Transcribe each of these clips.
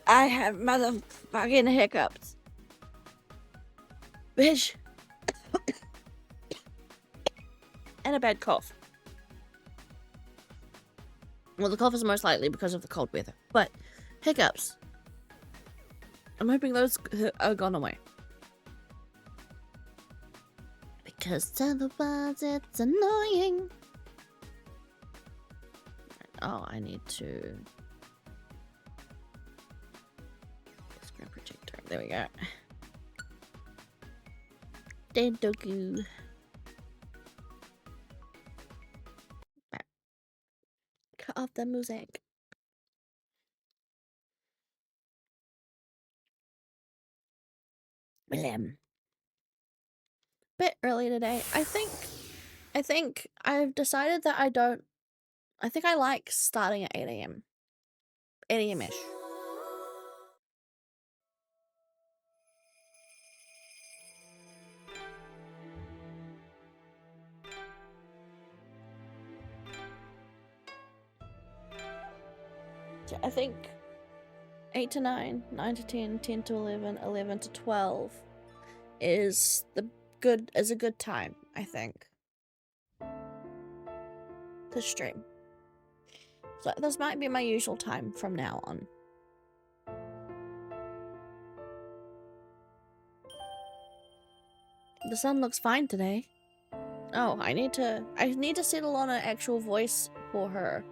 I have motherfucking hiccups. Bitch. And a bad cough. Well, the cough is most likely because of the cold weather. But hiccups. I'm hoping those are gone away. Because otherwise it's annoying. Oh, I need to... Screen protector. There we go. Dendoku. Cut off the music. William. Bit early today. I think I've decided that I think I like starting at 8 a.m. 8 a.m.-ish. I think 8 to 9, 9 to 10, 10 to 11, 11 to 12 is a good time, I think, to stream. So this might be my usual time from now on. The sun looks fine today. Oh, I need to settle on an actual voice for her.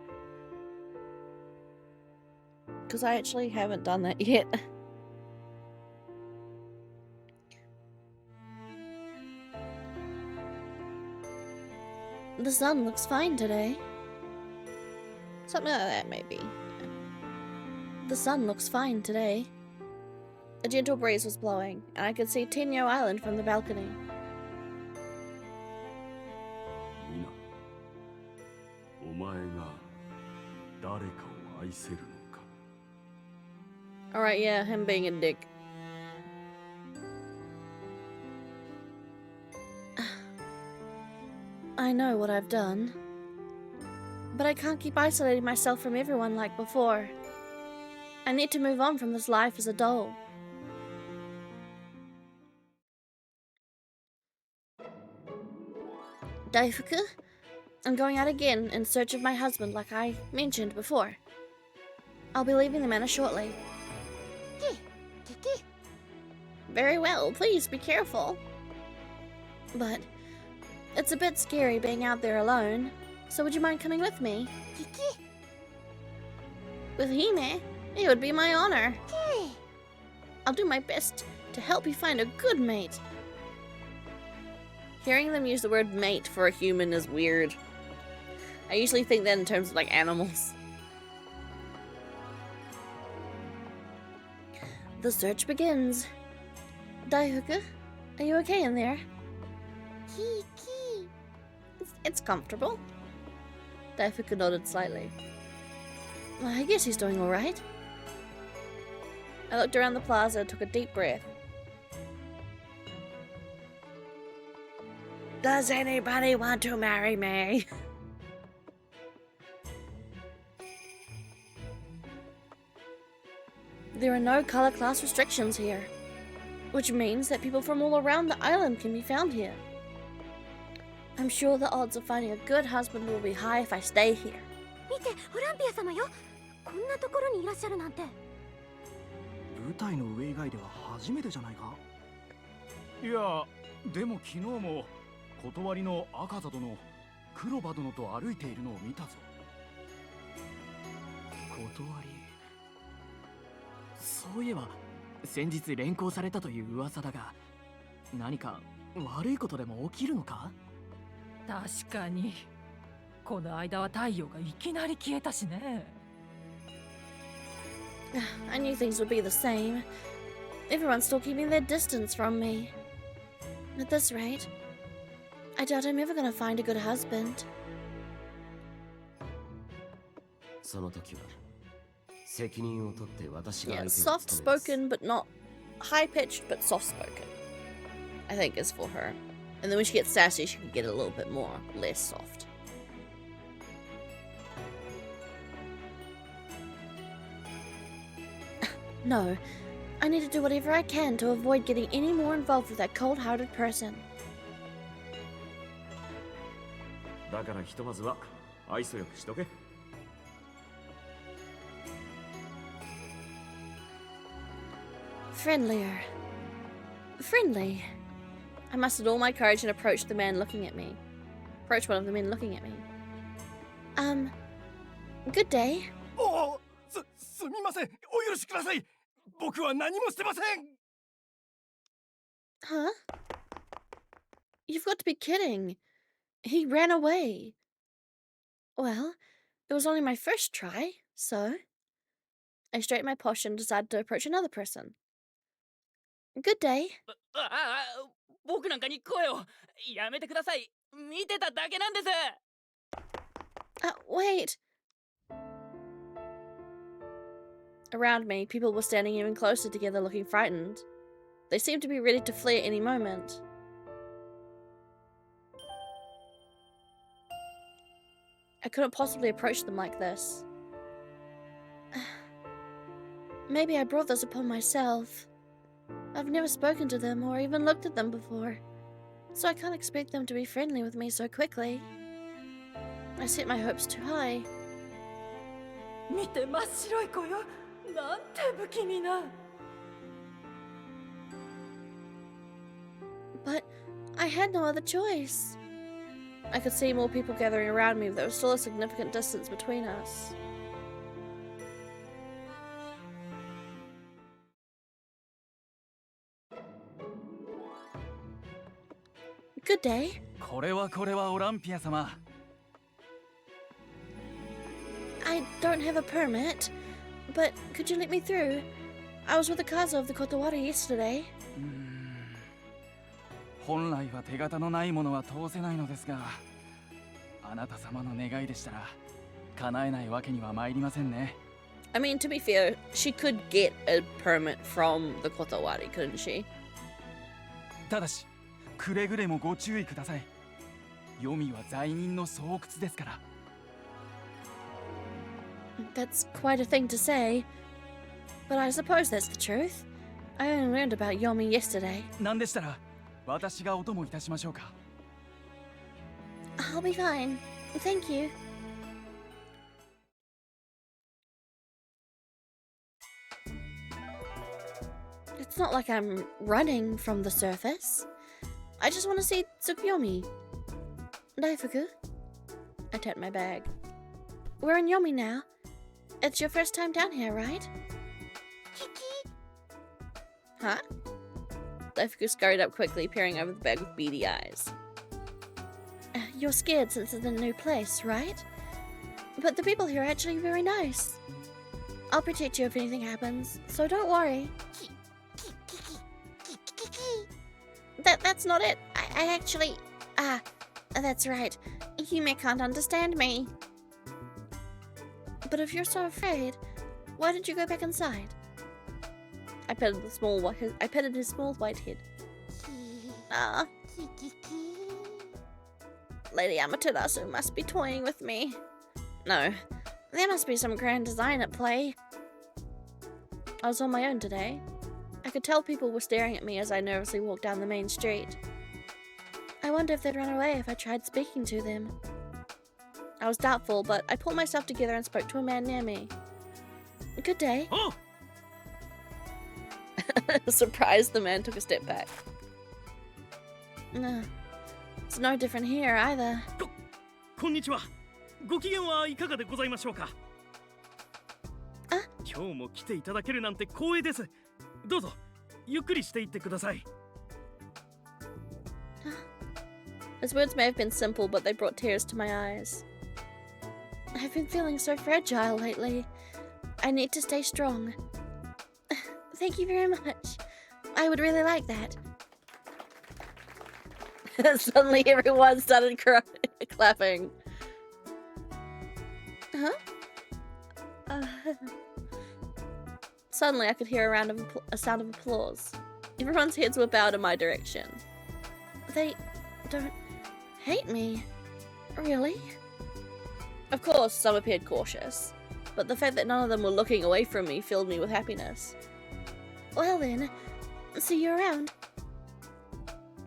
Because I actually haven't done that yet. The sun looks fine today. Something like that, maybe. The sun looks fine today. A gentle breeze was blowing, and I could see Tenyo Island from the balcony. Alright, yeah, him being a dick. I know what I've done. But I can't keep isolating myself from everyone like before. I need to move on from this life as a doll. Daifuku? I'm going out again in search of my husband like I mentioned before. I'll be leaving the manor shortly. Very well, please be careful. But it's a bit scary being out there alone, so would you mind coming with me? With Hime? It would be my honor. I'll do my best to help you find a good mate. Hearing them use the word mate for a human is weird. I usually think that in terms of like animals. The search begins. Daifuku, are you okay in there? It's comfortable. Daifuku nodded slightly. Well, I guess he's doing alright. I looked around the plaza and took a deep breath. Does anybody want to marry me? There are no color class restrictions here, which means that people from all around the island can be found here. I'm sure the odds of finding a good husband will be high if I stay here. 見て、Olympia様よ。こんなところにいらっしゃるなんて。舞台の上以外では初めてじゃないか。いや、でも昨日も断りの赤座殿、黒羽殿と歩いているのを見たぞ。断り。そういえば先日連行されたという噂だが、何か悪いことでも起きるのか？確かにこの間は太陽がいきなり消えたしね。I knew things would be the same. Everyone's still keeping their distance from me. At this rate, I doubt I'm ever gonna find a good husband. その時は責任を取って私が Yeah, 相手を soft-spoken but not high-pitched but soft-spoken. I think is for her. And then when she gets sassy, she can get a little bit more, less soft. No, I need to do whatever I can to avoid getting any more involved with that cold-hearted person. だからひとまずは愛想よくしとけ。Friendlier. Friendly. I mustered all my courage and approached the man looking at me. Approached one of the men looking at me. Good day. おお、すみません。お許しください。僕は何もしてません。Huh? You've got to be kidding. He ran away. Well, it was only my first try, so... I straightened my posture and decided to approach another person. Good day. 僕なんかに声をやめてください。見てただけなんです。Wait. Around me, people were standing even closer together looking frightened. They seemed to be ready to flee at any moment. I couldn't possibly approach them like this. Maybe I brought this upon myself. I've never spoken to them or even looked at them before, so I can't expect them to be friendly with me so quickly. I set my hopes too high. 見て、真っ白い子よ。なんて不気味な。But I had no other choice. I could see more people gathering around me, but there was still a significant distance between us. Good day. これはオランピア様。I don't have a permit, but could you let me through? I was with the Kazo of the Kotowari yesterday. 本来は手形のないものは通せないのですが、あなた様の願いでしたら叶えないわけには参りませんね。I mean, to be fair, she could get a permit from the Kotowari, couldn't she? ただし、くれぐれもご注意ください。読みは罪人の巣窟ですから。That's quite a thing to say, but I suppose that's the truth. I only learned about Yomi yesterday. なんでしたら私がお供いたしましょうか。I'll be fine. Thank you. It's not like I'm running from the surface. I just want to see Tsukuyomi. Daifuku? I tapped my bag. We're in Yomi now. It's your first time down here, right? Kiki? Huh? Daifuku scurried up quickly, peering over the bag with beady eyes. You're scared since it's a new place, right? But the people here are actually very nice. I'll protect you if anything happens, so don't worry. That's not it. I actually... that's right. Yume can't understand me. But if you're so afraid, why did you go back inside? I petted his small white head. Lady Amaterasu must be toying with me. No, there must be some grand design at play. I was on my own today. I could tell people were staring at me as I nervously walked down the main street. I wonder if they'd run away if I tried speaking to them. I was doubtful, but I pulled myself together and spoke to a man near me. Good day. Oh! Surprised, the man took a step back. It's no different here either. こんにちは。ご機嫌はいかがでございましょうか。今日も来ていただけるなんて光栄です。どうぞゆっくりしていってください。His words may have been simple, but they brought tears to my eyes. I've been feeling so fragile lately. I need to stay strong. Thank you very much. I would really like that. Suddenly everyone started clapping. Huh? Suddenly I could hear a sound of applause. Everyone's heads were bowed in my direction. They don't hate me. Really? Of course, some appeared cautious, but the fact that none of them were looking away from me filled me with happiness. Well then, see you around.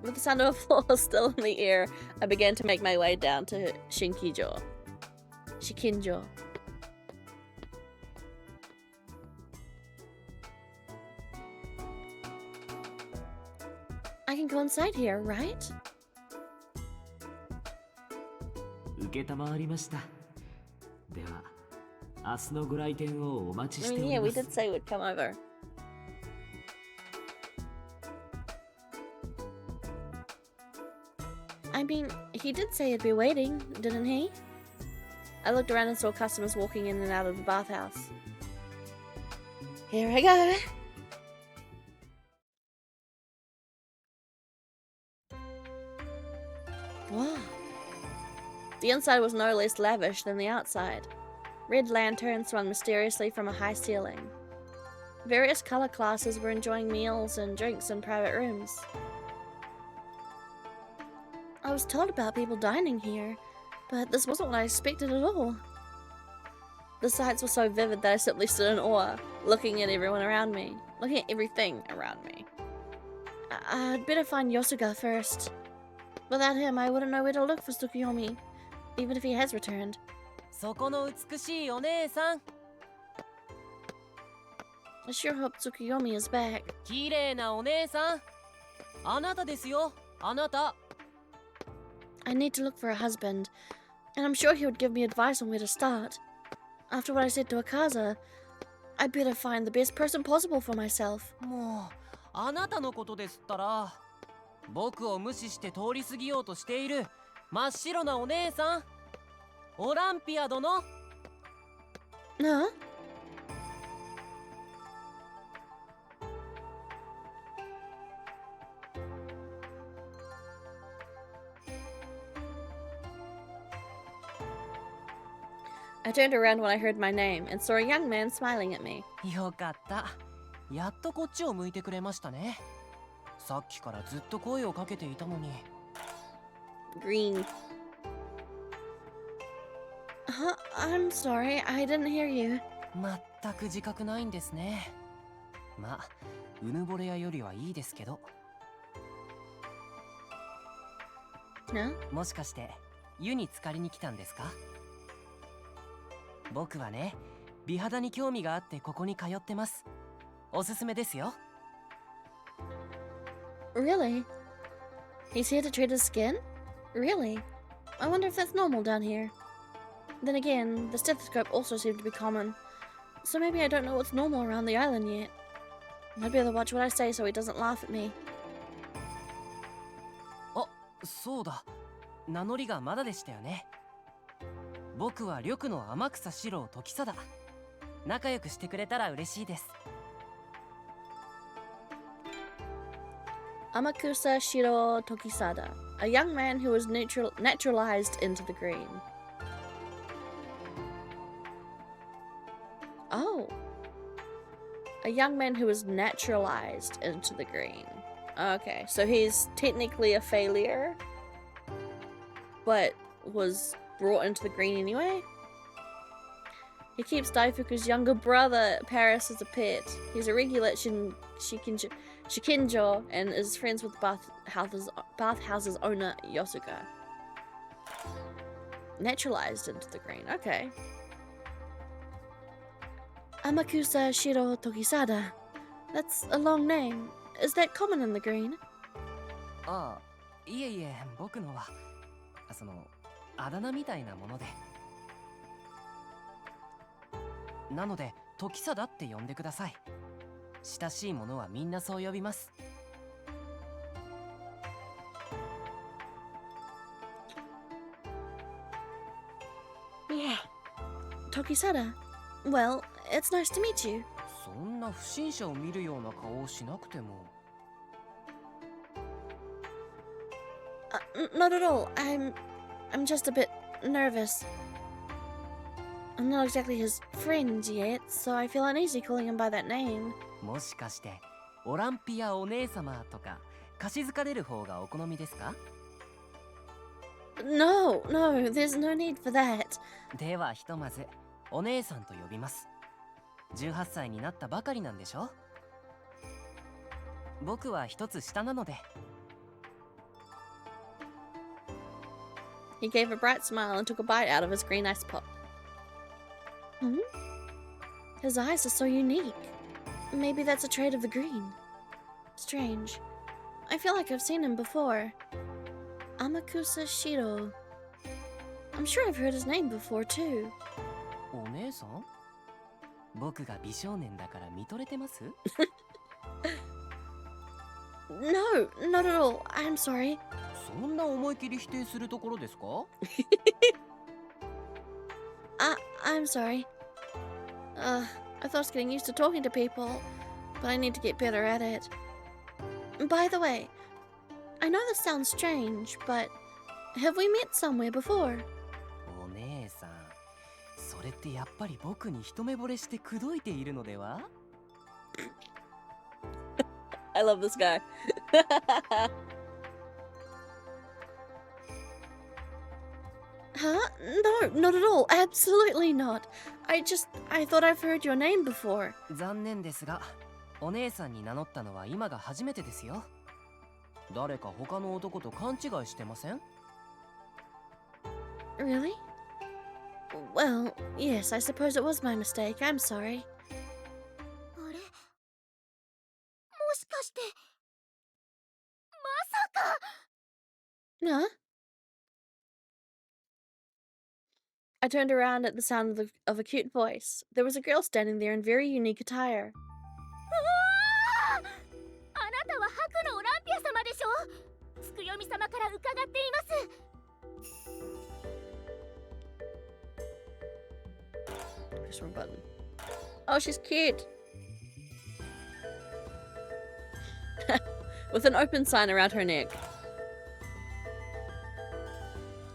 With the sound of applause still in the air, I began to make my way down to Shinkijo. Shikinjo. I can go inside here, right? 承りました。では、明日のご来店をお待ち I してお mean, り yeah, ま we す。 did say we'd come over. I mean, he did say he'd be waiting, didn't he? I looked around and saw customers walking in and out of the bathhouse. Here I go. Wow. The inside was no less lavish than the outside. Red lanterns swung mysteriously from a high ceiling. Various color classes were enjoying meals and drinks in private rooms. I was told about people dining here, but this wasn't what I expected at all. The sights were so vivid that I simply stood in awe, looking at everyone around me, looking at everything around me. I'd better find Yosuga first. Without him, I wouldn't know where to look for Tsukuyomi, even if he has returned. そこの美しいお姉さん。 I sure hope Tsukuyomi is back. 綺麗なお姉さん。あなたですよ、あなた。 I need to look for a husband, and I'm sure he would give me advice on where to start. After what I said to Akaza, I'd better find the best person possible for myself. もう、あなたのことですったら。僕を無視して通り過ぎようとしている真っ白なお姉さん。オランピア殿。 No? I turned around when I heard my name and saw a young man smiling at me. よかった。やっとこっちを向いてくれましたね。さっきからずっと声をかけていたのに。 Green. Huh? I'm sorry, I didn't hear you. 全く自覚ないんですね。まあ、うぬぼれ屋よりはいいですけど。 Huh? もしかして湯に浸かりに来たんですか？僕はね、美肌に興味があってここに通ってます。おすすめですよ。 Really? He's here to treat his skin? Really? I wonder if that's normal down here. Then again, the stethoscope also seemed to be common, so maybe I don't know what's normal around the island yet. I'd better watch what I say so he doesn't laugh at me. あ、そうだ。名乗りがまだでしたよね。僕は緑の天草四郎時貞。仲良くしてくれたら嬉しいです。 Amakusa Shiro Tokisada, a young man who was naturalized into the green. Oh. A young man who was naturalized into the green. Okay, so he's technically a failure, but was brought into the green anyway? He keeps Daifuku's younger brother, Paris, as a pet. He's a regular at Shikinjo and is friends with bathhouse's owner, Yosuga. Naturalized into the green, okay. Amakusa Shiro Tokisada. That's a long name. Is that common in the green? ああ、いえいえ、僕のはそのあだ名みたいなもので。なので、時貞って呼んでください。親しい者はみんなそう呼びます。 Yeah. Tokisada. Well, it's nice to meet you. そんな不審者を見るような顔をしなくても。 Not at all. I'm just a bit nervous. I'm not exactly his friend yet, so I feel uneasy calling him by that name. もしかしてオランピアお姉様とかかしずかれる方がお好みですか？ No, there's no need for that. ではひとまずお姉さんと呼びます。18歳になったばかりなんでしょ？僕は一つ下なので。 He gave a bright smile and took a bite out of his green ice pop. Hmm? His eyes are so unique. Maybe that's a trait of the green. Strange. I feel like I've seen him before. Amakusa Shiro. I'm sure I've heard his name before too. お姉さん？僕が美少年だから見とれてます？ No, not at all. I'm sorry. そんな思い切り否定するところですか？ I'm sorry. I thought I was getting used to talking to people, but I need to get better at it. By the way, I know this sounds strange, but have we met somewhere before? お姉さん、それってやっぱり僕に一目惚れして口説いているのでは？ I love this guy. Huh? No, not at all. Absolutely not. I thought I've heard your name before. 残念ですが、お姉さんに名乗ったのは今が初めてですよ。誰か他の男と勘違いしてません？ Really? Well, yes, I suppose it was my mistake. I'm sorry. あれ？もしかして、まさか。 Huh? I turned around at the sound of a cute voice. There was a girl standing there in very unique attire. あなたは白のオランピア様でしょ？つくよみ様から伺っています。 Press wrong button. Oh, she's cute. With an open sign around her neck.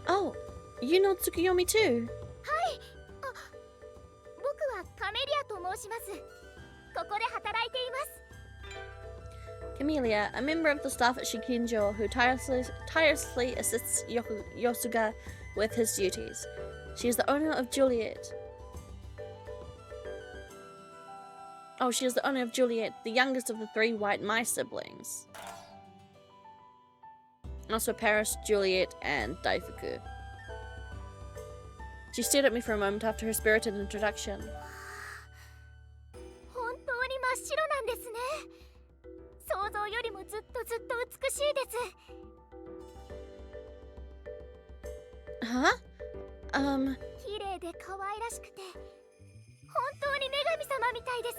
Oh, you know Tsukuyomi too? はい。あ、僕はカメリアと申します。ここで働いています。 Camellia, a member of the staff at Shikinjo who tirelessly assists Yosuga with his duties. She is the owner of Juliet. Oh, she is the owner of Juliet, the youngest of the 3 white mice siblings. Also Paris, Juliet, and Daifuku. She stared at me for a moment after her spirited introduction. 本当に真っ白なんですね。想像よりもずっと美しいです。 Huh? 綺麗で可愛らしくて、本当に女神様みたいです。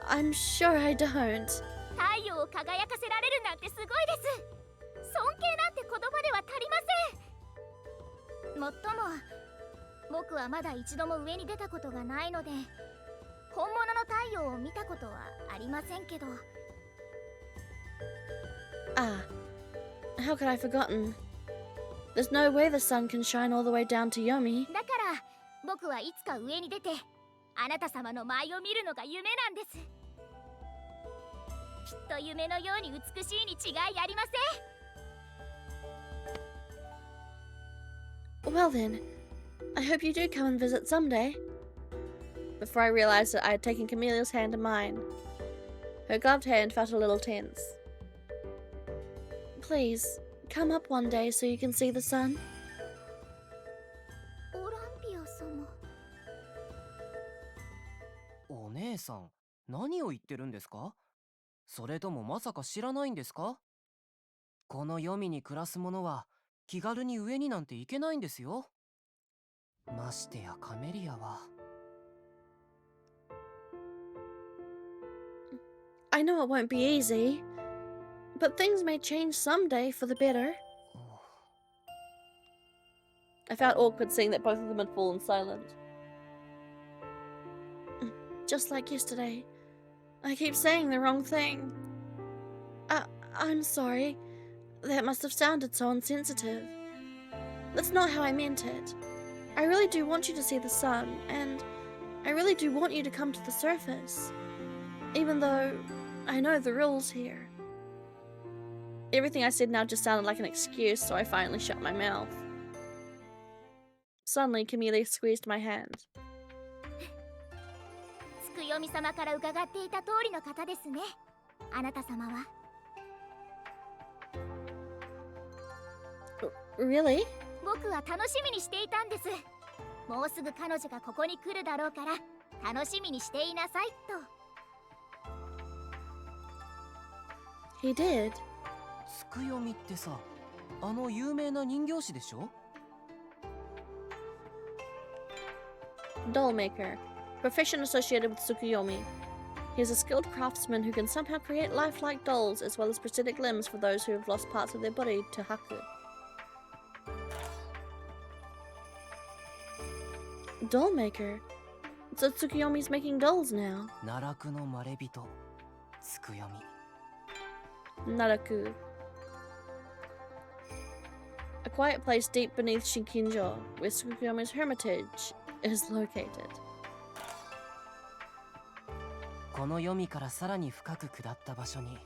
I'm sure I don't. 太陽を輝かせられるなんてすごいです。尊敬なんて言葉では足りません。もっとも、僕はまだ一度も上に出たことがないので、本物の太陽を見たことはありませんけど。 How could I have forgotten? There's no way the sun can shine all the way down to Yomi. だから僕はいつか上に出て、あなた様の舞を見るのが夢なんです。きっと夢のように美しいに違いありません。 Well then, I hope you do come and visit someday. Before I realized that I had taken Camellia's hand in mine. Her gloved hand felt a little tense. Please, come up one day so you can see the sun. オランピア様。お姉さん、何を言ってるんですか？それともまさか知らないんですか？この黄泉に暮らす者は気軽に上になんて行けないんですよ。ましてやカメリアは。 I know it won't be easy, but things may change someday for the better. I felt awkward seeing that both of them had fallen silent. Just like yesterday, I keep saying the wrong thing. I'm sorry. That must have sounded so insensitive. That's not how I meant it. I really do want you to see the sun, and I really do want you to come to the surface. Even though I know the rules here. Everything I said now just sounded like an excuse, so I finally shut my mouth. Suddenly, Camellia squeezed my hand. つくくよみ様から伺っていた通りの方ですね。あなた様は。Really? 僕は楽しみにしていたんです。もうすぐ彼女がここに来るだろうから楽しみにしていなさいと。He did. つくよみってさ、あの有名な人形師でしょ？ Doll maker. Profession associated with Tsukuyomi. He is a skilled craftsman who can somehow create lifelike dolls as well as prosthetic limbs for those who have lost parts of their body to Haku. Doll maker? So Tsukuyomi's making dolls now. 奈落のまれびとつくよみ。 Naraku. A quiet place deep beneath Shinkinjo, where Tsukuyomi's hermitage is located. この読みからさらに深く下った場所に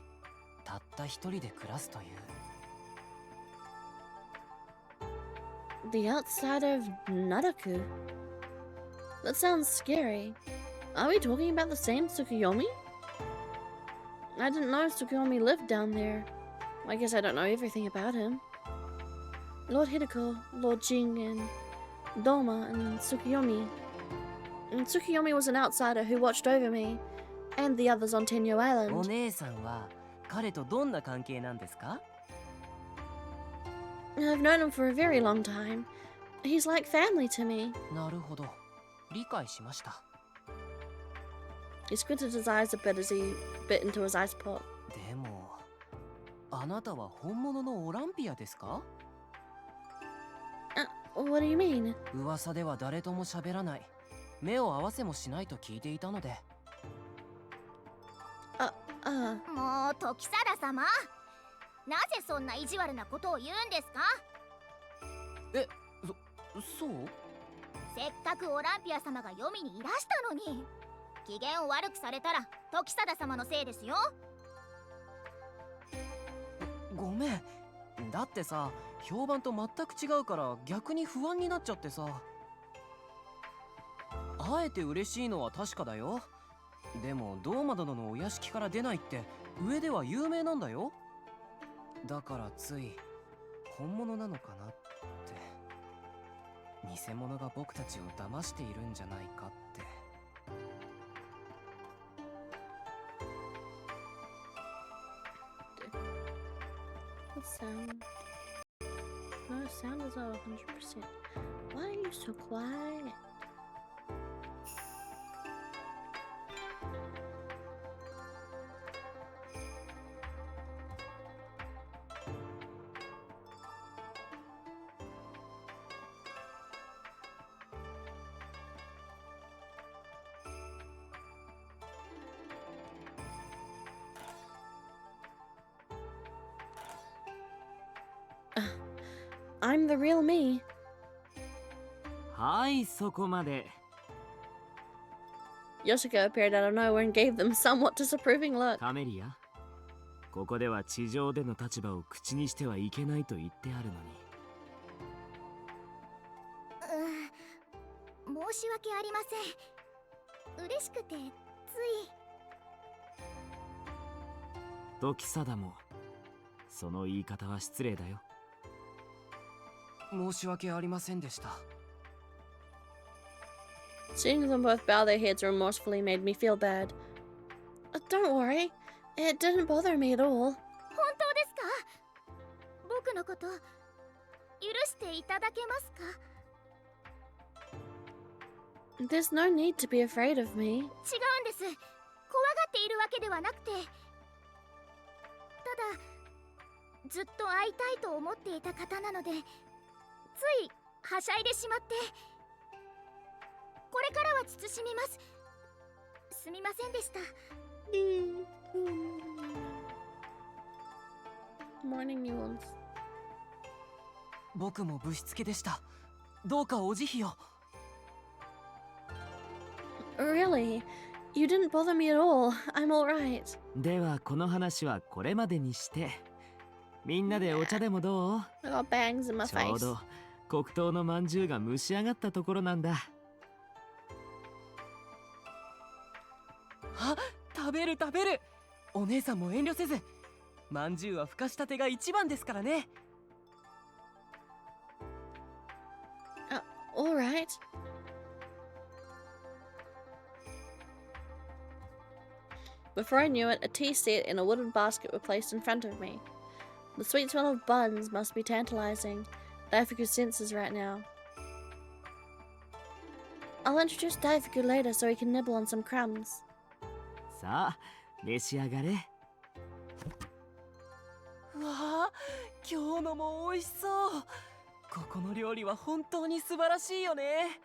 たった一人で暮らすという。 The outside of Naraku? That sounds scary. Are we talking about the same Tsukuyomi? I didn't know Tsukuyomi lived down there. I guess I don't know everything about him. Lord Hideko, Lord Jing, and Doma, and Tsukuyomi. And Tsukuyomi was an outsider who watched over me, and the others on Tenyo お Island. 姉さんは彼とどんな関係なんですか？ I've known him for a very long time. He's like family to me. なるほど、理解しました。 He squinted his eyes a bit as he bit into his ice pop. でもあなたは本物のオランピアですか？ What do you mean? 噂では誰とも喋らない、目を合わせもしないと聞いていたので。もう時貞様、なぜそんな意地悪なことを言うんですか？そう？せっかくオランピア様が読みにいらしたのに、機嫌を悪くされたら時貞様のせいですよ。ごめん。だってさ、評判と全く違うから逆に不安になっちゃってさ。あえて嬉しいのは確かだよ。でもドーマ殿のお屋敷から出ないって上では有名なんだよ。だからつい本物なのかなって、偽物が僕たちを騙しているんじゃないかって。 What sound? No, sound is all 100%. Why are you so quiet? I'm the real me. はい、そこまで。 Yoshiko appeared out of nowhere and gave them somewhat disapproving look. カメリア、ここでは地上での立場を口にしてはいけないと言ってあるのに。申し訳ありません。嬉しくてつい。時貞もその言い方は失礼だよ。申し訳ありませんでした。 Seeing them both bow their heads remorsefully made me feel bad. Don't worry, it didn't bother me at all. 本当ですか？僕のこと許していただけますか？ There's no need to be afraid of me. 違うんです。怖がっているわけではなくて、ただずっと会いたいと思っていた方なので、ついはしゃいでしまって。これからは慎みます。すみませんでした。 Morning, Newlands. 僕もぶしつけでした。どうかお慈悲を。 Really? You didn't bother me at all. I'm alright. ではこの話はこれまでにして、みんなでお茶でもどう？ I got bangs in my ちょう face. ど黒糖のまんじゅうが蒸し上がったところなんだ。あ、食べる食べる。お姉さんも遠慮せず。まんじゅうはふかしたてが一番ですからね。Alright. Before I knew it, a tea set and a wooden basket were placed in front of me. The sweet smell of buns must be tantalizing. Daifuku's senses right now. I'll introduce Daifuku later so he can nibble on some crumbs. さあ召し上がれ。うわあ、今日のも美味しそう。ここの料理は本当に素晴らしいよね。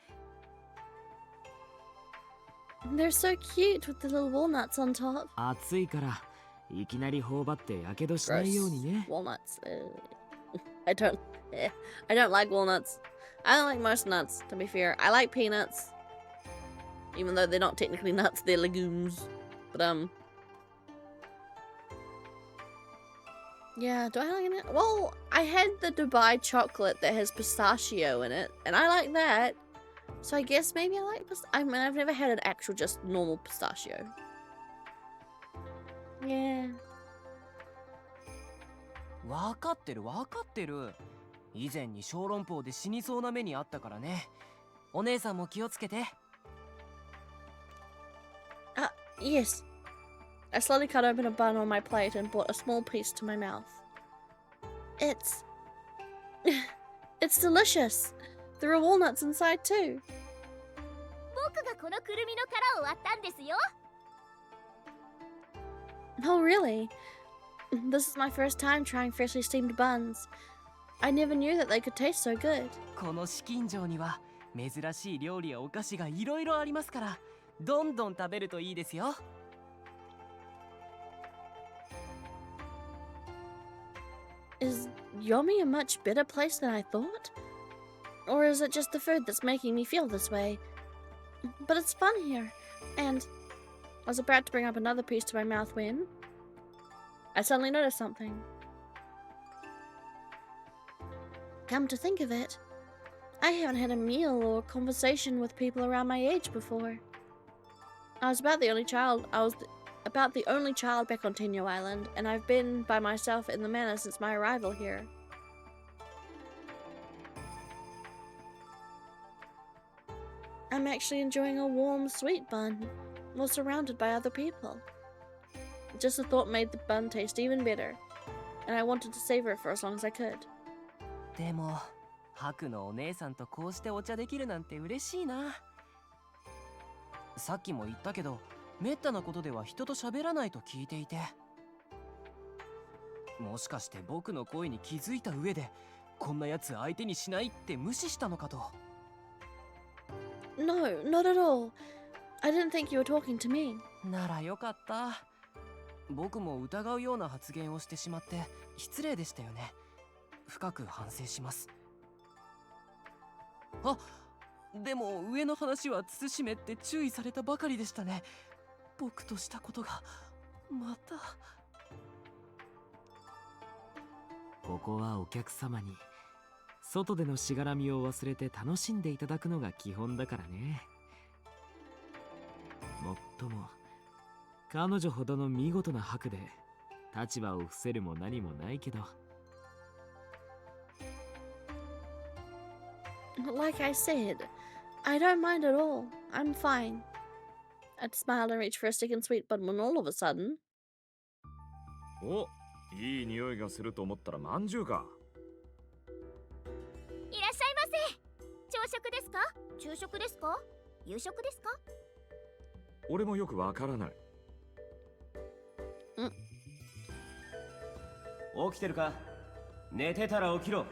They're so cute with the little walnuts on top. 暑いからいきなり頬張ってやけどしないようにね。Walnuts. I don't like walnuts. I don't like most nuts, to be fair. I like peanuts. Even though they're not technically nuts, they're legumes. But yeah, do I like it? Well, I had the Dubai chocolate that has pistachio in it, and I like that. So I guess maybe I like I mean, I've never had an actual just normal pistachio. Yeah. わかってるわかってる。以前に小籠包で死にそうな目にあったからね。お姉さんも気をつけて。Yes. I slowly cut open a bun on my plate and brought a small piece to my mouth. It's delicious. There are walnuts inside too. 僕がこのくるみの殻を割ったんですよ。 Oh, really? This is my first time trying freshly steamed buns. I never knew that they could taste so good. この紫禁城には珍しい料理やお菓子がいろいろありますから、どんどん食べるといいですよ。Is Yomi a much better place than I thought? Or is it just the food that's making me feel this way? But it's fun here, and I was about to bring up another piece to my mouth when I suddenly noticed something. Come to think of it, I haven't had a meal or conversation with people around my age before. I was about the only child back on Tenyo Island, and I've been by myself in the manor since my arrival here. I'm actually enjoying a warm, sweet bun, while surrounded by other people. Just the thought made the bun taste even better, and I wanted to savor it for as long as I could. でも、ハクのお姉さんとこうしてお茶できるなんて嬉しいな。さっきも言ったけど、めったなことでは人と喋らないと聞いていて。もしかして僕の声に気づいた上で、こんなやつ相手にしないって無視したのかと。No, not at all. I didn't think you were talking to me. ならよかった。僕も疑うような発言をしてしまって失礼でしたよね。深く反省します。あ、でも上の話は慎めって注意されたばかりでしたね。僕としたことがまた。ここはお客様に外でのしがらみを忘れて楽しんでいただくのが基本だからね。もっとも彼女ほどの見事な白で立場を伏せるも何もないけど。Like I said, I don't mind at all. I'm fine. I'd smiled and reached for a stick and sweet bun when all of a sudden... お、いい匂いがすると思ったらまんじゅうか。いらっしゃいませ。朝食ですか？昼食ですか？夕食ですか？俺もよくわからない。起きてるか？寝てたら起きろ。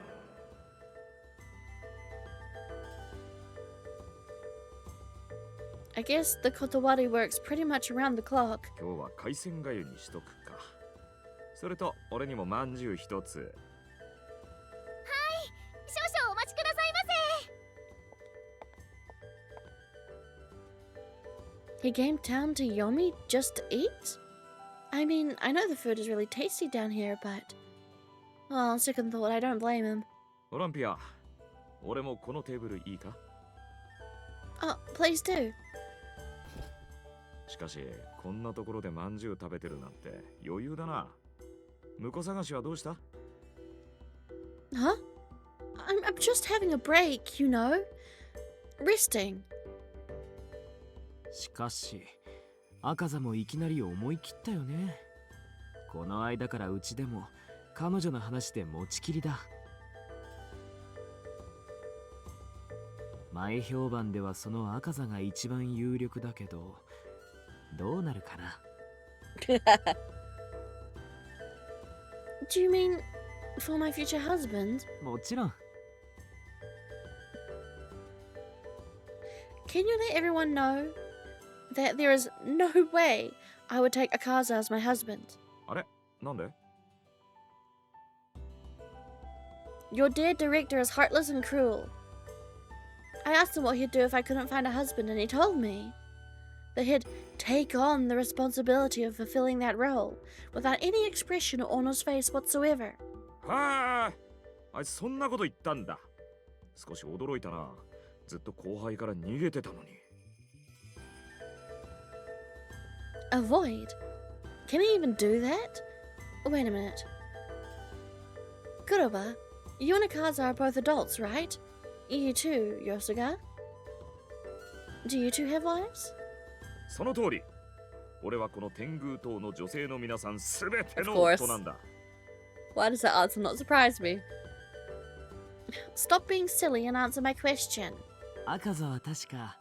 I guess the kotowari works pretty much around the clock. 今日は海鮮がゆにしとくか。それと俺にもまんじゅう一つ。はい、少々お待ちくださいませ。 He came down to Yomi just to eat? I mean, I know the food is really tasty down here, but... Well, on second thought, I don't blame him. オランピア、俺もこのテーブルいいか？ Oh, please do. しかしこんなところでまんじゅう食べてるなんて余裕だな。婿探しはどうした？ Huh? I'm just having a break, you know? Resting. しかし赤座もいきなり思い切ったよね。この間からうちでも彼女の話で持ちきりだ。前評判ではその赤座が一番有力だけど、どうなるかな。Do you mean for my future husband? もちろん。Can you let everyone know that there is no way I would take Akaza as my husband? あれなんで？ Your dear director is heartless and cruel. I asked him what he'd do if I couldn't find a husband, and he told me that he'd take on the responsibility of fulfilling that role without any expression on his face whatsoever. はあ、あいつそんなこと言ったんだ。少し驚いたな。ずっと後輩から逃げてたのに。Avoid? Can he even do that? Wait a minute. Kuroba, you and Akaza are both adults, right? You too, Yosuga? Do you two have wives? その通り。俺はこの天狗島の女性の皆さんすべての Of course. 夫なんだ。Why does that answer not surprise me? Stop being silly and answer my question. 赤座は確か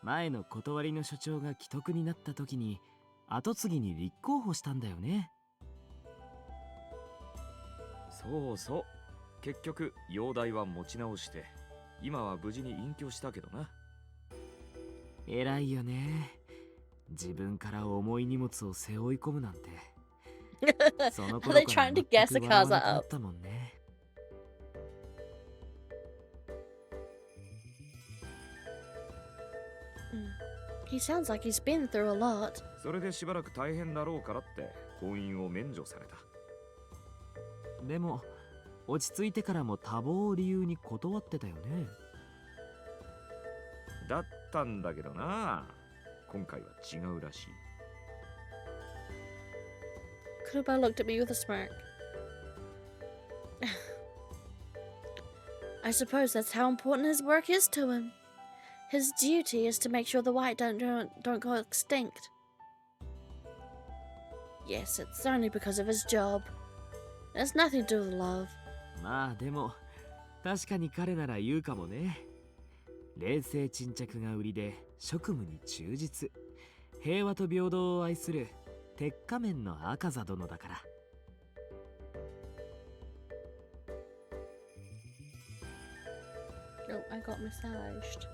前の断りの所長が既得になった時に後継ぎに立候補したんだよね。そうそう。結局容体は持ち直して今は無事に隠居したけどな。偉いよね。自分から重い荷物を背負い込むなんて。その Are 頃 they から trying to 全 gas く笑わ Akaza なくなっ up? たもんね。He sounds like he's been through a lot. それでしばらく大変だろうからって婚姻を免除された。でも落ち着いてからも多忙を理由に断ってたよね。だったんだけどな。今回は違うらしい。Kuroba looked at me with a smirk. I suppose that's how important his work is to him. His duty is to make sure the white don't go extinct. Yes, it's only because of his job. It has nothing to do with love. まあでも確かに彼なら言うかもね。冷静沈着が売りで職務に忠実、平和と平等を愛する鉄仮面の赤座殿だから。Oh, I got massaged.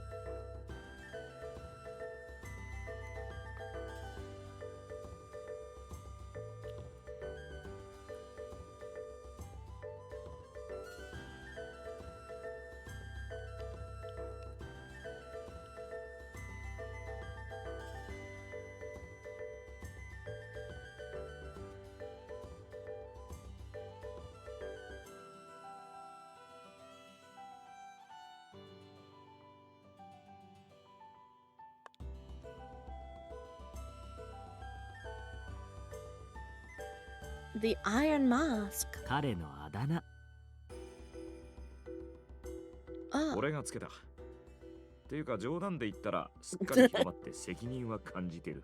The Iron Mask. 彼のあだ名。Oh, 俺がつけた。っていうか冗談で言ったらすっかり広まって責任は感じてる。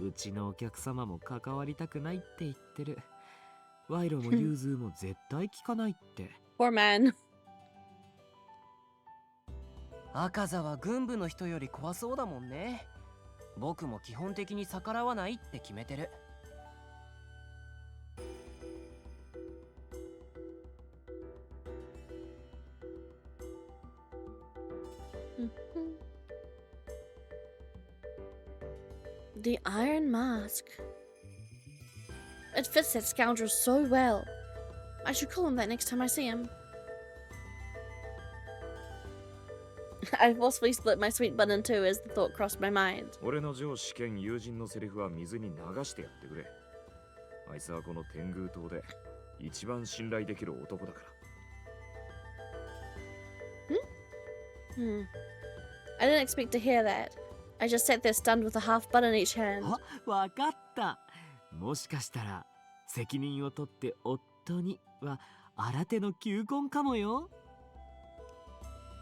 うちのお客様も関わりたくないって言ってる。賄賂も融通も絶対聞かないって。poor man. 赤座は軍部の人より怖そうだもんね。僕も基本的に逆らわないって決めてる。The Iron Mask. It fits that scoundrel so well. I should call him that next time I see him. I forcefully split my sweet bun in two as the thought crossed my mind. 俺の上司兼友人のセリフは水に流してやってくれ。あいつはこの天狗島で一番信頼できる男だから。I didn't expect to hear that. I just sat there stunned with a half bun in each hand. あ、わかった。もしかしたら責任を取って夫には新手の求婚かもよ。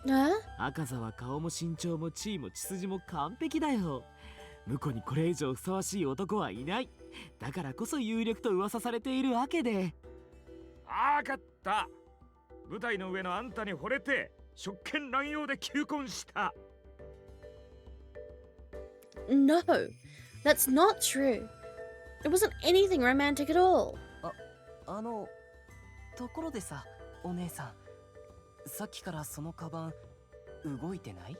Huh? 赤座は顔も身長も地位も血筋も完璧だよ。婿にこれ以上ふさわしい男はいない。だからこそ有力と噂されているわけで。わかった。舞台の上のあんたに惚れて職権乱用で求婚した。No, that's not true. It wasn't anything romantic at all. ところでさ、お姉さん。さっきからそのカバン動いてない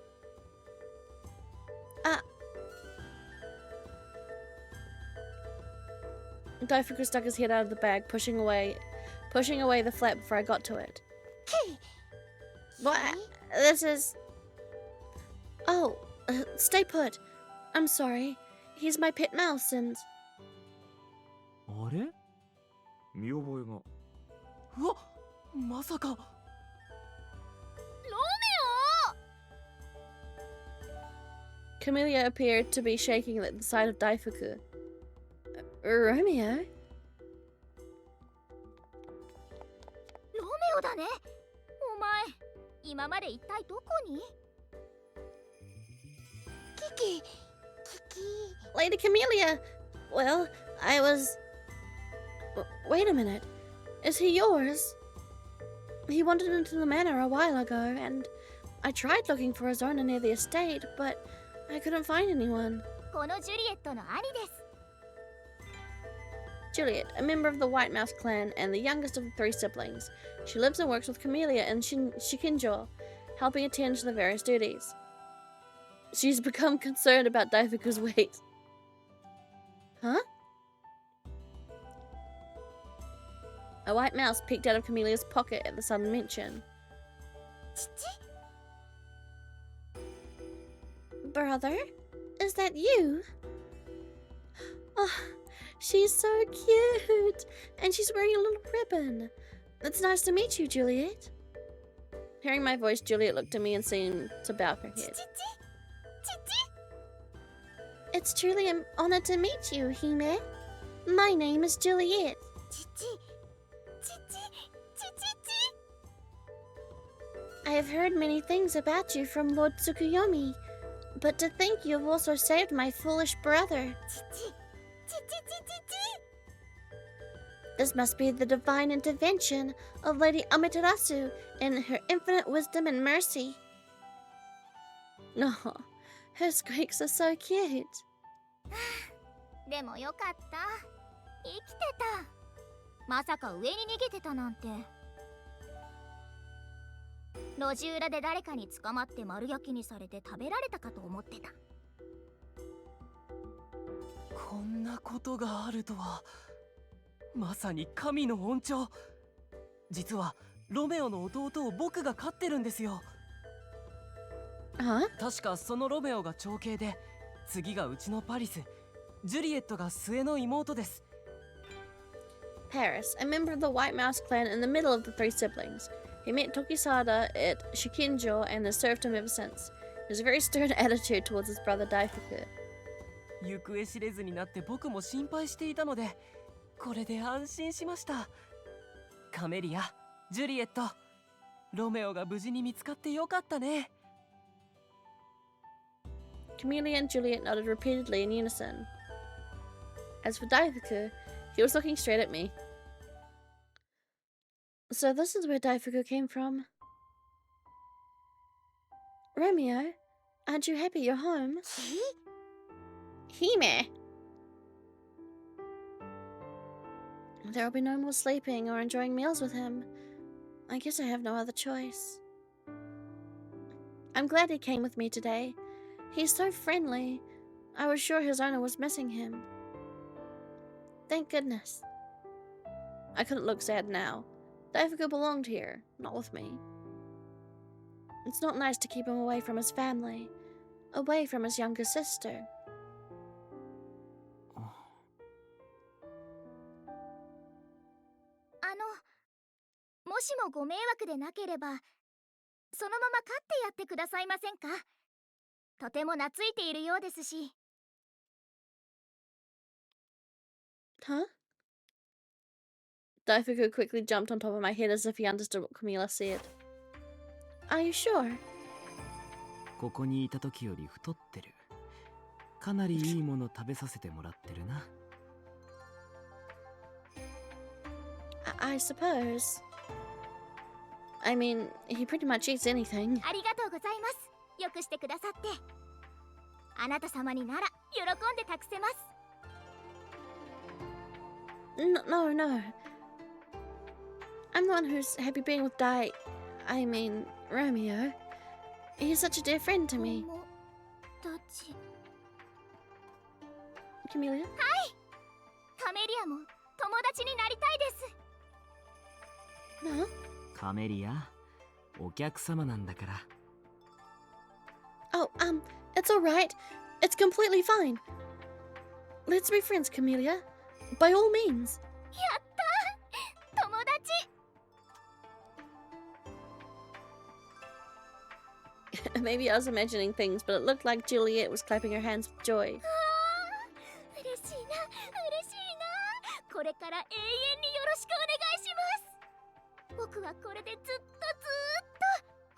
？Ah. Daifuku stuck his head out of the bag, pushing away the flap before I got to it. What? This is... Oh, stay put. I'm sorry. He's my pet mouse and... あれ？見覚えが。うわ、まさか。Camellia appeared to be shaking at the sight of Daifuku. Romeo? ロメオだね。お前、今まで一体どこに？キキ。 Lady Camellia! Well, I was... Wait a minute. Is he yours? He wandered into the manor a while ago, and I tried looking for his owner near the estate, but I couldn't find anyone. このジュリエットの兄です。 Juliet, a member of the White Mouse clan and the youngest of the three siblings. She lives and works with Camellia in Shikinjo, helping attend to the various duties. She's become concerned about Daifuku's weight. Huh? A white mouse peeked out of Camelia's pocket at the sudden mention. Brother? Is that you? Oh, she's so cute! And she's wearing a little ribbon. It's nice to meet you, Juliet. Hearing my voice, Juliet looked at me and seemed to bow her head. It's truly an honor to meet you, Hime. My name is Juliet. I have heard many things about you from Lord Tsukuyomi, but to think you have also saved my foolish brother. This must be the divine intervention of Lady Amaterasu in her infinite wisdom and mercy. No, her squeaks are so cute. でもよかった。生きてた。まさか上に逃げてたなんて。路地裏で誰かに捕まって丸焼きにされて食べられたかと思ってた。こんなことがあるとは。まさに神の恩寵。実はロメオの弟を僕が飼ってるんですよ。Huh? 確かそのロメオが長兄で、次がうちのパリス、ジュリエットが末の妹です。Paris, a member of the White Mouse clan in the middle of the three siblings. He met Tokisada at Shikinjo and has served him ever since. He has a very stern attitude towards his brother Daifuku. 行方知れずになって僕も心配していたので、これで安心しました。カメリア、ジュリエット、ロメオが無事に見つかってよかったね。Camellia and Juliet nodded repeatedly in unison. As for Daifuku, he was looking straight at me. So this is where Daifuku came from. Romeo, aren't you happy you're home? Hime! There will be no more sleeping or enjoying meals with him. I guess I have no other choice. I'm glad he came with me today. He's so friendly. I was sure his owner was missing him. Thank goodness. I couldn't look sad now. Daifuku belonged here, not with me. It's not nice to keep him away from his family, away from his younger sister.「もしもご迷惑でなければ、そのまま飼ってやってくださいませんか？とても懐いているようですし。」 Huh? Daifuku quickly jumped on top of my head as if he understood what Camilla said. Are you sure? ここにいた時より太ってる。かなりいいもの食べさせてもらってるな。I suppose. I mean, he pretty much eats anything. ありがとうございます。よくしてくださって。あなた様になら喜んで託せます。 No, no. I'm the one who's happy being with I mean, Romeo. He's such a dear friend to me. 友達。 Camellia? カメリアも友達になりたいです。 No? カメリア、お客様なんだから。Oh, it's alright. It's completely fine. Let's be friends, Camellia. By all means. やったー、友達。 Maybe I was imagining things, but it looked like Juliet was clapping her hands with joy. 嬉しいな、嬉しいな。これから永遠によろしくお願いします。僕はこれでずっと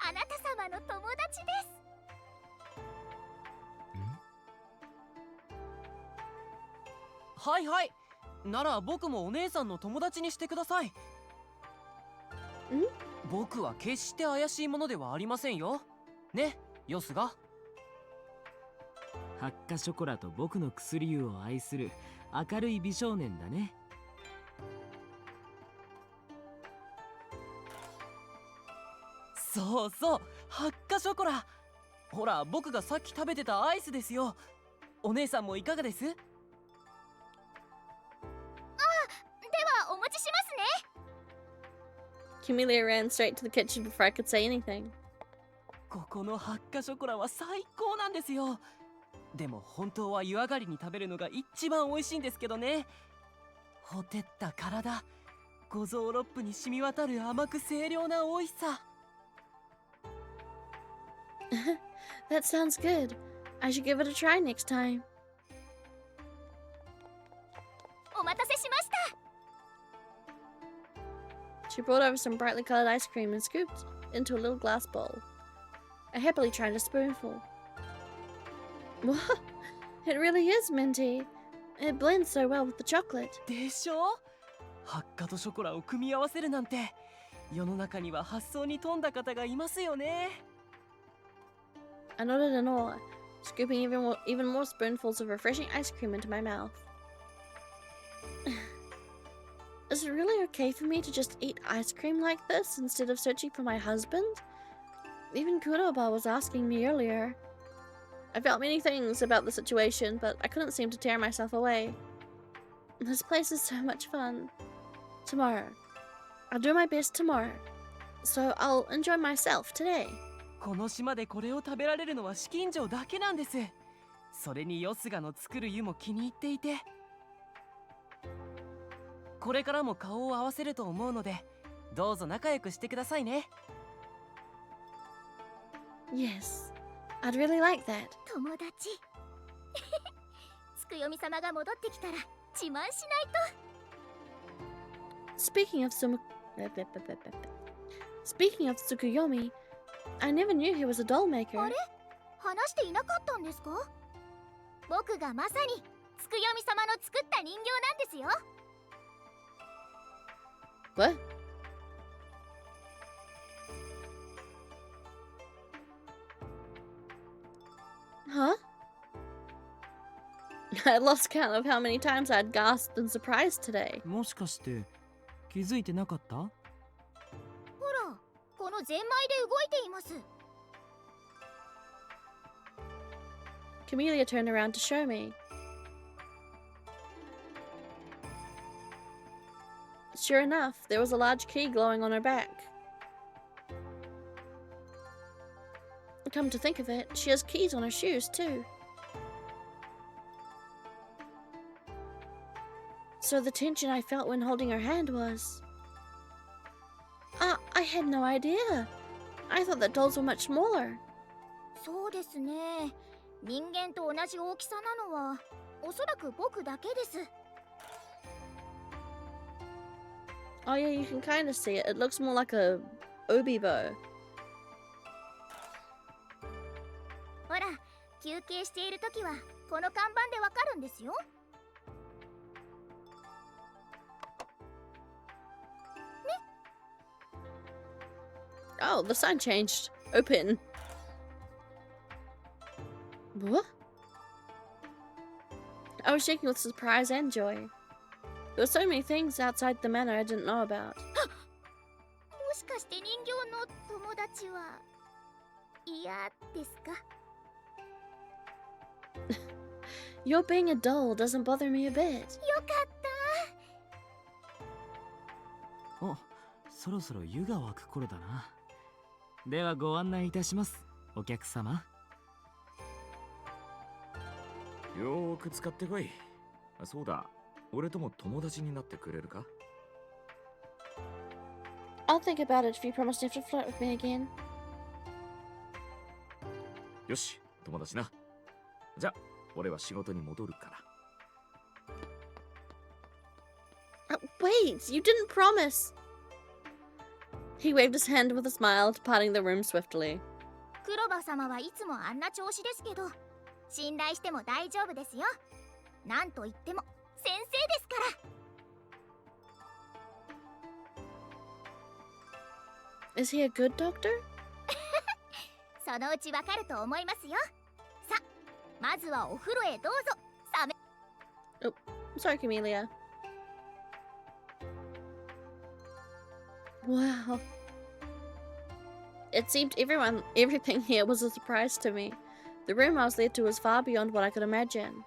あなた様の友達です。はいはい。なら僕もお姉さんの友達にしてください。僕は決して怪しいものではありませんよ。ね、ヨスが。ハッカショコラと僕の薬湯を愛する明るい美少年だね。そうそう、ハッカショコラ。ほら、僕がさっき食べてたアイスですよ。お姉さんもいかがです？ではお持ちしますね。 Camellia ran straight to the kitchen before I could say anything. ここのハッカショコラは最高なんですよ。でも本当は湯上がりに食べるのが一番美味しいんですけどね。ほてった体、五臓六腑に染み渡る甘く清涼な美味しさ。That sounds good. I should give it a try next time. お待たせしました。 She brought over some brightly colored ice cream and scooped into a little glass bowl. I happily tried a spoonful. What? It really is minty. It blends so well with the chocolate. でしょ？ハッカとショコラを組み合わせるなんて、世の中には発想に富んだ方がいますよね。I nodded in awe, scooping even more spoonfuls of refreshing ice cream into my mouth. Is it really okay for me to just eat ice cream like this instead of searching for my husband? Even Kuroba was asking me earlier. I felt many things about the situation, but I couldn't seem to tear myself away. This place is so much fun. Tomorrow. I'll do my best tomorrow. So I'll enjoy myself today. この島でこれを食べられるのは紫禁城だけなんです。それにヨスガの作る湯も気に入っていて、これからも顔を合わせると思うので、どうぞ仲良くしてくださいね。Yes, I'd really like that. 友達。つくよみ様が戻ってきたら自慢しないと。 Speaking of Tsukuyomi, I never knew he was a doll maker. あれ？話していなかったんですか？僕がまさにつくよみ様の作った人形なんですよ。 What? Huh? I lost count of how many times I'd gasped in surprise today. もしかして気づいてなかった？ほら、このゼンマイで動いています。Camellia turned around to show me. Sure enough, there was a large key glowing on her back. Come to think of it, she has keys on her shoes too. So the tension I felt when holding her hand was... I had no idea. I thought that dolls were much smaller. そうですね。人間と同じ大きさなのはおそらく僕だけです。 Oh yeah, you can kind of see it. It looks more like a obi bow. ほら、休憩しているときはこの看板でわかるんですよ。 Oh, the sign changed. Open. What? I was shaking with surprise and joy. There were so many things outside the manor I didn't know about. もしかして人形の友達は嫌ですか？ Your being a doll doesn't bother me a bit. よかった。お、そろそろ湯が沸く頃だな。ではご案内いたします、お客様。よーく使ってこい。あ、そうだ、俺とも友達になってくれるか？ I'll think about it if you promise never to flirt with me again. よし、友達な。じゃ、俺は仕事に戻るから。Wait, you didn't promise. He waved his hand with a smile, departing the room swiftly. クロバ様はいつもあんな調子ですけど、信頼しても大丈夫ですよ。なんと言っても先生ですから。 Is he a good doctor? そのうちわかると思いますよ。さ、まずはお風呂へどうぞ。さめ。 Oh, sorry, Camellia. Wow. It seemed everything here was a surprise to me. The room I was led to was far beyond what I could imagine.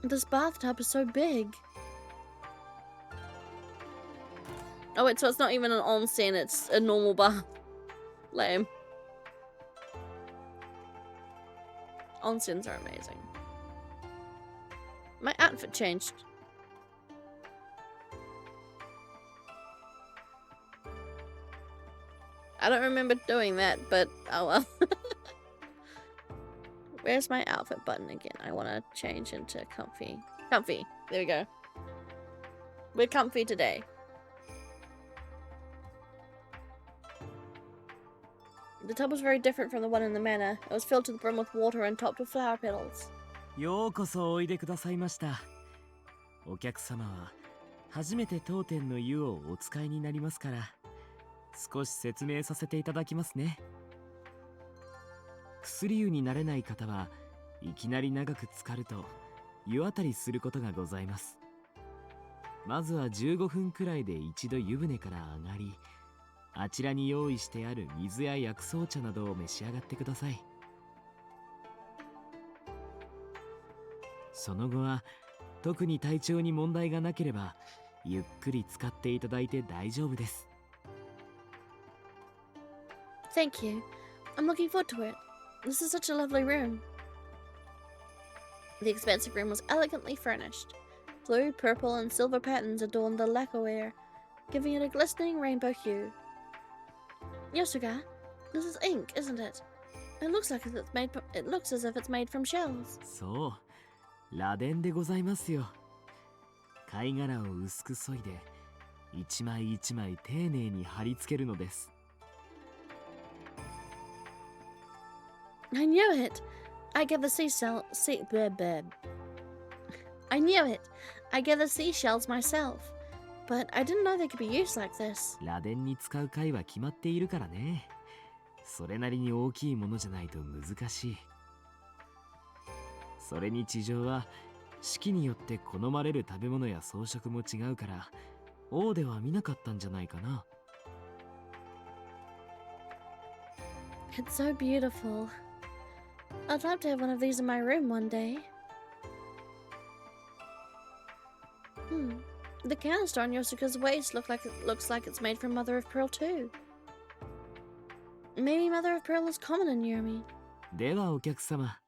This bathtub is so big. Oh wait, so it's not even an onsen, it's a normal bath. Lame. Onsens are amazing. My outfit changed. I don't remember doing that, but oh well. Where's my outfit button again? I want to change into comfy. Comfy. There we go. We're comfy today. The tub was very different from the one in the manor. It was filled to the brim with water and topped with flower petals. ようこそおいでくださいました。お客様は初めて当店の湯をお使いになりますから、少し説明させていただきますね。薬湯になれない方はいきなり長く浸かると湯あたりすることがございます。まずは15分くらいで一度湯船から上がり、あちらに用意してある水や薬草茶などを召し上がってください。その後は特に体調に問題がなければゆっくり使っていただいて大丈夫です。 Thank you. I'm looking forward to it. This is such a lovely room. The expansive room was elegantly furnished. Blue, purple, and silver patterns adorned the lacquerware, giving it a glistening rainbow hue. Yosuga, this is ink, isn't it? It looks as if it's made from shells. そう、螺鈿でございますよ。貝殻を薄く削いで一枚一枚丁寧に貼り付けるのです。 I knew it. I gather I knew it. I gather seashells myself, but I didn't know they could be used like this. 螺鈿に使う貝は決まっているからね。それなりに大きいものじゃないと難しい。それに地上は四季によって好まれる食べ物や装飾も違うから、王では見なかったんじゃないかな。It's so beautiful. I'd love to have one of these in my room one day. The canister on Yosuka's waist looks like it's made from mother of pearl too. Maybe mother of pearl is common in Yomi. ではお客様、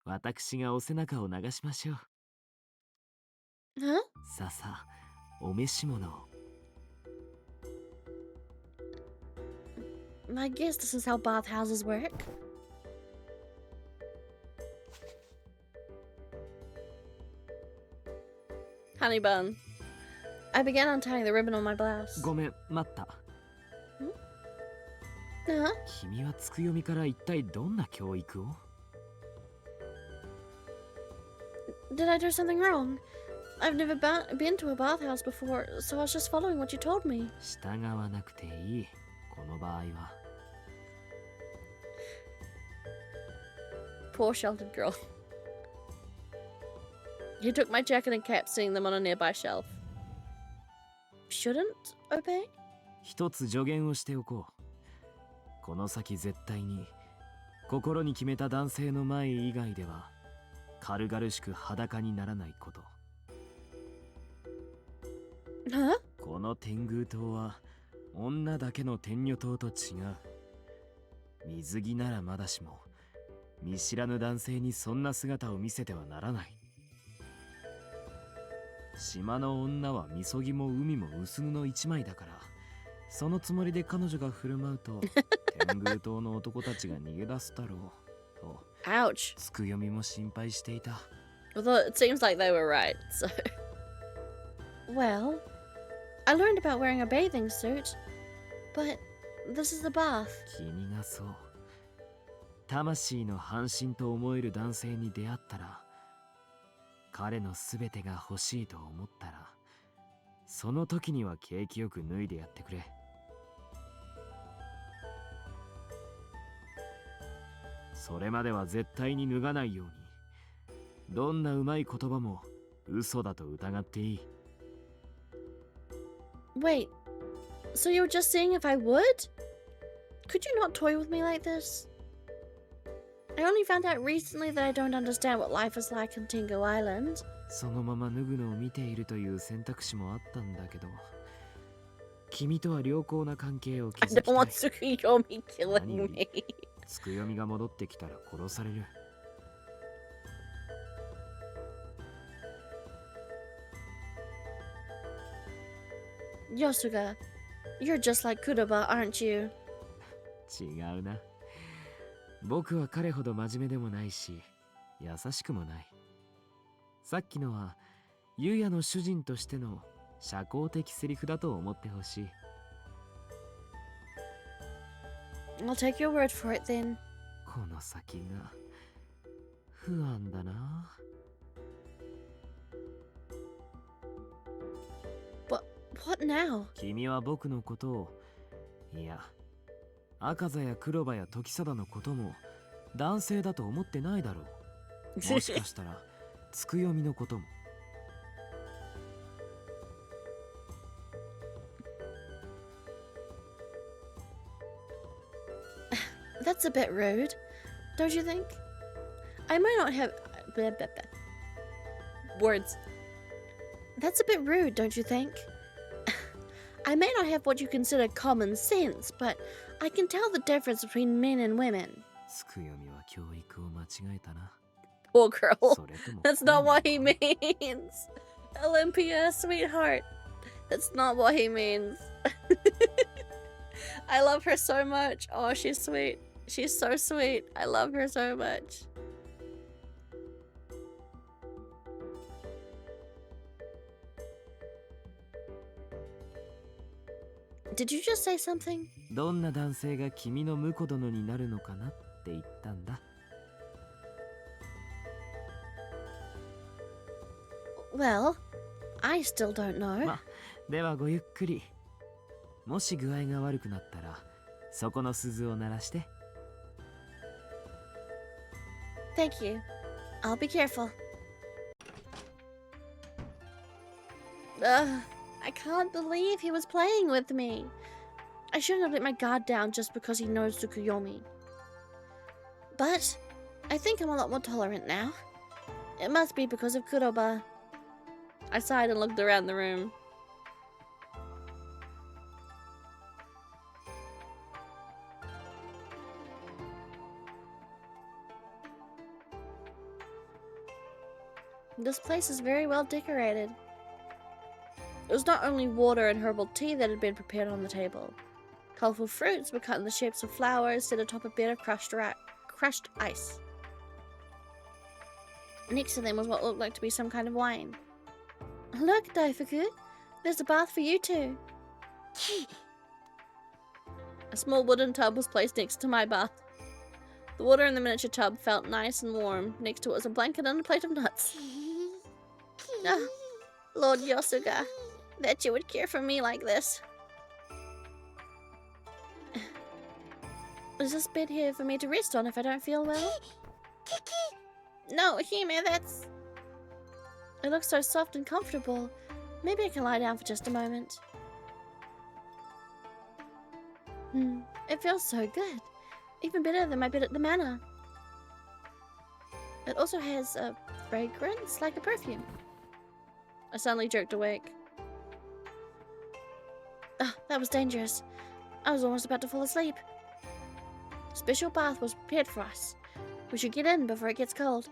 私がお背中を流しましょう。Huh? さあさあ、お召し物を。I guess this is how bathhouses work. Honey bun. I began untying the ribbon on my blouse. ごめん、待った。Huh? 君はつくよみから一体どんな教育を？ Did I do something wrong? I've never been to a bathhouse before, so I was just following what you told me. 従わなくていい。この場合は。Poor sheltered girl. He took my jacket and cap, seeing them on a nearby shelf. Shouldn't obey? 一つ助言をしておこう。この先絶対に心に決めた男性の前以外では軽々しく裸にならないこと。Huh? この天狗島は女だけの天女島と違う。水着ならまだしも見知らぬ男性にそんな姿を見せてはならない。島の女はみそぎも海も薄布一枚だから、そのつもりで彼女が振る舞うと天狗島の男たちが逃げ出すだろうと Ouch. つくよみも心配していた。 Although it seems like they were right, so. Well, I learned about wearing a bathing suit, but this is a bath. 君がそう魂の半身と思える男性に出会ったら、彼の全てが欲しいと思ったら、その時には景気よく脱いでやってくれ。それまでは絶対に脱がないように。どんなうまい言葉も嘘だと疑っていい。Wait, so you were just seeing if I would? Could you not toy with me like this? I only found out recently that I don't understand what life is like in Tingo Island. そのまま脱ぐのを見ているという選択肢もあったんだけど、君とは良好な関係を I 築き don't た want い。 Tsukuyomi killing 何より me. つくよみが戻ってきたら殺される。Yosuga, you're just like Kuroba, aren't you? 違うな。僕は彼ほど真面目でもないし、優しくもない。さっきのは、ゆうやの主人としての社交的セリフだと思ってほしい。I'll take your word for it then. この先が不安だな。What now? 君は僕のことを、いや、赤座や黒羽や時貞のことも男性だと思ってないだろう。もしかしたら、つくよみのことも。That's a bit rude, don't you think? I might not have... Words. That's a bit rude, don't you think? I may not have what you consider common sense, but I can tell the difference between men and women. つくよみは教育を間違えたな。 Poor girl. それとも That's not what he means. Olympia, sweetheart. That's not what he means. I love her so much. Oh, she's sweet. She's so sweet. I love her so much. Did you just say something? どんな男性が君の婿殿になるのかなって言ったんだ。Well, I still don't know. ま、ではごゆっくり。もし具合が悪くなったら、そこの鈴を鳴らして。Thank you. I'll be careful. Ugh, I can't believe he was playing with me. I shouldn't have let my guard down just because he knows Tsukuyomi. But I think I'm a lot more tolerant now. It must be because of Kuroba. I sighed and looked around the room. This place is very well decorated. It was not only water and herbal tea that had been prepared on the table. Colorful fruits were cut in the shapes of flowers set atop a bed of crushed ice. Next to them was what looked like to be some kind of wine. Look, Daifuku, there's a bath for you too. A small wooden tub was placed next to my bath. The water in the miniature tub felt nice and warm. Next to it was a blanket and a plate of nuts. Oh, Lord Yosuga, that you would care for me like this. Is this bed here for me to rest on if I don't feel well? No, Hime, that's... It looks so soft and comfortable. Maybe I can lie down for just a moment. It feels so good. Even better than my bed at the manor. It also has a fragrance like a perfume. I suddenly jerked awake. Oh, that was dangerous. I was almost about to fall asleep. A special bath was prepared for us. We should get in before it gets cold.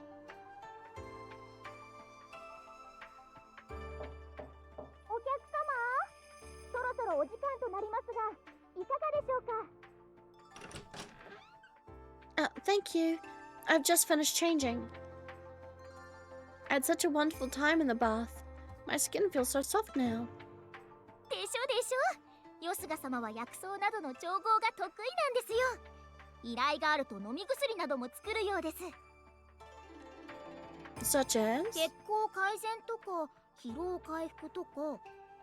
Thank you. I've just finished changing. I had such a wonderful time in the bath. My skin feels so soft now. でしょでしょ。ヨスガ様は薬草などの調合が得意なんですよ。依頼があると飲み薬なども作るようです。Such as? 血行改善とか、疲労回復とか、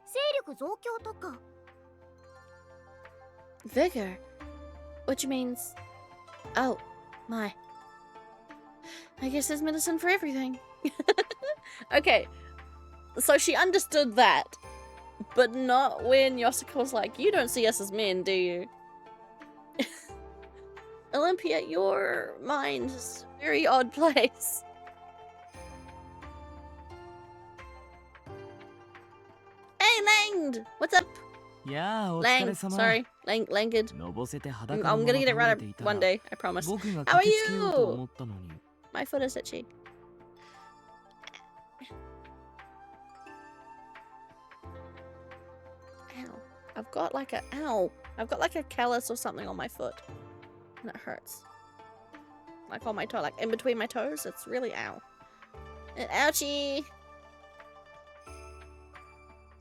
勢力増強とか。Vigor? Which means... Oh, my. I guess there's medicine for everything. Okay, so she understood that, but not when Yosuke was like, you don't see us as men, do you? Olympia, your mind is a very odd place. Hey, Langed! What's up? Yeah, Lang, sorry. Langed. I'm gonna get it right one day, I promise. How are you? My foot is itchy. Ow. I've got like a callus or something on my foot. And it hurts. Like on my toe, like in between my toes. It's really ow. Ouchie!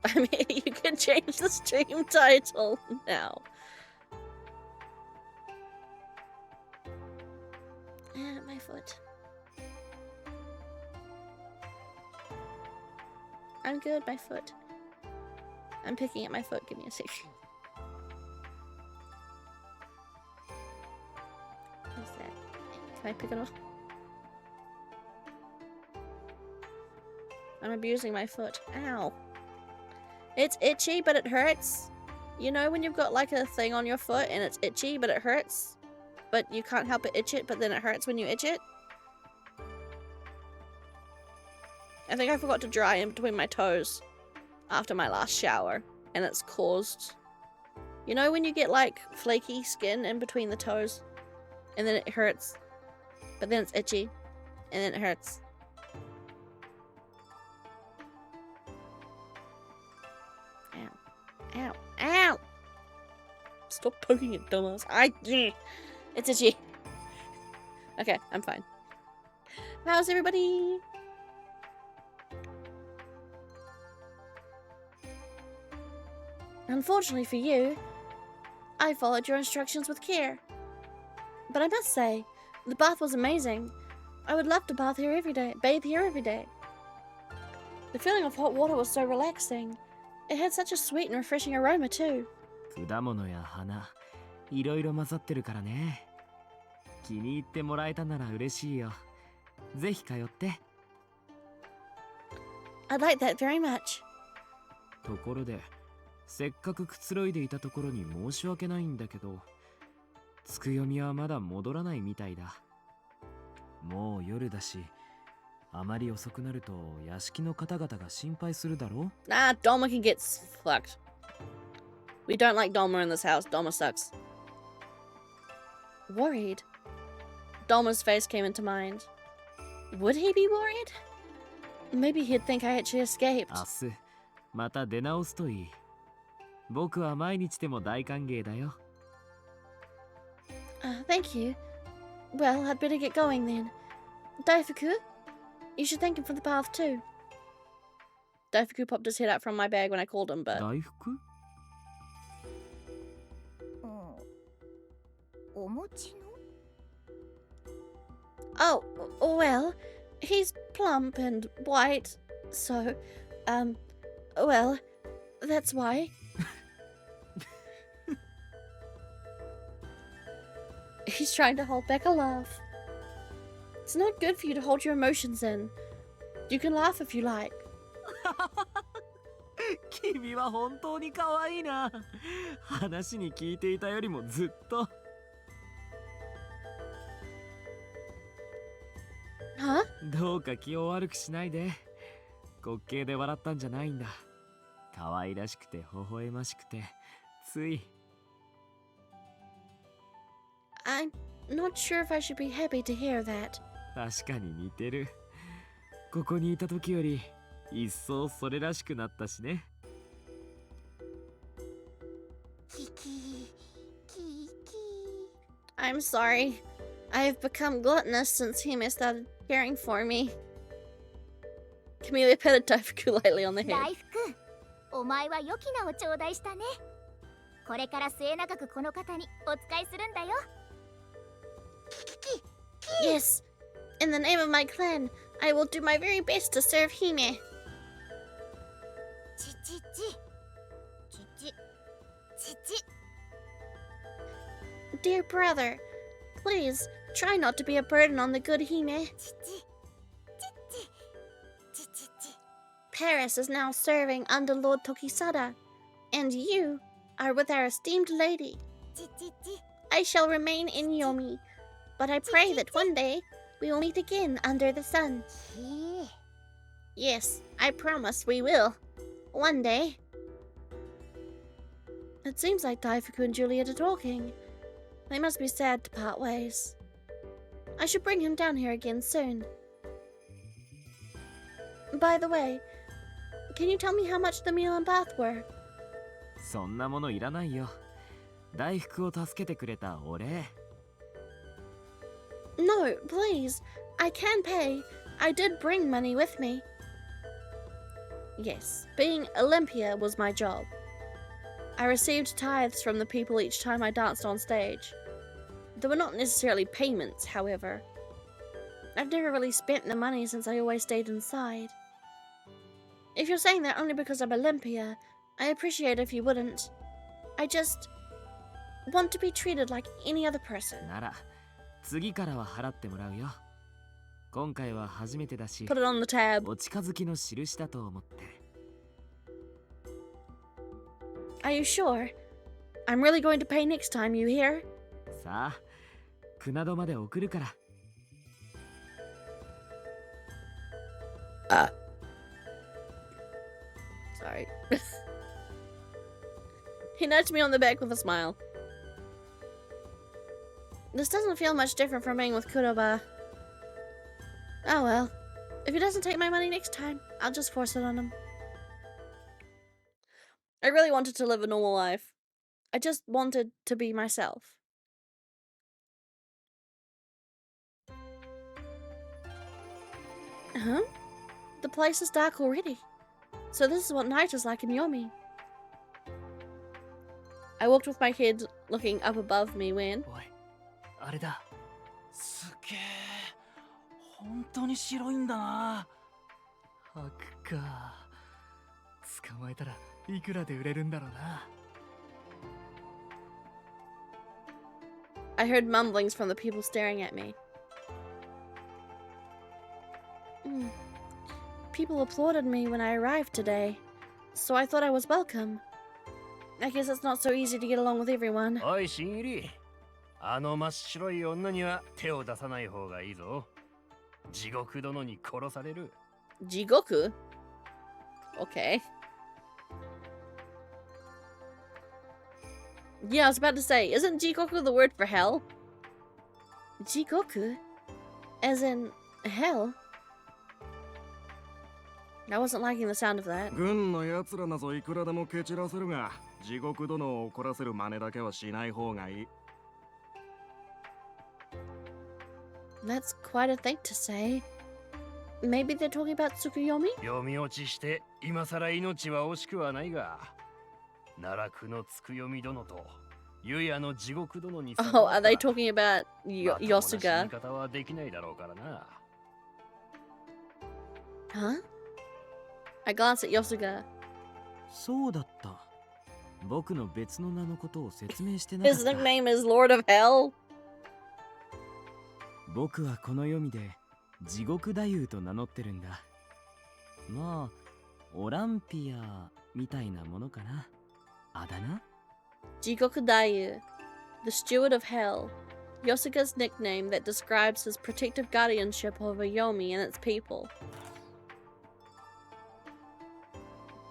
I mean, you can change the stream title now. My foot. I'm good, my foot. I'm picking at my foot. Give me a second. What's that? Can I pick it off? I'm abusing my foot. Ow. It's itchy, but it hurts. You know when you've got like a thing on your foot and it's itchy, but it hurts? But you can't help but itch it, but then it hurts when you itch it? I think I forgot to dry in between my toes after my last shower, and it's caused... You know when you get like flaky skin in between the toes, and then it hurts, but then it's itchy, and then it hurts. Ow. Ow. Ow! Stop poking it, dumbass. It's itchy. Okay, I'm fine. How's everybody? Unfortunately for you, I followed your instructions with care. But I must say, the bath was amazing. I would love to bathe here every day, bathe here every day. The feeling of hot water was so relaxing. It had such a sweet and refreshing aroma too. 果物や花、いろいろ混ざってるからね。気に入ってもらえたなら嬉しいよ。ぜひ通って。I'd like that very much. ところで、せっかくくつろいでいたところに申し訳ないんだけど、つくよみはまだ戻らないみたいだ。もう夜だし、あまり遅くなると屋敷の方々が心配するだろう。 Nah, Doma can get fucked. We don't like Doma in this house. Doma sucks. Worried? Doma's face came into mind. Would he be worried? Maybe he'd think I actually escaped. 明日また出直すといい。僕は毎日でも大歓迎だよ。Thank you. Well, I'd better get going then. Daifuku? You should thank him for the bath too. Daifuku popped his head out from my bag when I called him, but... 大福？お餅の Oh, well, he's plump and white, so, well, that's why. He's trying to hold back a laugh. It's not good for you to hold your emotions in. You can laugh if you like. 君は本当に可愛いな。話に聞いていたよりもずっと。Huh? どうか気を悪くしないで。滑稽で笑ったんじゃないんだ。可愛らしくて微笑ましくて、つい。I'm not sure if I should be happy to hear that. 確かに似てる。ここにいた時より一層それらしくなったしね。キキキキ I'm sorry. I've become gluttonous since Hime started caring for me. Camellia petted Daifuku lightly on the head. 大福、お前は良き名を頂戴したね。これから末永くこの方にお使いするんだよ。Yes. In the name of my clan, I will do my very best to serve Hime. ちちち。Dear brother, please try not to be a burden on the good Hime. ち。Paris is now serving under Lord Tokisada, and you are with our esteemed lady. I shall remain in Yomi, but I pray that one day we will meet again under the sun. Yes, I promise we will. One day. It seems like Daifuku and Juliet are talking. They must be sad to part ways. I should bring him down here again soon. By the way, can you tell me how much the meal and bath were? そんなものいらないよ。大福を助けてくれたお礼。No, please. I can pay. I did bring money with me. Yes, being Olympia was my job. I received tithes from the people each time I danced on stage. They were not necessarily payments, however. I've never really spent the money since I always stayed inside. If you're saying that only because I'm Olympia, I appreciate if you wouldn't. I just want to be treated like any other person. なら、次からは払ってもらうよ。今回は初めてだし、 Put it on the tab. お近づきの印だと思って。Are you sure? I'm really going to pay next time, you hear? さあ、船戸まで送るから。Sorry. He nudged me on the back with a smile. This doesn't feel much different from being with Kuroba. Oh well. If he doesn't take my money next time, I'll just force it on him. I really wanted to live a normal life. I just wanted to be myself. Huh? The place is dark already. So this is what night is like in Yomi. I walked with my head looking up above me when... おい、あれだ。すげえ。本当に白いんだな。白か。捕まえたらいくらで売れるんだろうな。I heard mumblings from the people staring at me. People applauded me when I arrived today, so I thought I was welcome. I guess it's not so easy to get along with everyone. おい、新入り。あの真っ白い女には手を出さない方がいいぞ。地獄殿に殺される。Jigoku? Okay. Yeah, I was about to say, isn't Jigoku the word for hell? Jigoku? As in hell? I wasn't liking the sound of that. 軍の奴らなぞいくらでも蹴散らせるが、地獄殿を怒らせる真似だけはしない方がいい。That's quite a thing to say. Maybe they're talking about Tsukuyomi? 読み落ちして今さら命は惜しくはないが、奈落のつくよみ殿とゆやの地獄殿に Oh, are they talking about まともな死 Yosuga? に方はできないだろうからな。 Huh? I glanced at Yosuga. そうだった。僕の別の名のことを説明してなかっ His た。 nickname is Lord of Hell. 僕はこの読みで地獄太夫と名乗ってるんだ。まあ、オランピアみたいなものかな。あだ名？ Jigoku Dayu, the steward of hell. Yosuga's nickname that describes his protective guardianship over Yomi and its people.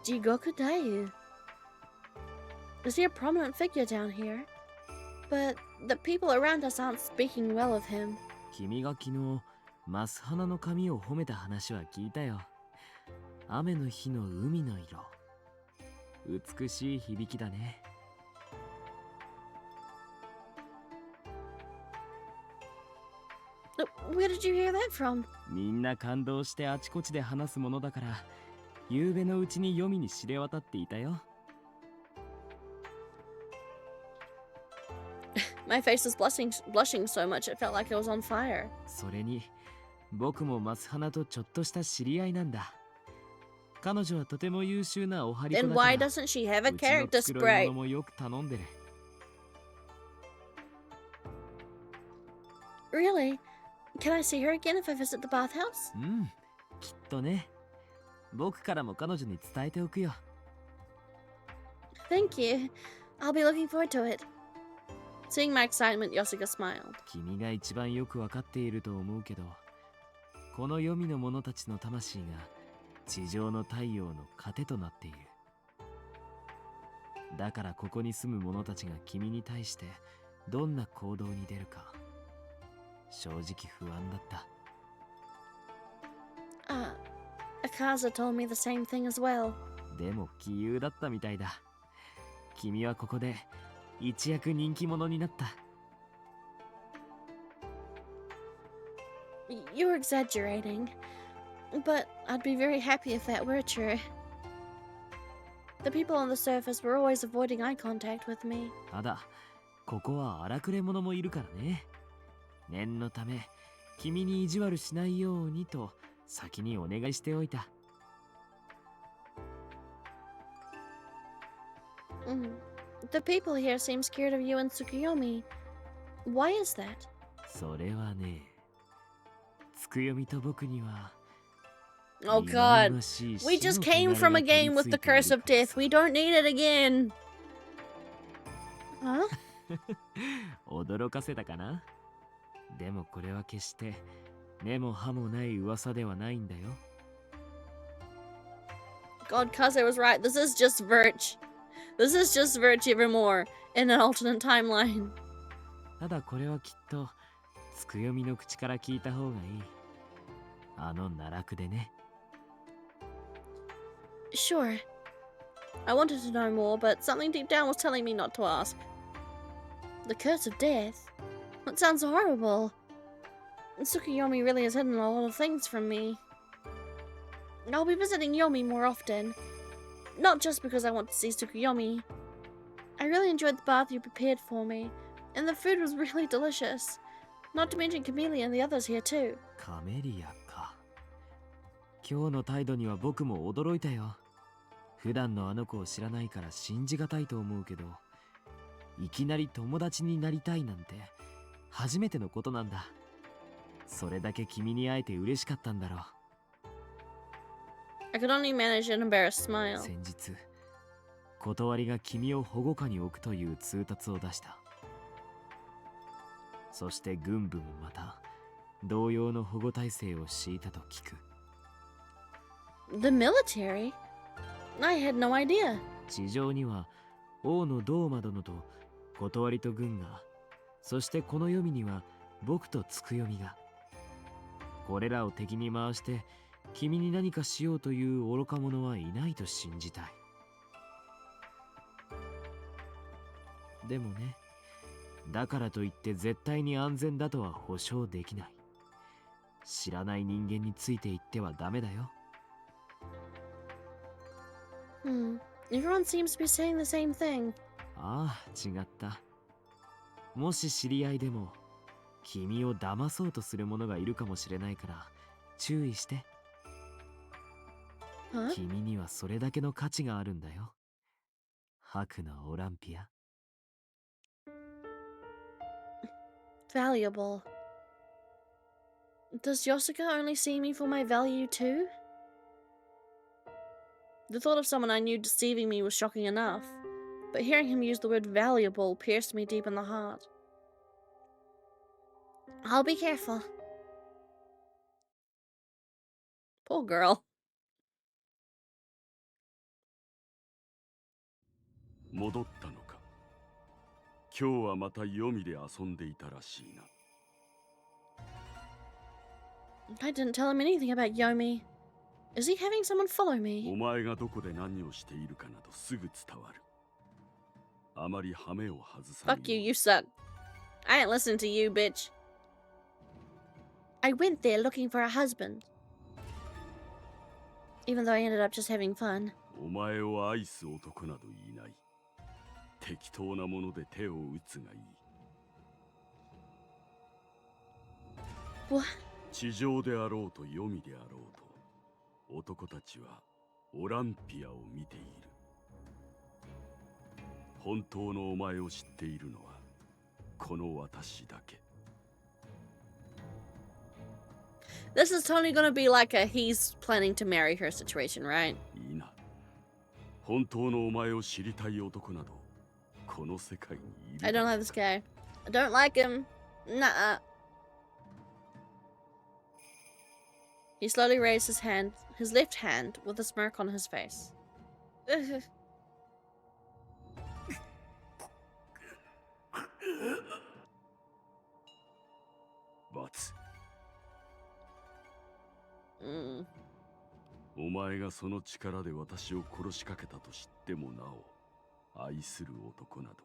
Jigoku Dayu. Is he a prominent figure down here? But the people around us aren't speaking well of him. 君が昨日マス花の髪を褒めた話は聞いたよ。雨の日の海の色。美しい響きだね。Where did you hear that from? みんな感動してあちこちで話すものだから、夕べのうちに読みに知れ渡っていたよ。My face was blushing so much it felt like it was on fire. それに、僕もマス花とちょっとした知り合いなんだ。彼女はとても優秀なおはりこ Then だから。 why doesn't she have a うちの character 繕い spray? 物もよく頼んでる。Really? Can I see her again if I visit the bathhouse? うん、きっとね。僕からも彼女に伝えておくよ。Thank you. I'll be looking forward to it. Seeing my excitement, Yosuga smiled. 君が一番よくわかっていると思うけど、この黄泉の者たちの魂が地上の太陽の糧となっている。だからここに住む者たちが君に対してどんな行動に出るか、正直不安だった。Akaza told me the same thing as well. でも杞憂だったみたいだ。君はここで一躍人気者になった。You're exaggerating, but I'd be very happy if that were true. The people on the surface were always avoiding eye contact with me. ただ、ここは荒くれ者もいるからね。念のため、君に意地悪しないようにと先にお願いしておいた。The people here seem scared of you and Tsukuyomi. Why is that? それはね、つくよみと僕には。 Oh god. We just came from a game with the curse of death. We don't need it again. Huh? 驚かせたかな？でもこれは決して根も葉もない噂ではないんだよ。God, Kaze was right. This is just Virch. This is just Virch even more in an alternate timeline. ただこれはきっとつくよみの口から聞いた方がいい。あの奈落でね。Sure. I wanted to know more, but something deep down was telling me not to ask. The curse of death? That sounds horrible. Tsukuyomi really has hidden a lot of things from me. I'll be visiting Yomi more often. Not just because I want to see Tsukuyomi. I really enjoyed the bath you prepared for me, and the food was really delicious. Not to mention Camellia and the others here too. カメリアか。今日の態度には僕も驚いたよ。普段のあの子を知らないから信じがたいと思うけど、いきなり友達になりたいなんて初めてのことなんだ。それだけ君に会えて嬉しかったんだろう。I could only manage an embarrassed smile. 先日、断りが君を保護下に置くという通達を出した。そして軍部もまた同様の保護体制を敷いたと聞く。 The military? I had no idea. 地上には王のドーマ殿と断りと軍が、そしてこの黄泉には僕とつくよみが。これらを敵に回して君に何かしようという愚か者はいないと信じたい。でもね、だからといって絶対に安全だとは保証できない。知らない人間についていってはダメだよ。Everyone seems to be saying the same thing. ああ、違った。もし知り合いでも君を騙そうとする者がいるかもしれないから注意して。Huh? 君にはそれだけの価値があるんだよ。白のオランピア。Valuable. Does Yosuka only see me for my value too? The thought of someone I knew deceiving me was shocking enough, but hearing him use the word valuable pierced me deep in the heart. I'll be careful. Poor girl. 戻ったのか。今日はまた黄泉で遊んでいたらしいな。 I didn't tell him anything about Yomi. Is he having someone follow お me? 前がどこで何をしているかなどすぐ伝わる。あまり羽目を外さない。 Fuck you, you suck. I ain't listening to you, bitch. I went there looking for a husband. Even though I ended up just having fun. お前を愛す男などいない。適当なもので手を打つがいい。 What? 地上であろうと黄泉であろうと、男たちはオランピアを見ている。本当のお前を知っているのはこの私だけ。 This is totally gonna be like a he's planning to marry her situation, right? いいな。本当のお前を知りたい男などこの世界にいる。 I don't like this guy. I don't like him. Nah. He slowly raised his left hand, with a smirk on his face. But お Mm. 前がその力で私を殺しかけたと知ってもなお愛する男など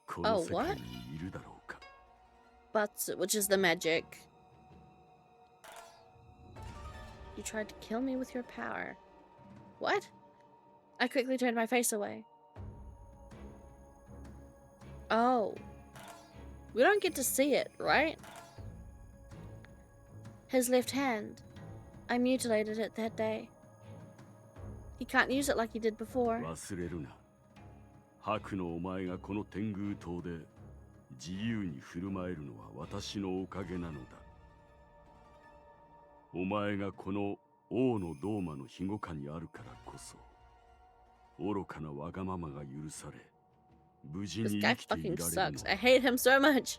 この世界にいるだろうか。 But, which is the magic. You tried to kill me with your power. What? I quickly turned my face away. Oh. We don't get to see it, right? His left hand. I mutilated it that day. He can't use it like he did before. 忘れるな。白のお前がこの天狗島で自由に振る舞えるのは私のおかげなのだ。お前がこの王のドーマの庇護下にあるからこそ愚かなわがままが許され無事 This に guy 生きてい fucking られる sucks. の I hate him so much.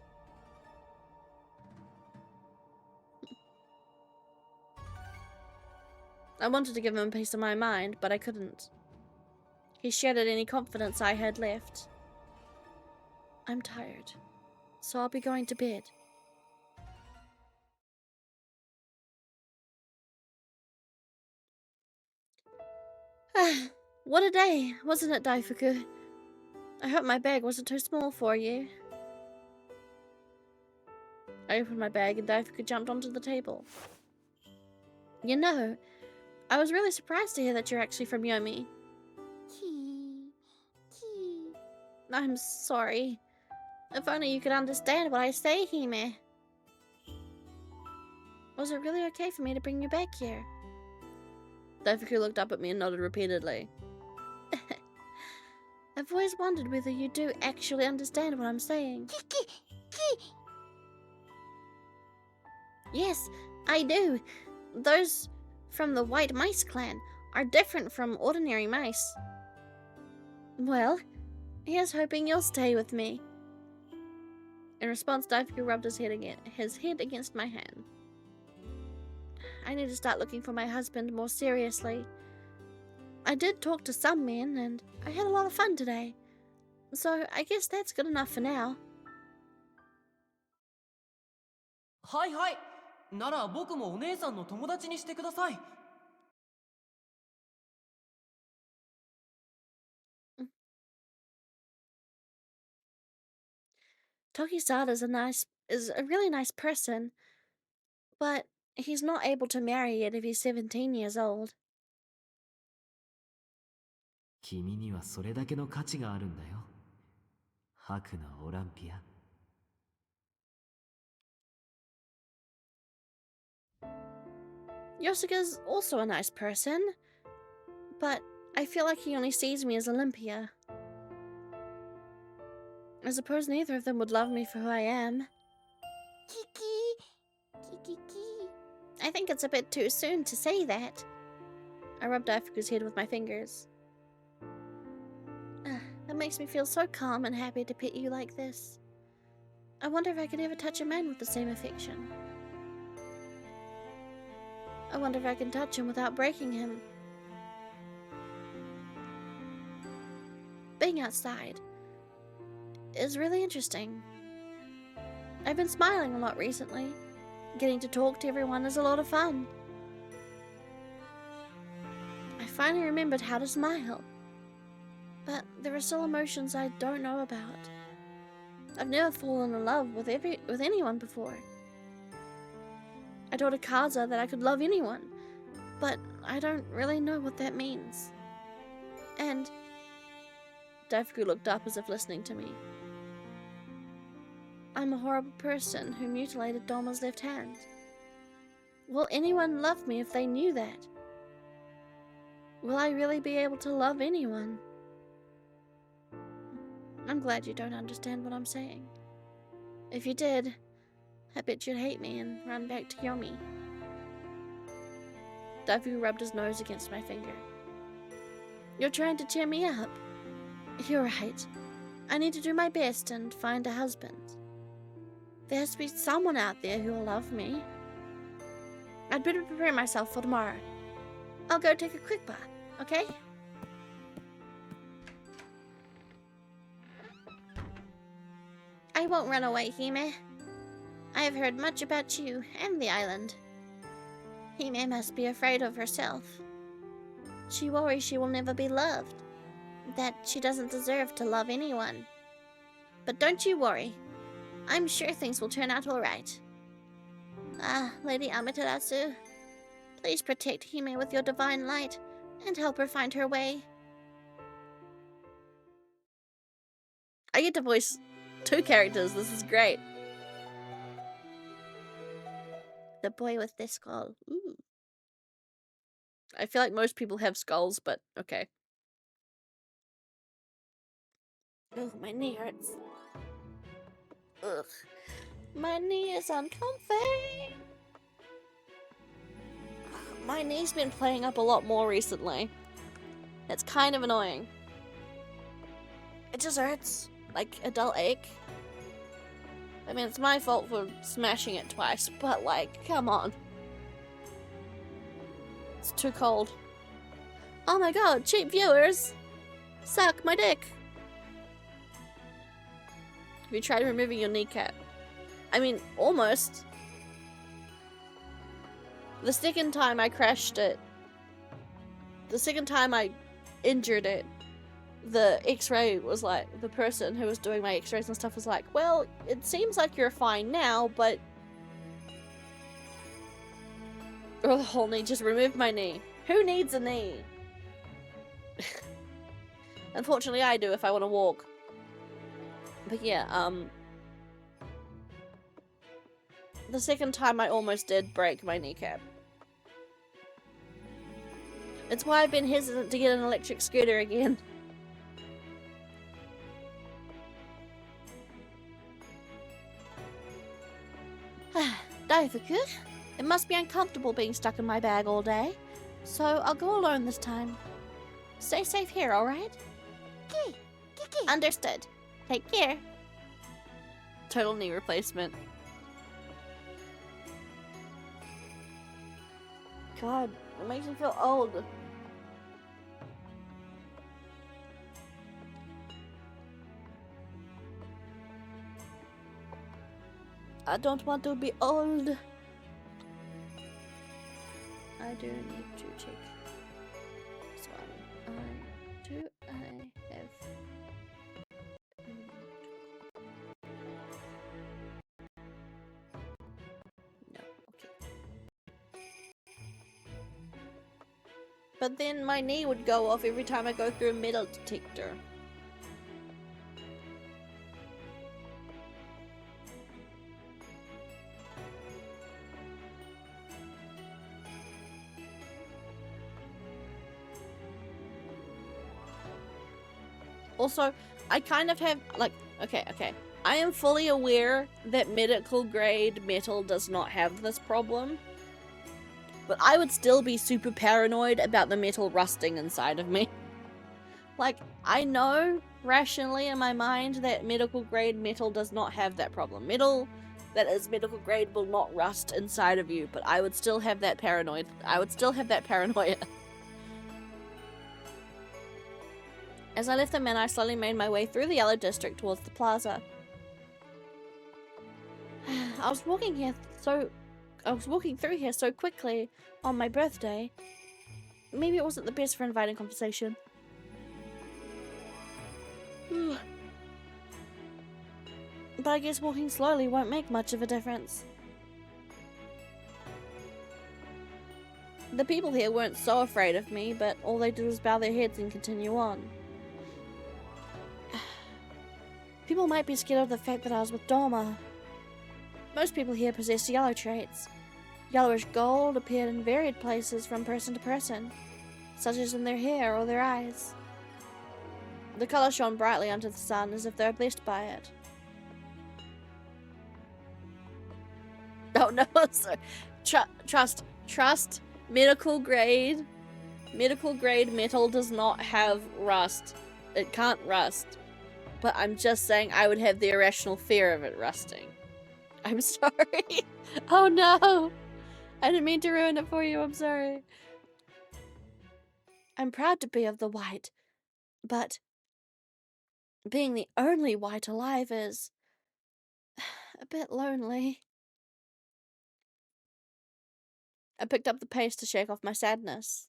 I wanted to give him a piece of my mind, but I couldn't. He shattered any confidence I had left. I'm tired, so I'll be going to bed. What a day, wasn't it, Daifuku? I hope my bag wasn't too small for you. I opened my bag and Daifuku jumped onto the table. You know, I was really surprised to hear that you're actually from Yomi. I'm sorry. If only you could understand what I say, Hime. Was it really okay for me to bring you back here? Daifuku looked up at me and nodded repeatedly. I've always wondered whether you do actually understand what I'm saying. Yes, I do. Those from the White Mice clan are different from ordinary mice. Well, here's hoping you'll stay with me. In response, Daifuku rubbed his head against my hand. I need to start looking for my husband more seriously. I did talk to some men, and I had a lot of fun today. So I guess that's good enough for now. はいはい。なら僕もお姉さんの友達にしてください。Tokisada is a really nice person, but he's not able to marry yet if he's 17 years old. 君にはそれだけの価値があるんだよ。白のオランピア。Yosuke's also a nice person, but I feel like he only sees me as Olympia. I suppose neither of them would love me for who I am. Kiki. I think it's a bit too soon to say that. I rubbed Daifuku's head with my fingers. That makes me feel so calm and happy to pet you like this. I wonder if I could ever touch a man with the same affection. I wonder if I can touch him without breaking him. Being outside is really interesting. I've been smiling a lot recently. Getting to talk to everyone is a lot of fun. I finally remembered how to smile. But there are still emotions I don't know about. I've never fallen in love with anyone before. I told Akaza that I could love anyone, but I don't really know what that means. And Daifuku looked up as if listening to me. I'm a horrible person who mutilated Doma's left hand. Will anyone love me if they knew that? Will I really be able to love anyone? I'm glad you don't understand what I'm saying. If you did, I bet you'd hate me and run back to Yomi. Daifuku rubbed his nose against my finger. You're trying to cheer me up. You're right. I need to do my best and find a husband. There has to be someone out there who will love me. I'd better prepare myself for tomorrow. I'll go take a quick bath, okay? I won't run away, Hime. I have heard much about you and the island. Hime must be afraid of herself. She worries she will never be loved, that she doesn't deserve to love anyone. But don't you worry. I'm sure things will turn out all right. Lady Amaterasu, please protect Hime with your divine light and help her find her way. I get to voice 2 characters. This is great. The boy with the skull. Ooh. I feel like most people have skulls, but okay. Ugh, my knee hurts. Ugh. My knee is uncomfy. My knee's been playing up a lot more recently. It's kind of annoying. It just hurts. Like a dull ache. I mean, it's my fault for smashing it twice, but like, come on. It's too cold. Oh my god, cheap viewers! Suck my dick! Have you tried removing your kneecap? I mean, almost. The second time I crashed it, the second time I injured it, the x-ray was like, the person who was doing my x-rays and stuff was like, well, it seems like you're fine now, but... Oh, the whole knee, just remove my knee. Who needs a knee? Unfortunately, I do if I want to walk. But yeah, the second time I almost did break my kneecap. It's why I've been hesitant to get an electric scooter again. Daifuku, it must be uncomfortable being stuck in my bag all day, so I'll go alone this time. Stay safe here, alright? Kiki. Understood. Take care. Total knee replacement. God, it makes me feel old. I don't want to be old. I do need to check this one. Do I have... No, okay. But then my knee would go off every time I go through a metal detector. Also, I kind of have, like, okay. I am fully aware that medical grade metal does not have this problem. But I would still be super paranoid about the metal rusting inside of me. Like, I know rationally in my mind that medical grade metal does not have that problem. Metal that is medical grade will not rust inside of you, but I would still have that paranoia. As I left the men, I slowly made my way through the yellow district towards the plaza. I was walking through here so quickly on my birthday. Maybe it wasn't the best for inviting conversation. But I guess walking slowly won't make much of a difference. The people here weren't so afraid of me, but all they did was bow their heads and continue on. People might be scared of the fact that I was with Dorma. Most people here possess yellow traits. Yellowish gold appeared in varied places from person to person, such as in their hair or their eyes. The color shone brightly under the sun as if they were blessed by it. Oh no, sorry. Trust. Medical grade metal does not have rust. It can't rust. But I'm just saying I would have the irrational fear of it rusting. I'm sorry. Oh no! I didn't mean to ruin it for you, I'm sorry. I'm proud to be of the white, but being the only white alive is a bit lonely. I picked up the pace to shake off my sadness.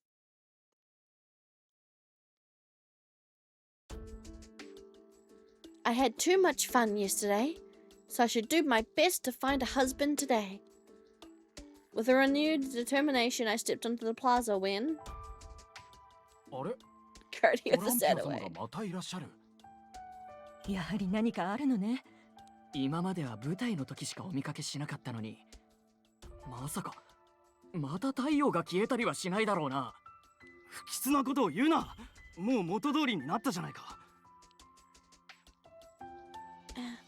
I had too much fun yesterday, so I should do my best to find a husband today. With a renewed determination, I stepped onto the plaza when... Guardian of the Sadaway. やはり何かあるのね。今までは舞台の時しかお見かけしなかったのに、まさかまた太陽が消えたりはしないだろうな。不吉なことを言うな。もう元通りになったじゃないか。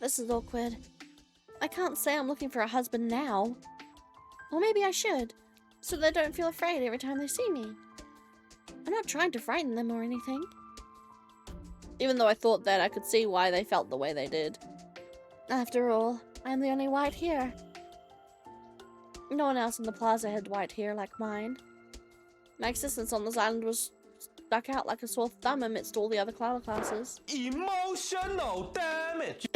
This is awkward. I can't say I'm looking for a husband now. Or maybe I should, so they don't feel afraid every time they see me. I'm not trying to frighten them or anything. Even though I thought that, I could see why they felt the way they did. After all, I'm the only white here. No one else in the plaza had white hair like mine. My existence on this island was stuck out like a sore thumb amidst all the other color classes. Emotional damage!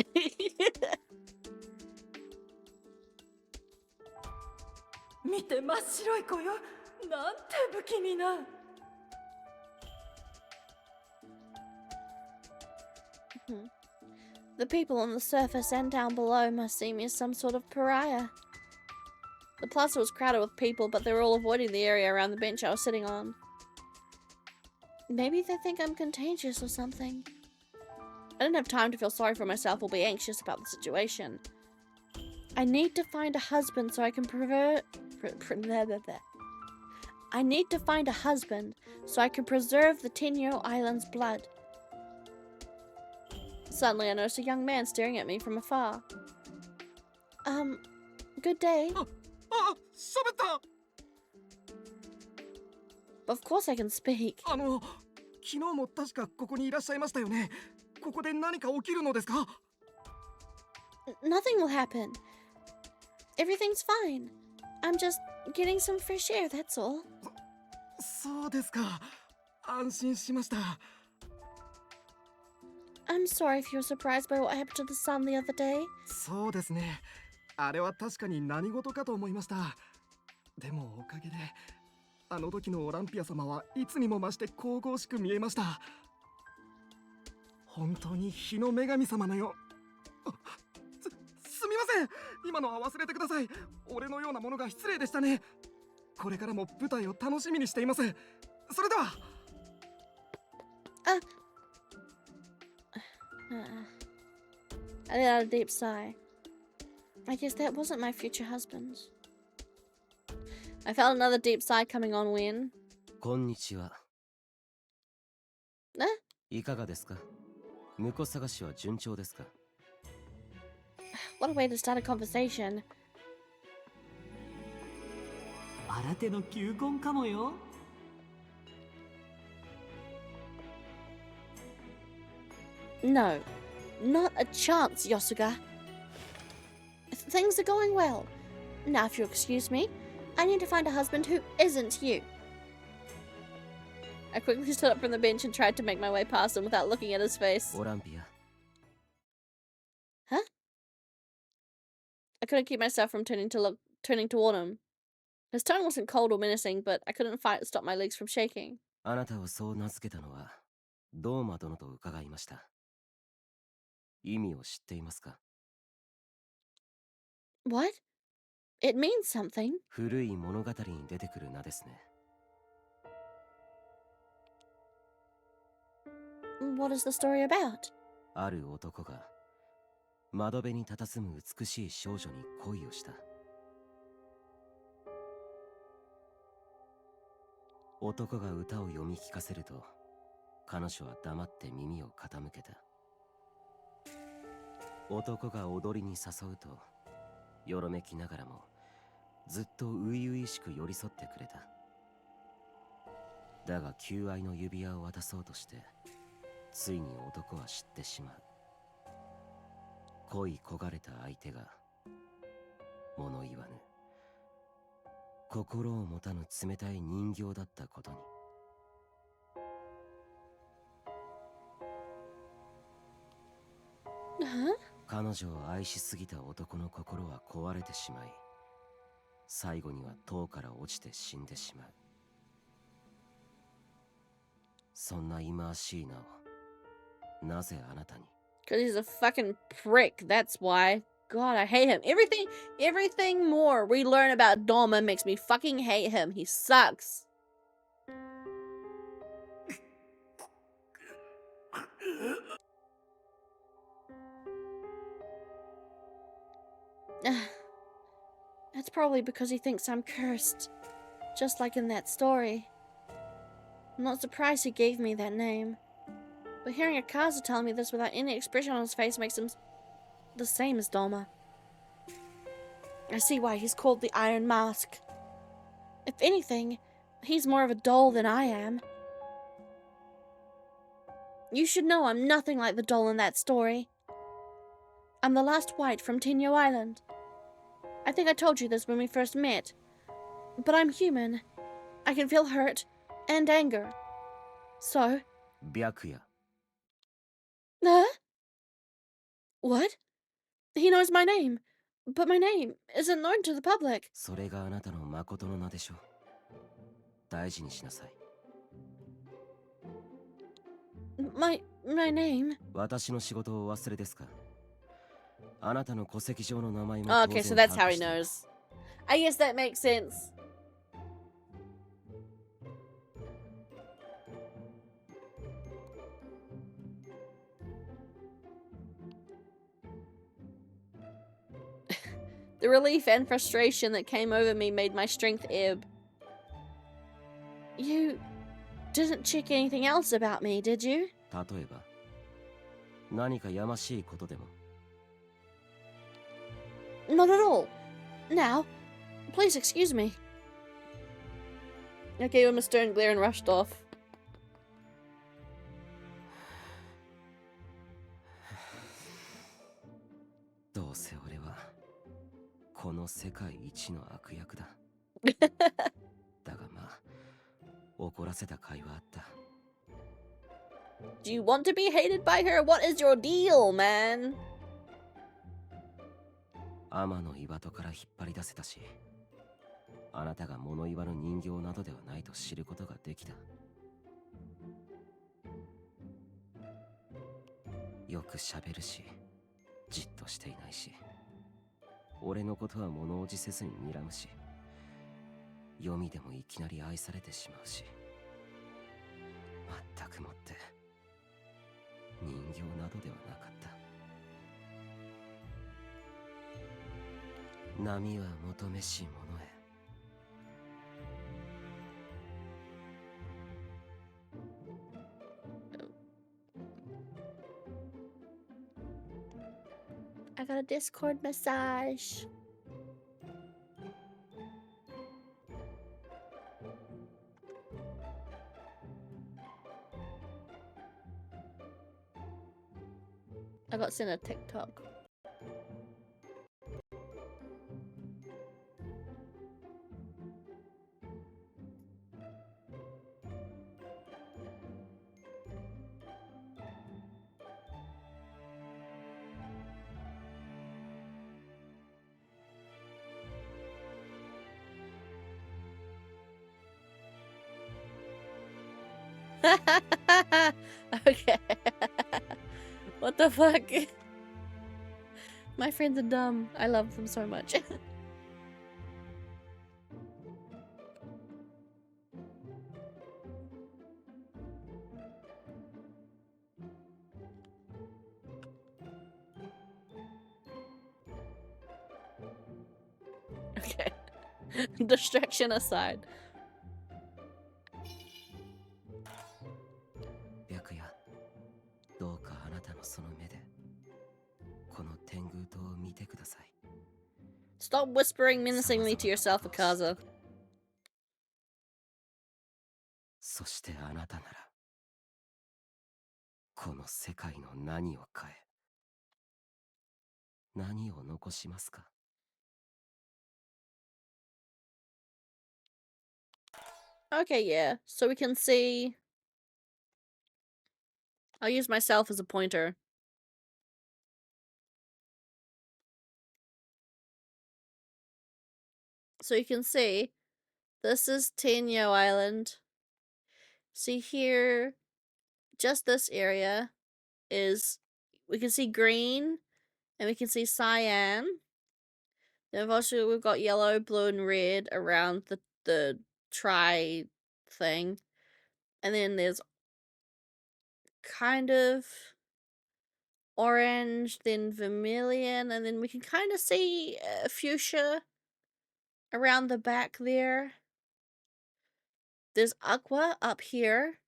見て、真っ白い子よ。なんて不気味な。The people on the surface and down below must see me as some sort of pariah. The plaza was crowded with people, but they were all avoiding the area around the bench I was sitting on. Maybe they think I'm contagious or something. I didn't have time to feel sorry for myself or be anxious about the situation. I need to find a husband so I can preserve the 10-year-old island's blood. Suddenly, I noticed a young man staring at me from afar. Good day. Of course I can speak. 昨日も確かここにいらっしゃいましたよね。ここで何か起きるのですか？ Nothing will happen. Everything's fine. I'm just getting some fresh air, that's all. そうですか。安心しました。I'm sorry if you're surprised by what happened to the sun the other day. そうですね。あれは確かに何事かと思いました。でもおかげで、あの時のオランピア様はいつにも増して神々しく見えました。本当に日の女神様のよう。すみません。今のは忘れてください。俺のようなものが失礼でしたね。これからも舞台を楽しみにしています。それでは。I let out a deep sigh. I guess that wasn't my future husband. I felt another deep sigh coming on when... こんにちは。いかがですか？婿探しは順調ですか？ What a way to start a conversation. 新手の求婚かもよ。No, not a chance, Yosuga. Things are going well. Now, if you'll excuse me, I need to find a husband who isn't you. I quickly stood up from the bench and tried to make my way past him without looking at his face. Olympia. Huh? I couldn't keep myself from turning toward him. His tone wasn't cold or menacing, but I couldn't stop my legs from shaking. あなたをそう名付けたのはドーマ殿と伺いました。意味を知っていますか？ What? It means something. 古い物語に出てくる名ですね。What is the story about? ある男が窓辺に佇む美しい少女に恋をした。男が歌を読み聞かせると、彼女は黙って耳を傾けた。男が踊りに誘うと、よろめきながらも、ずっと初々しく寄り添ってくれた。だが求愛の指輪を渡そうとして、ついに男は知ってしまう。恋焦がれた相手が、物言わぬ。心を持たぬ冷たい人形だったことに。彼女を愛しすぎた男の心は壊れてしまい、最後には塔から落ちて死んでしまう。そんな忌まわしい名を、なぜあなたに？ Because he's a fucking prick, that's why. God, I hate him. Everything more we learn about Doma makes me fucking hate him. He sucks. That's probably because he thinks I'm cursed. Just like in that story. I'm not surprised he gave me that name. But hearing Akaza tell me this without any expression on his face makes him the same as Doma. I see why he's called the Iron Mask. If anything, he's more of a doll than I am. You should know I'm nothing like the doll in that story. I'm the last white from Tenyo Island. I think I told you this when we first met. But I'm human. I can feel hurt and anger. So... Byakuya. Huh? What? He knows my name. But my name isn't known to the public. それがあなたの誠の名でしょう。大事にしなさい。My name? 私の仕事をお忘れですか？あなたの戸籍上の名前も Oh, okay, so that's how he knows. I guess that makes sense. The relief and frustration that came over me made my strength ebb. You didn't check anything else about me, did you? 例えば、何かやましいことでも。Not at all. Now, please excuse me. I gave him a stern glare and rushed off. どううせ俺はこの世界一の悪役だ。だがまあ怒らせた甲斐はあった。 Do you want to be hated by her? What is your deal, man? 天の岩戸から引っ張り出せたし、あなたが物岩の人形などではないと知ることができた。よく喋るし、じっとしていないし、俺のことは物おじせずに睨むし、読みでもいきなり愛されてしまうし、まったくもって人形などではなかった。波は求めし者へ。I got a Discord massage. I got sent a TikTok. Okay. What the fuck? My friends are dumb. I love them so much. Okay. Distraction aside. 白夜、どうかあなたのその目でこの天狗島を見てください。 Stop whispering menacingly to yourself, Akaza. そしてあなたならこの世界の何を変え、何を残しますか？ Okay, yeah. So we can see. I'll use myself as a pointer. So you can see, this is Tenyo Island. See here, just this area is, we can see green, and we can see cyan. Then we've got yellow, blue, and red around the tri thing. And then there's kind of orange, then vermilion, and then we can kind of see fuchsia around the back there. There's aqua up here.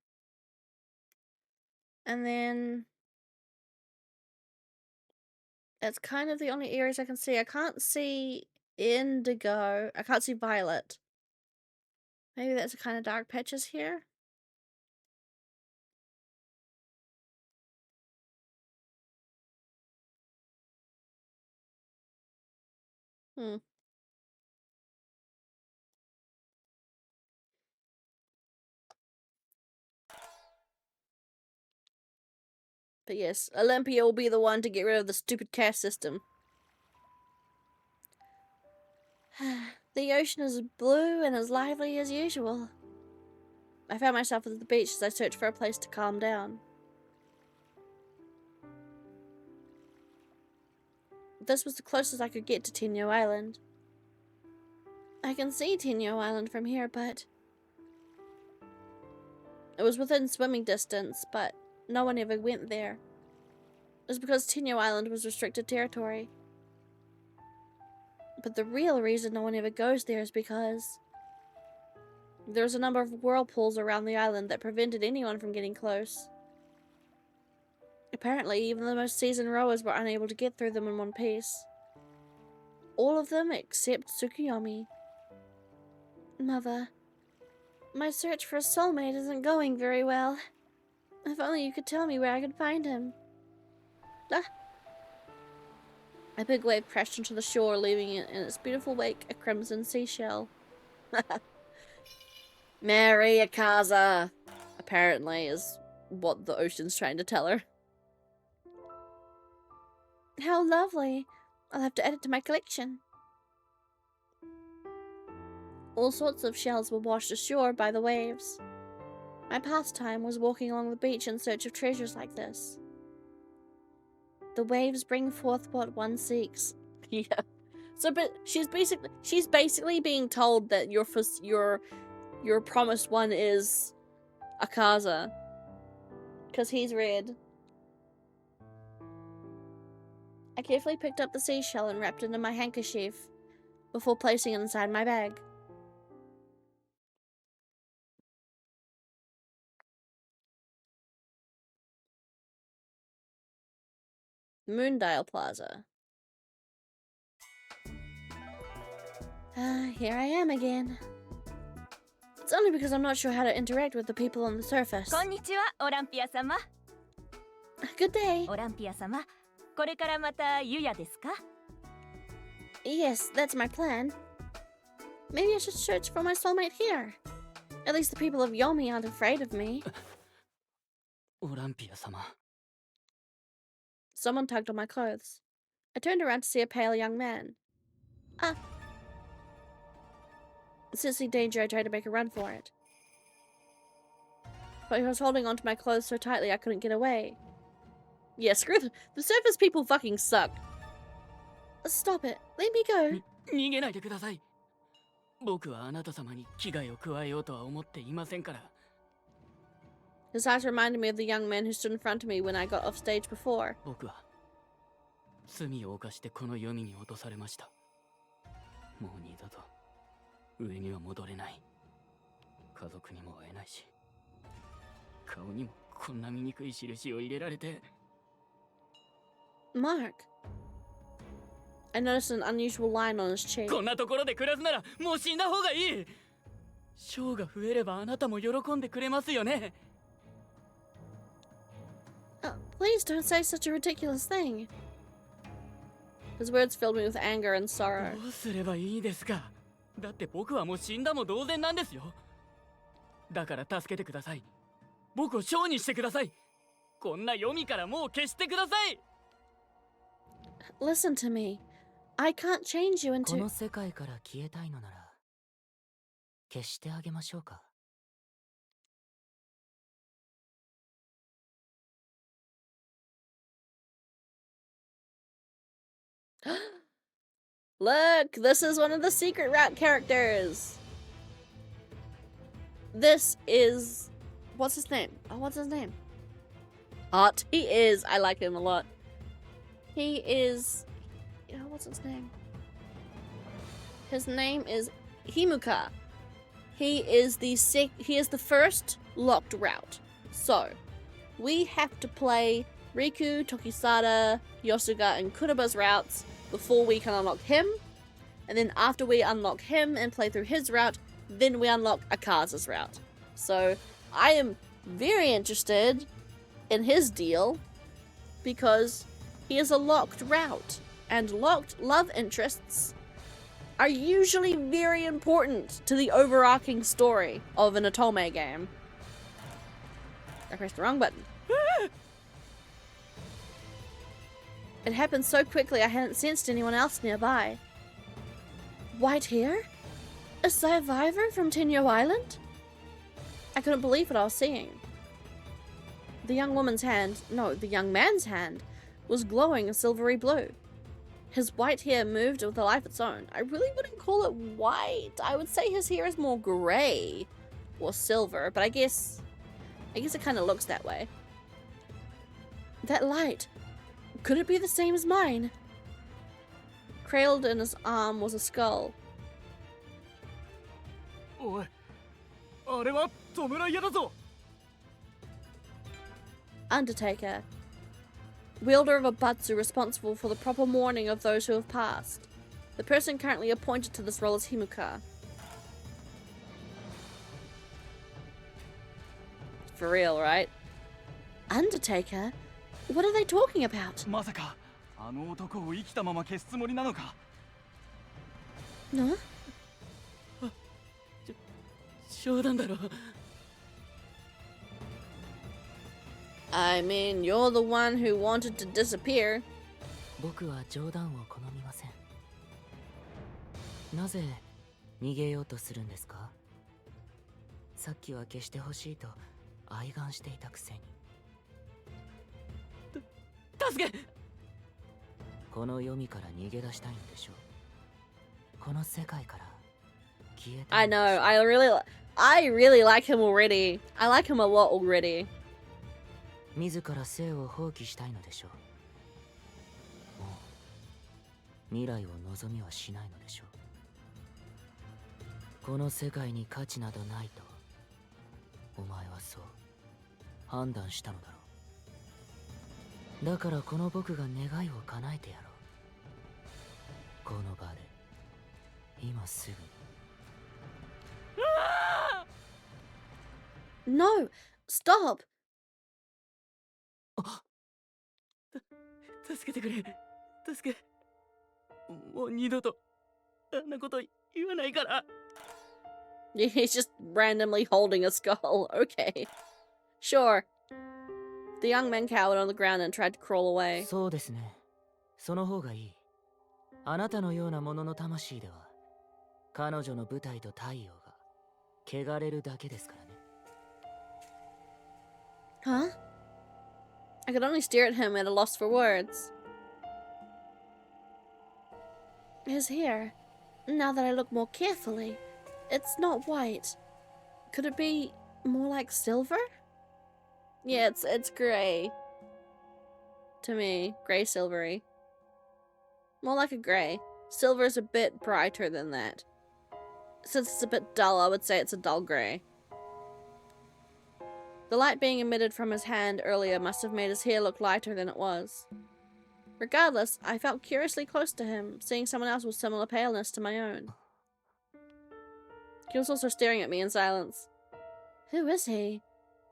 And then that's kind of the only areas I can see. I can't see indigo. I can't see violet. Maybe that's the kind of dark patches here. Hmm. But yes, Olympia will be the one to get rid of the stupid caste system. The ocean is blue and as lively as usual. I found myself at the beach as I searched for a place to calm down. This was the closest I could get to Tenyo Island. I can see Tenyo Island from here, but it was within swimming distance, but no one ever went there. It was because Tenyo Island was restricted territory. But the real reason no one ever goes there is because there's a number of whirlpools around the island that prevented anyone from getting close. Apparently, even the most seasoned rowers were unable to get through them in one piece. All of them except Tsukuyomi. Mother, my search for a soulmate isn't going very well. If only you could tell me where I could find him. Ah. A big wave crashed onto the shore, leaving in its beautiful wake a crimson seashell. Marry Akaza, apparently, is what the ocean's trying to tell her. How lovely. I'll have to add it to my collection. All sorts of shells were washed ashore by the waves. My pastime was walking along the beach in search of treasures like this. The waves bring forth what one seeks. Yeah. So, but she's basically being told that your promised one is Akaza, because he's red. I carefully picked up the seashell and wrapped it in my handkerchief before placing it inside my bag. Moondial Plaza. Here I am again. It's only because I'm not sure how to interact with the people on the surface. こんにちは、オランピア様。 Good day. オランピア様、これからまたユヤですか? Yes, that's my plan. Maybe I should search for my soulmate here. At least the people of Yomi aren't afraid of me. オランピア様。 Someone tugged on my clothes. I turned around to see a pale young man. Ah. Sensing danger, I tried to make a run for it. But he was holding onto my clothes so tightly I couldn't get away. Yeah, screw the surface people fucking suck. Stop it. Let me go. 逃げないでください。僕はあなた様に危害を加えようとは思っていませんから。 His eyes reminded me of the young man who stood in front of me when I got off stage before. 僕は罪を犯してこの読みに落とされました。もう二度と上には戻れない。家族にも会えないし、顔にもこんな醜い印を入れられて。 Mark. I noticed an unusual line on his cheek. こんなところで暮らすならもう死んだ方がいい。賞が増えればあなたも喜んでくれますよね。 Please don't say such a ridiculous thing. His words filled me with anger and sorrow. どうすればいいですか。だって僕はもう死んだも同然なんですよ。だから助けてください。僕を賞にしてください。こんな読みからもう消してください。 Listen to me. I can't change you こ into... の世界から消えたいのなら消してあげましょうか。 Look, this is one of the secret route characters. This is... What's his name? Oh, what's his name? Art. He is. I like him a lot. He is... Oh, what's his name? His name is Himuka. He is the first locked route. So, we have to play Riku, Tokisada, Yosuga, and Kuroba's routes before we can unlock him, and then after we unlock him and play through his route, then we unlock Akaza's route. So I am very interested in his deal because he is a locked route, and locked love interests are usually very important to the overarching story of an Otome game. I pressed the wrong button. It happened so quickly I hadn't sensed anyone else nearby. White hair? A survivor from Tenyo Island? I couldn't believe what I was seeing. The young man's hand was glowing a silvery blue. His white hair moved with a life of its own. I really wouldn't call it white. I would say his hair is more grey or silver, but I guess it kind of looks that way. That light. Could it be the same as mine? Cradled in his arm was a skull. おい、あれは弔い屋だぞ。 Undertaker. Wielder of a batsu responsible for the proper mourning of those who have passed. The person currently appointed to this role is Himuka. For real, right? Undertaker? What are they talking about? まさかあの男を生きたまま消すつもりなのか。 No? 冗談だろ。 I mean, you're the one who wanted to disappear. 僕は冗談を好みません。なぜ逃げようとするんですか？さっきは消してほしいと哀願していたくせに。助け！この読みから逃げ出したいんでしょう。この世界から消えたいんでしょう。 I know. I really like him already. I like him a lot already. 自ら生を放棄したいのでしょう。もう未来を望みはしないのでしょう。この世界に価値などないとお前はそう判断したのだろう。だからこの僕が願いを叶えてやろう。この場で今すぐに。 No, stop. 助けてくれ。助け。もう二度とあんなこと言わないから。 He's just randomly holding a skull. Okay. Sure. The young man cowered on the ground and tried to crawl away. そうですね。その方がいい。あなたのようなものの魂では彼女の舞台と太陽が汚れるだけですからね。 Huh? I could only stare at him at a loss for words. His hair, now that I look more carefully, it's not white. Could it be more like silver? Yeah, it's grey. To me, grey silvery. More like a grey. Silver's a bit brighter than that. Since it's a bit dull, I would say it's a dull grey. The light being emitted from his hand earlier must have made his hair look lighter than it was. Regardless, I felt curiously close to him, seeing someone else with similar paleness to my own. He was also staring at me in silence. Who is he?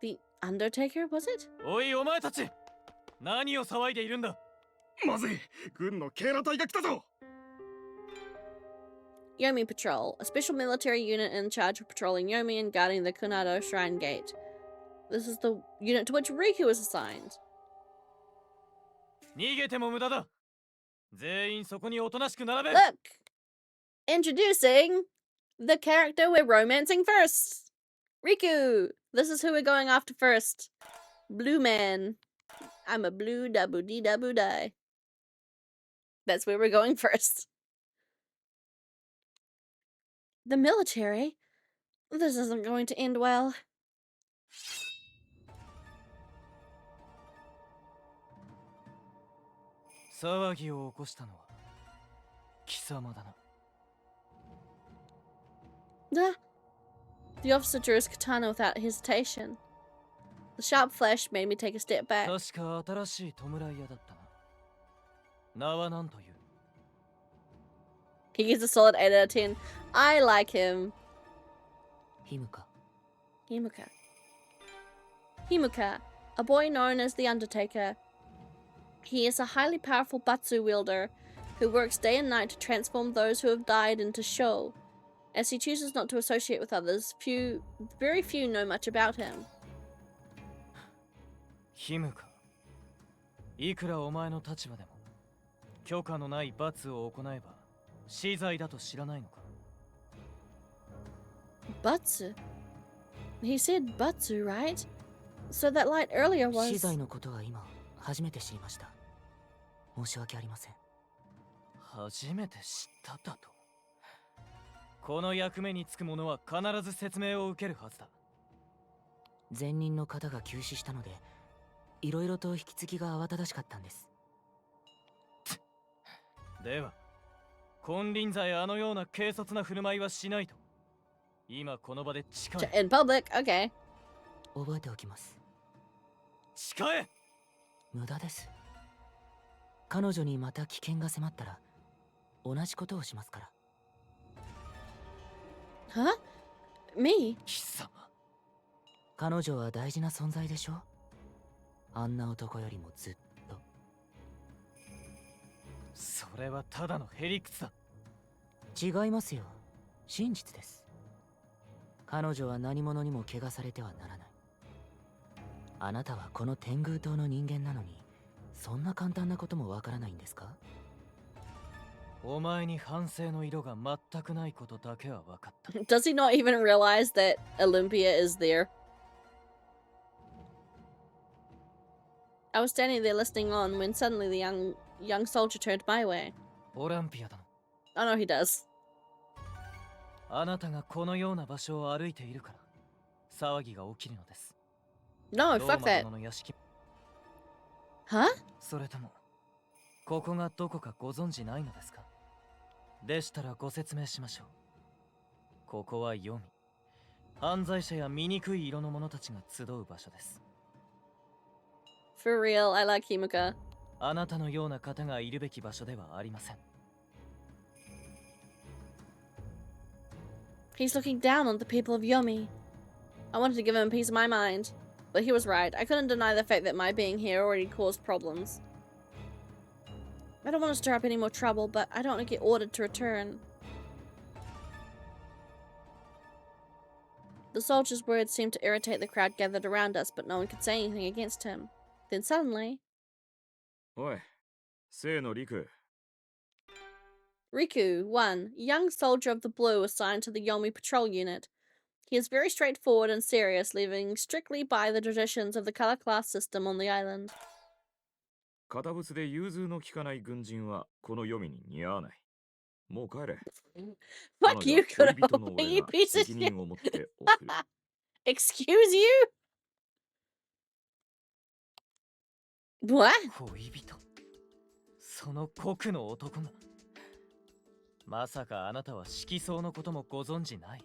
The Undertaker, was it? おいお前たち、何を騒いでいるんだ。まずい、軍の警ら隊が来たぞ。 Yomi Patrol, a special military unit in charge of patrolling Yomi and guarding the Kunado Shrine Gate. This is the unit to which Riku was assigned. 逃げても無駄だ。全員そこにおとなしく並べ。 Look! Introducing the character we're romancing first! Riku! This is who we're going after first. Blue Man. I'm a blue dabu dee dabu die. That's where we're going first. The military? This isn't going to end well. 騒ぎを起こしたのは貴様だな。 The officer drew his katana without hesitation. The sharp flash made me take a step back. 確か新しい弔い屋だったな。名は何という？ He gives a solid 8 out of 10. I like him. ヒムか。 Himuka. Himuka, a boy known as the Undertaker. He is a highly powerful Batsu wielder who works day and night to transform those who have died into Sho. As he chooses not to associate with others, very few know much about him. ヒムか。いくらお前の立場でも許可のない罰を行えば死罪だと知らないのか。 Batsu? He said Batsu, right? So that light earlier 死 was... 罪のことは今初めて知りました。申し訳ありません。初めて知っただと。この役目に就く者は必ず説明を受けるはずだ。前任の方が急死したので、いろいろと引き継ぎが慌ただしかったんです。では、金輪際あのような軽率な振る舞いはしないと。今この場で誓え。 In public, okay. 覚えておきます。誓え。無駄です。彼女にまた危険が迫ったら同じことをしますから。 Huh? Me? 貴様。彼女は大事な存在でしょ。あんな男よりもずっと。それはただのへりくつだ。違いますよ。真実です。彼女は何者にも怪我されてはならない。あなたはこの天狗島の人間なのに、そんな簡単なこともわからないんですか？お前に反省の色が全くないことだけは分かった。Does he not even realize that Olympia is there? I was standing there listening on when suddenly the young soldier turned my way. オランピア殿。Oh no, he does. あなたがこのような場所を歩いているから騒ぎが起きるのです。No, fuck that. の屋敷。Huh? それともここがどこかご存知ないのですか？でしたらご説明しましょう。ここは読み、犯罪者や醜い色の者たちが集う場所です。For real, I like Himuka. あなたのような方がいるべき場所ではありません。He's looking down on the people of Yomi. I wanted to give him a piece of my mind, but he was right. I couldn't deny the fact that my being here already caused problems. I don't want to stir up any more trouble, but I don't want to get ordered to return. The soldier's words seemed to irritate the crowd gathered around us, but no one could say anything against him. Then suddenly... おい、せーのリク。Riku, 1, young soldier of the blue assigned to the Yomi patrol unit. He is very straightforward and serious, living strictly by the traditions of the color class system on the island. 堅物で融通の利かない軍人はこの読みに似合わない。もう帰れ。 Fuck you, 恋人の Kudo, 俺 you が piece of 責 shit. 任を持って送る。Excuse you? What? 恋人。その酷の男が。まさかあなたは色相のこともご存じない。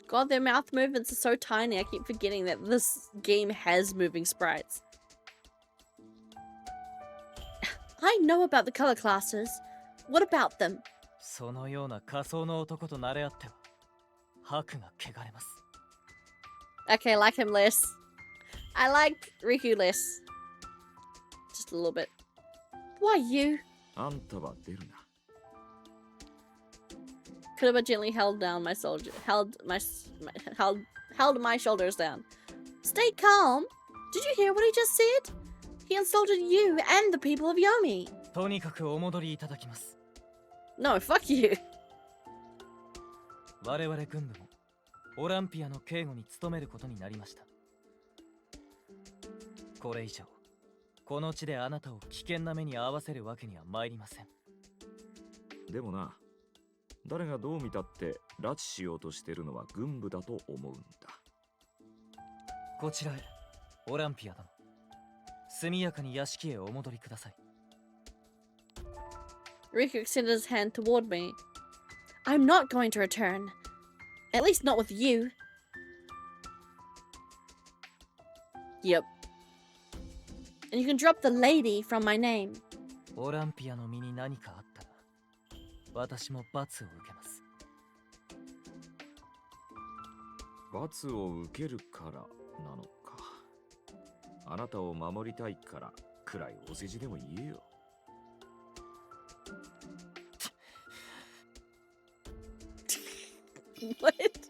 God, their mouth movements are so tiny, I keep forgetting that this game has moving sprites. I know about the color classes. What about them? そのような仮想の男と慣れ合っては、白が汚れます。Okay, I like him less. I like Riku less. Just a little bit. Why you? あんたは出るな。Kuruba gently held down my soldier, held my shoulders down. Stay calm. Did you hear what he just said? He insulted you and the people of Yomi. とにかくお戻りいただきます。No, fuck you. 我々軍部もオランピアの警護に努めることになりました。これ以上、この地であなたを危険な目に遭わせるわけには参りません。でもな、誰がどう見たって拉致しようとしてるのは軍部だと思うんだ。こちらへ、オランピア殿。速やかに屋敷へお戻りください。Riku extended his hand toward me. I'm not going to return. At least not with you. Yep. And you can drop the lady from my name. オランピアの身に何かあったら、私も罰を受けます。罰を受けるからなのか。あなたを守りたいからくらいお世辞でも言えよ。What?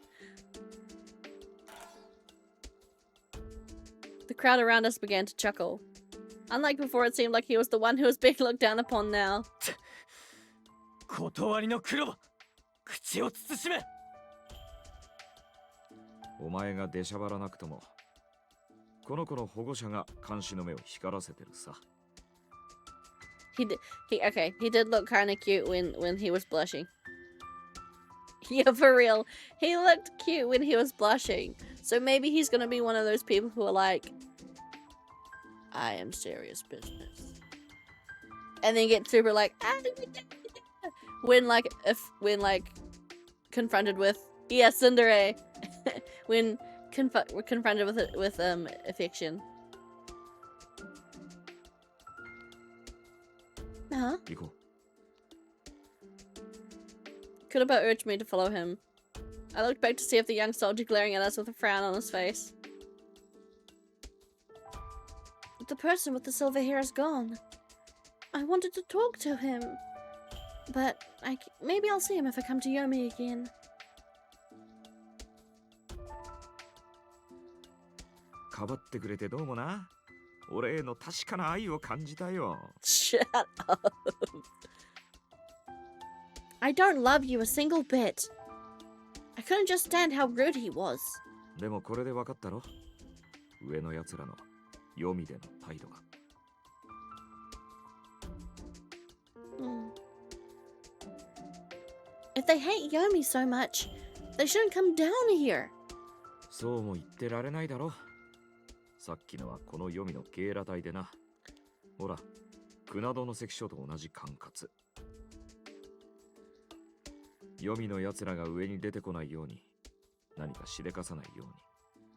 The crowd around us began to chuckle. Unlike before, it seemed like he was the one who was being looked down upon now. 断りの黒羽、口を慎め。お前が出しゃばらなくとも、この子の保護者が監視の目を光らせてるさ。He did look kind of cute when he was blushing. Yeah, for real. He looked cute when he was blushing. So maybe he's gonna be one of those people who are like, I am serious business. And then get super like, when confronted with, yeah, Tsundere. When confronted with affection. Huh? Kuroba urged me to follow him. I looked back to see if the young soldier glaring at us with a frown on his face. The person with the silver hair is gone. I wanted to talk to him. But maybe I'll see him if I come to Yomi again. かばってくれてどうもな。俺への確かな愛を感じたよ。Shut up. I don't love you a single bit. I couldn't just stand how rude he was. でもこれで分かったろ。上の奴らの読みでの態度が。If they hate Yomi so much, they shouldn't come down here. そうも言ってられないだろ。さっきのはこの読みのゲーラ隊でな。ほら、クナドの関所と同じ管轄。読みの奴らが上に出てこないように、何かしでかさないように、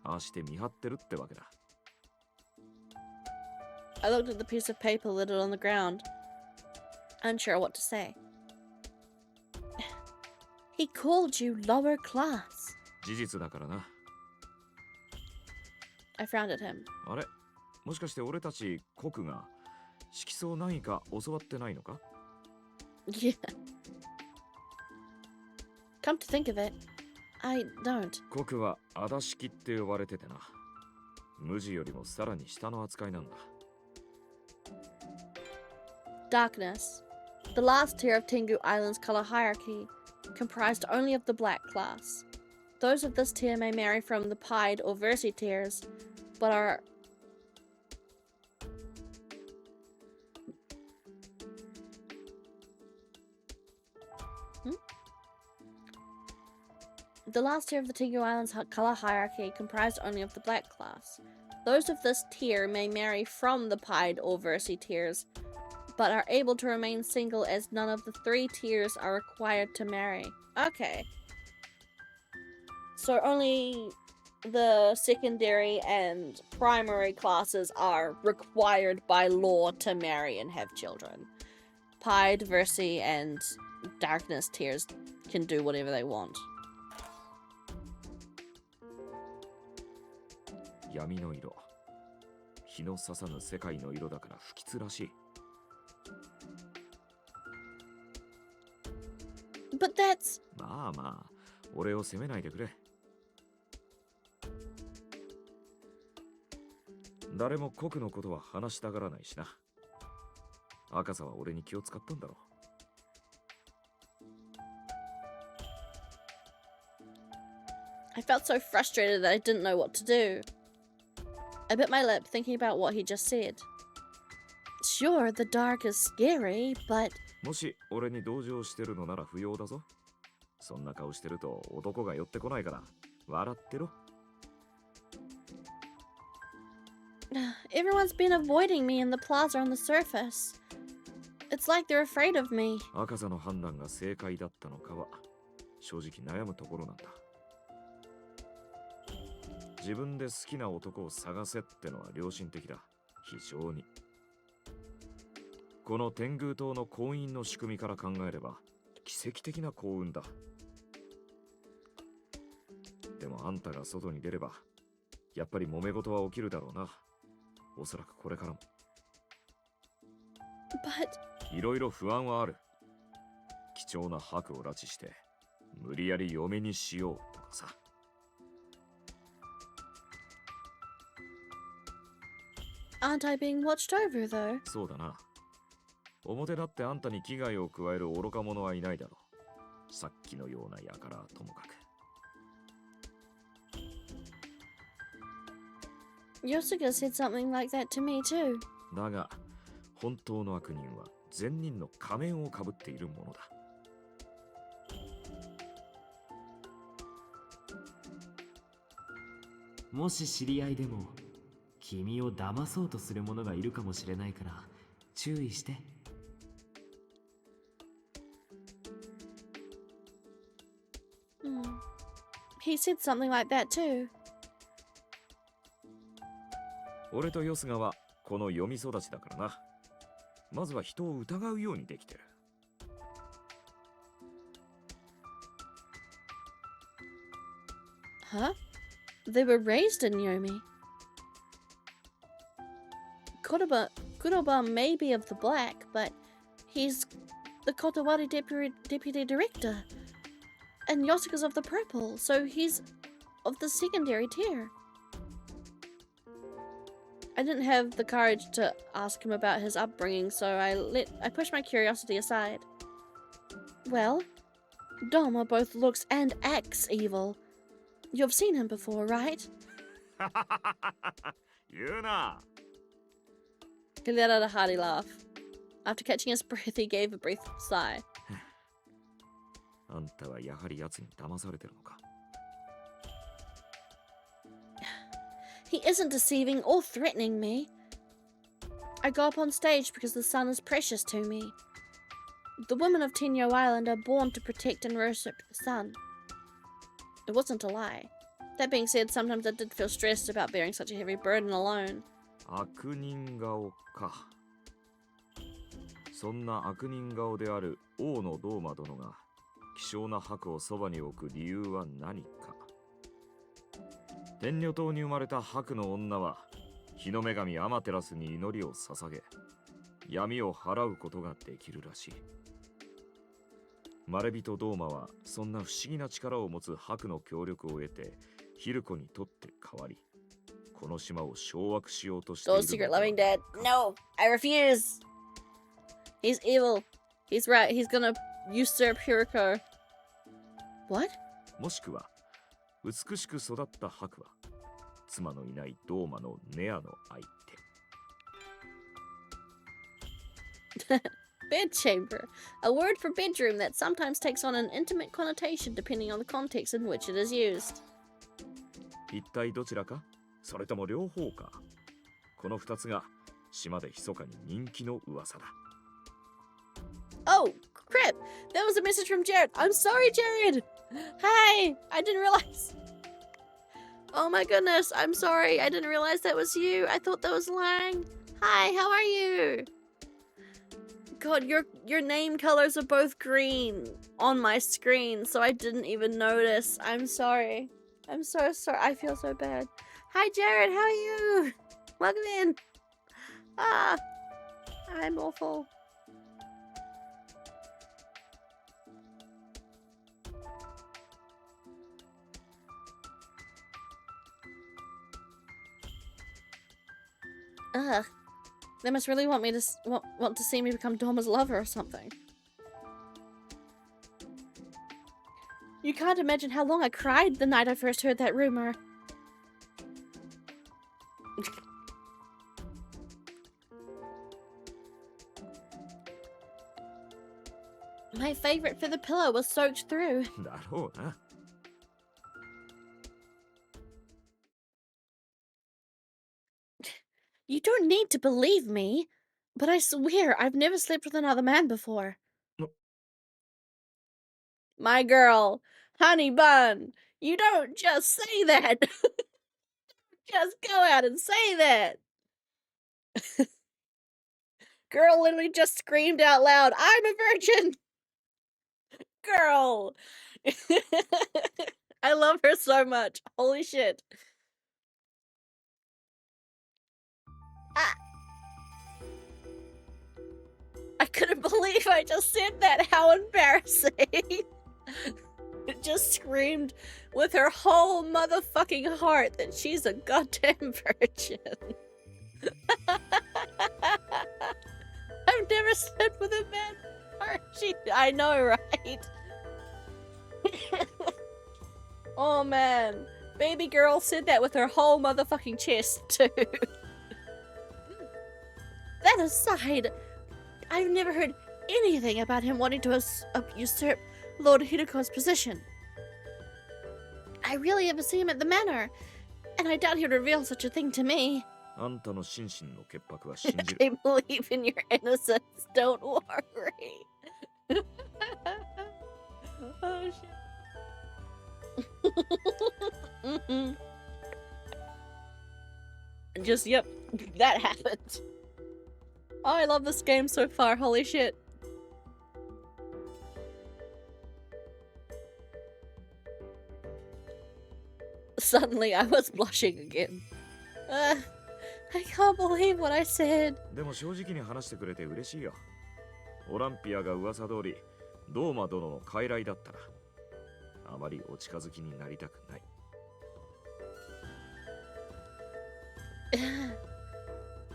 ああして見張ってるってわけだ。I looked at the piece of paper littered on the ground, unsure what to say. He called you lower class. 事実だからな。I frowned at him. あれ、もしかして俺たち国が色相何か教わってないのか？ Yeah. Come to think of it, I don't. 国はアダ式って呼ばれててな。無地よりもさらに下の扱いなんだ。Darkness. The last tier of Tengu Island's color hierarchy, comprised only of the black class. Those of this tier may marry from the pied or versi tiers, but are The last tier of the Tengu Island's color hierarchy, comprised only of the black class. Those of this tier may marry from the pied or versi tiers, but are able to remain single as none of the 3 tiers are required to marry. Okay. So only the secondary and primary classes are required by law to marry and have children. Pied, Versi, and Darkness tiers can do whatever they want. 闇の色。日の刺さぬ世界の色だから不吉らしい。But that's... まあまあ、俺を責めないでくれ。誰も国のことは話したがらないしな。赤さは俺に気を使ったんだろう。I felt so frustrated that I didn't know what to do. I bit my lip, thinking about what he just said. Sure, the dark is scary, but... もし俺に同情してるのなら不要だぞ。そんな顔してると男が寄ってこないから笑ってろ。Everyone's been avoiding me in the plaza on the surface. It's like they're afraid of me. 赤座の判断が正解だったのかは正直悩むところなんだ。自分で好きな男を探せってのは良心的だ。非常に。この天狗島の婚姻の仕組みから考えれば奇跡的な幸運だ。でもあんたが外に出ればやっぱり揉め事は起きるだろうな。おそらくこれからも。But... いろいろ不安はある。貴重な白を拉致して無理やり嫁にしようとかさ。Aren't I being watched over, though? そうだな。表立ってあんたに危害を加える愚か者はいないだろう。さっきのような輩はともかく。Yosuga said something like that to me, too. だが、本当の悪人は善人の仮面をかぶっているものだ。もし知り合いでも君を騙そうとする者がいるかもしれないから注意して。He said something like that too. 俺とヨスガはこの読み育ちだからな。まずは人を疑うようにできてる。Huh? They were raised in Yomi. Kuroba may be of the black, but he's the Kotowari deputy director. And Yosuke's of the purple, so he's of the secondary tier. I didn't have the courage to ask him about his upbringing, so I pushed my curiosity aside. Well, Doma both looks and acts evil. You've seen him before, right? Yuna! He let out a hearty laugh. After catching his breath, he gave a brief sigh. あんたはやはり奴に騙されてるのか He isn't deceiving or threatening me. I go up on stage because the sun is precious to me. The women of Tenyo Island are born to protect and worship the sun. It wasn't a lie. That being said, sometimes I did feel stressed about bearing such a heavy burden alone. 悪人顔かそんな悪人顔である王のドーマ殿が希少な白をそばに置く理由は何か天女島に生まれた白の女は日の女神アマテラスに祈りを捧げ闇を払うことができるらしいマレビトドーマはそんな不思議な力を持つ白の協力を得てヒルコにとって代わりこの島を掌握しようとしている Those secret loving dead. No, I refuse. He's evil. He's right. He's gonna usurp Hiriko. What? もしくは美しく育った白は妻のいないドーマのネアの相手 Bedchamber. A word for bedroom that sometimes takes on an intimate connotation depending on the context in which it is used. 一体どちらかそれとも両方かこの二つが島で密かに人気の噂だ Oh, crap! That was a message from Jared. I'm sorry, Jared! Hi! I didn't realize. Oh my goodness, I'm sorry. I didn't realize that was you. I thought that was Lang. Hi, how are you? God, your name colors are both green on my screen, so I didn't even notice. I'm sorry. I'm so sorry. I feel so bad. Hi, Jared. How are you? Welcome in. Ah, I'm awful. Ugh. They must really want me to want to see me become Doma's lover or something. You can't imagine how long I cried the night I first heard that rumor. My favorite feather pillow was soaked through. だろうな You don't need to believe me, but I swear I've never slept with another man before. No. My girl, honey bun, you don't just say that. Just go out and say that. Girl literally just screamed out loud, I'm a virgin. Girl. I love her so much. Holy shit. I couldn't believe I just said that. How embarrassing. It just screamed with her whole motherfucking heart that she's a goddamn virgin. I've never slept with a man before. I know, right? Oh man. Baby girl said that with her whole motherfucking chest too. That aside, I've never heard anything about him wanting to usurp Lord Hiruko's position. I rarely ever see him at the manor, and I doubt he'd reveal such a thing to me. あんたの心身の潔白は信じる I believe in your innocence, don't worry. Oh shit. Just, yep, that happened. Oh, I love this game so far, holy shit. Suddenly, I was blushing again. I can't believe what I said. でも正直に話してくれて嬉しいよ。オランピアが噂通り、ドーマ殿の傀儡だったら、あまりお近づきになりたくない。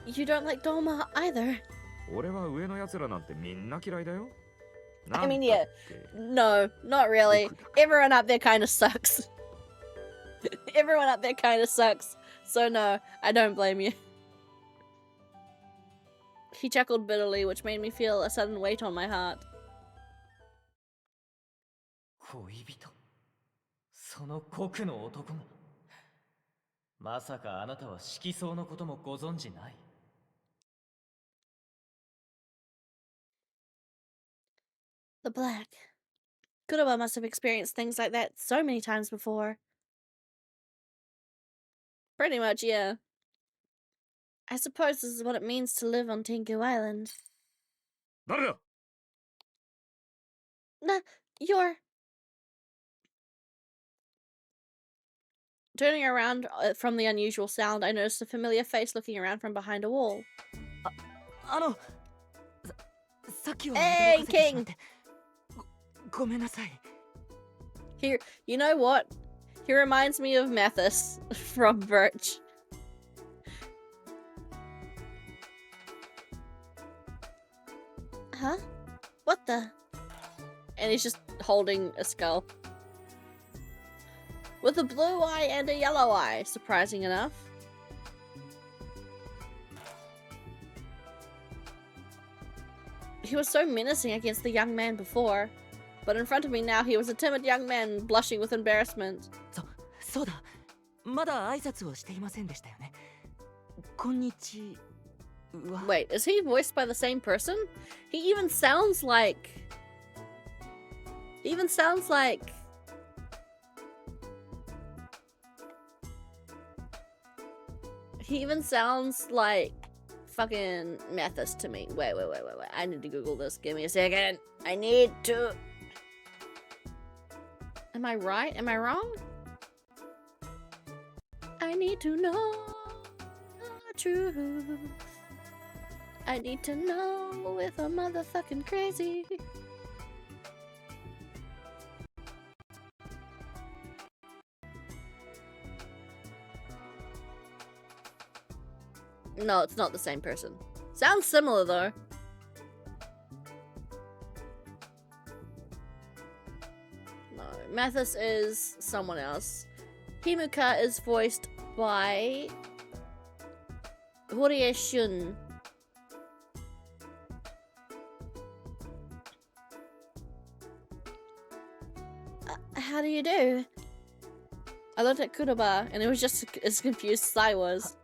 You don't like Doma either. 俺は上の奴らなんてみんな嫌いだよ。 I mean, yeah. No, not really. Everyone up there kind of sucks. Everyone up there kind of sucks. So no, I don't blame you. He chuckled bitterly, which made me feel a sudden weight on my heart. 恋人、その酷の男が。まさかあなたは色相のこともご存じない。The black. Kuroba must have experienced things like that so many times before. Pretty much, yeah. I suppose this is what it means to live on Tengu Island. 誰だ? Nah, you're... Turning around from the unusual sound, I noticed a familiar face looking around from behind a wall. Hey, King! Here, you know what? He reminds me of Mathis from Birch. Huh? What the? And he's just holding a skull. With a blue eye and a yellow eye, surprising enough. He was so menacing against the young man before, but in front of me now he was a timid young man blushing with embarrassment. そうだ。まだ挨拶をしていませんでしたよね。こんにちは。 Wait, is he voiced by the same person? He even sounds like... He even sounds like fucking Mathis to me. Wait. I need to Google this. Give me a second. I need to... Am I right? Am I wrong? I need to know the truth. I need to know if I'm motherfucking crazy. No, it's not the same person. Sounds similar though. No, Mathis is someone else. Himuka is voiced by Horie Shun. How do you do? I looked at Kuroba and it was just as confused as I was.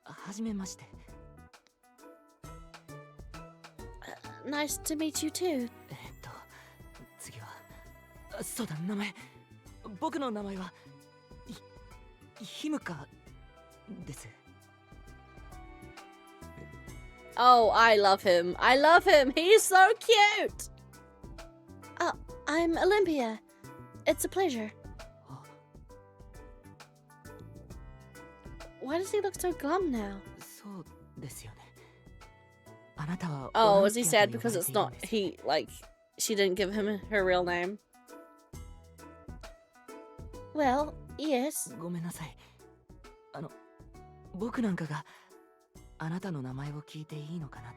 はじめまして。Nice to meet you too. 次は、そうだ、名前。僕の名前は、ひむかです。Oh, I love him. I love him. He's so cute. I'm Olympia. It's a pleasure. Why does he look so glum now? そうですよね。あなたは Oh, is he sad because it's not he like she didn't give him her real name? Well, yes. ごめんなさい。僕なんかがあなたの名前を聞いていいのかなっ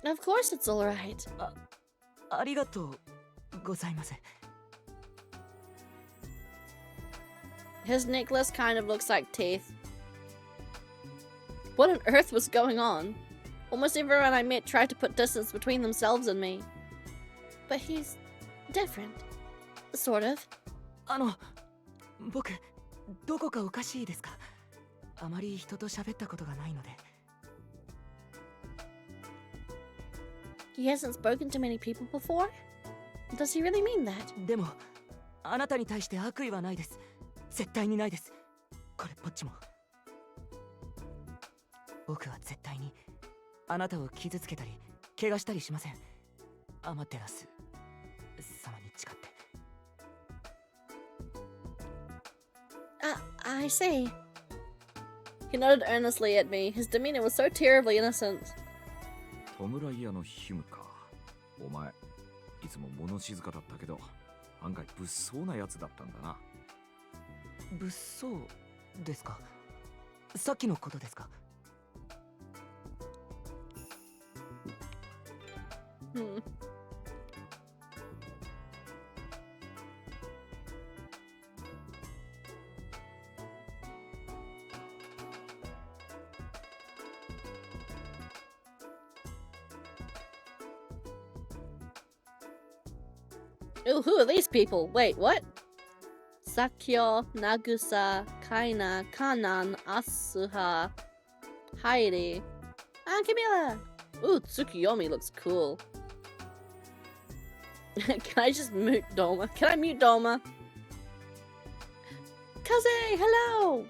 て。Of course it's all right. ありがとうございます。His necklace kind of looks like teeth. What on earth was going on? Almost everyone I met tried to put distance between themselves and me. But he's different. Sort of. 僕、どこかおかしいですか？あまり人と喋ったことがないので。He hasn't spoken to many people before? Does he really mean that? でも、あなたに対して悪意はないです。絶対にないです。これっぽっちも。僕は絶対にあなたを傷つけたり怪我したりしません。アマテラス様に誓って。I see. He nodded earnestly at me. His demeanor was so terribly innocent. 弔い屋のヒムか。お前、いつも物静かだったけど、案外物騒なやつだったんだな。物騒ですか？さっきのことですか？ Hmm. Ooh, who are these people? Wait, what? Sakyo, Nagusa, Kaina, Kanan, Asuha, Heidi, and Camilla. Ooh, Tsukiyomi looks cool. Can I just mute Doma? Can I mute Doma? Kaze, hello!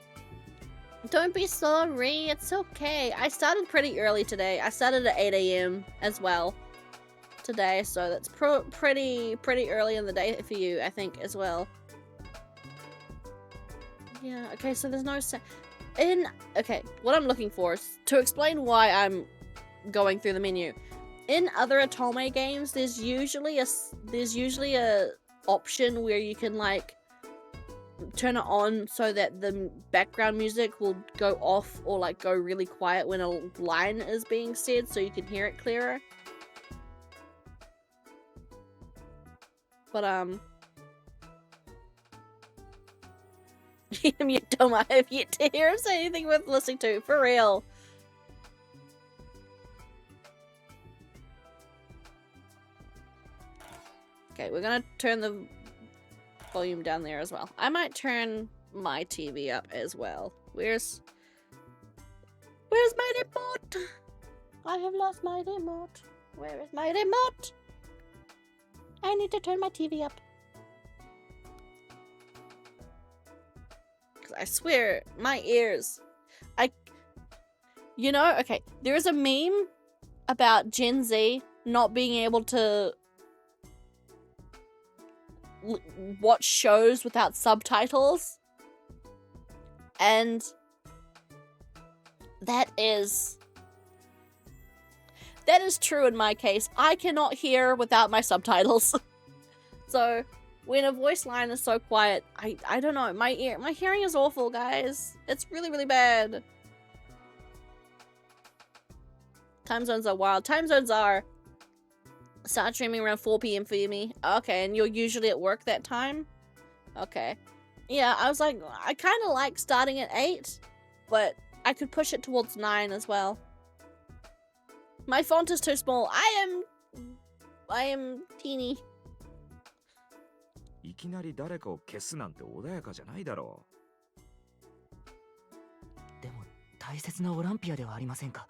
Don't be sorry, it's okay. I started pretty early today. I started at 8 AM as well today, so that's pretty early in the day for you, I think, as well. Yeah, okay, so there's no okay, what I'm looking for is to explain why I'm going through the menu. In other Otome games, there's usually a option where you can like turn it on so that the background music will go off or like go really quiet when a line is being said so you can hear it clearer. But mute Doma. I have yet to hear him say anything worth listening to, for real. Okay, we're gonna turn the volume down there as well. I might turn my TV up as well. Where's my remote? I have lost my remote. Where is my remote? I need to turn my TV up. Cause I swear, my ears. You know, okay, there's a meme about Gen Z not being able to watch shows without subtitles, and that is true in my case. I cannot hear without my subtitles. So when a voice line is so quiet, I don't know, my hearing is awful, guys. It's really bad. Time zones are wild. Time zones are start streaming around 4 PM for me. Okay, and you're usually at work that time? Okay. Yeah, I was like, I kind of like starting at 8, but I could push it towards 9 as well. My font is too small. I am teeny. いきなり誰かを消すなんて穏やかじゃないだろう。でも大切なオランピアではありませんか。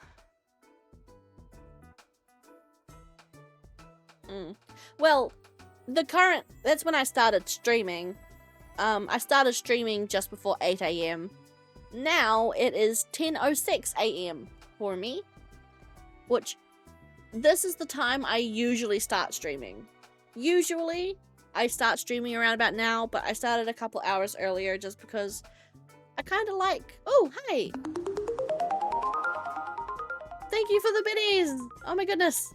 Well, that's when I started streaming. I started streaming just before 8 AM. Now it is 10:06 AM for me. Which, this is the time I usually start streaming. Usually, I start streaming around about now, but I started a couple hours earlier just because I kind of like... Oh, hi! Thank you for the biddies! Oh my goodness!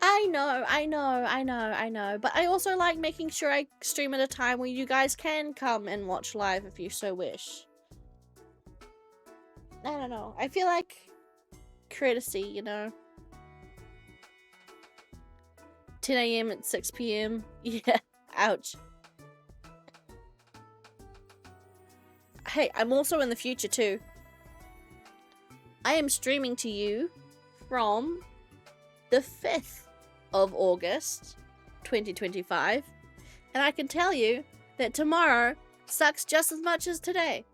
I know. But I also like making sure I stream at a time where you guys can come and watch live if you so wish. I don't know. I feel like courtesy, you know. 10 AM at 6 PM. Yeah. Ouch. Hey, I'm also in the future too. I am streaming to you from the 5th of August 2025, and I can tell you that tomorrow sucks just as much as today.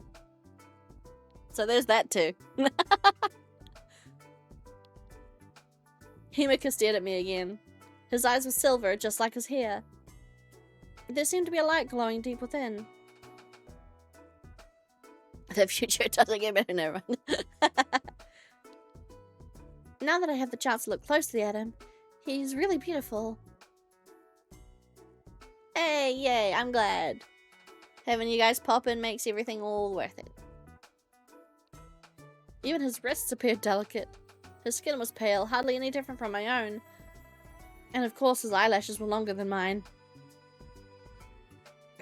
So there's that too. Himika stared at me again. His eyes were silver, just like his hair. There seemed to be a light glowing deep within. The future doesn't get better, never mind. Now that I have the chance to look closely at him, he's really beautiful. Hey, yay, I'm glad. Having you guys pop in makes everything all worth it. Even his wrists appeared delicate. His skin was pale, hardly any different from my own. And of course his eyelashes were longer than mine.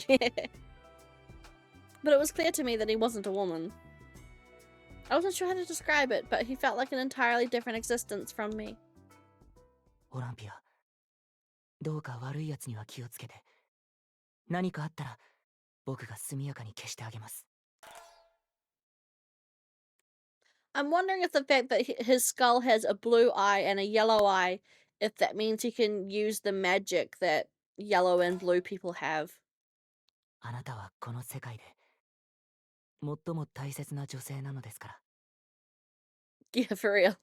But it was clear to me that he wasn't a woman. I wasn't sure how to describe it, but he felt like an entirely different existence from me. オランピア、どうか悪い奴には気をつけて。何かあったら、僕が速やかに消してあげます。I'm wondering if the fact that his skull has a blue eye and a yellow eye, if that means he can use the magic that yellow and blue people have. あなたはこの世界で最も大切な女性なのですから。Yeah, for real.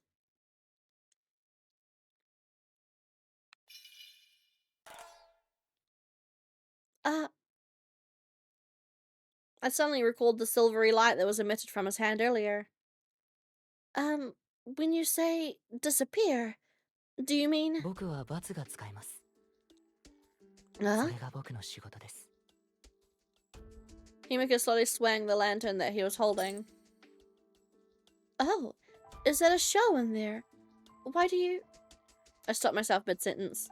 I suddenly recalled the silvery light that was emitted from his hand earlier. When you say disappear, do you mean? 僕は罰が使います。Huh? それが僕の仕事です。Himika slowly swung the lantern that he was holding. Oh, is that a show in there? Why do you... I stopped myself mid-sentence.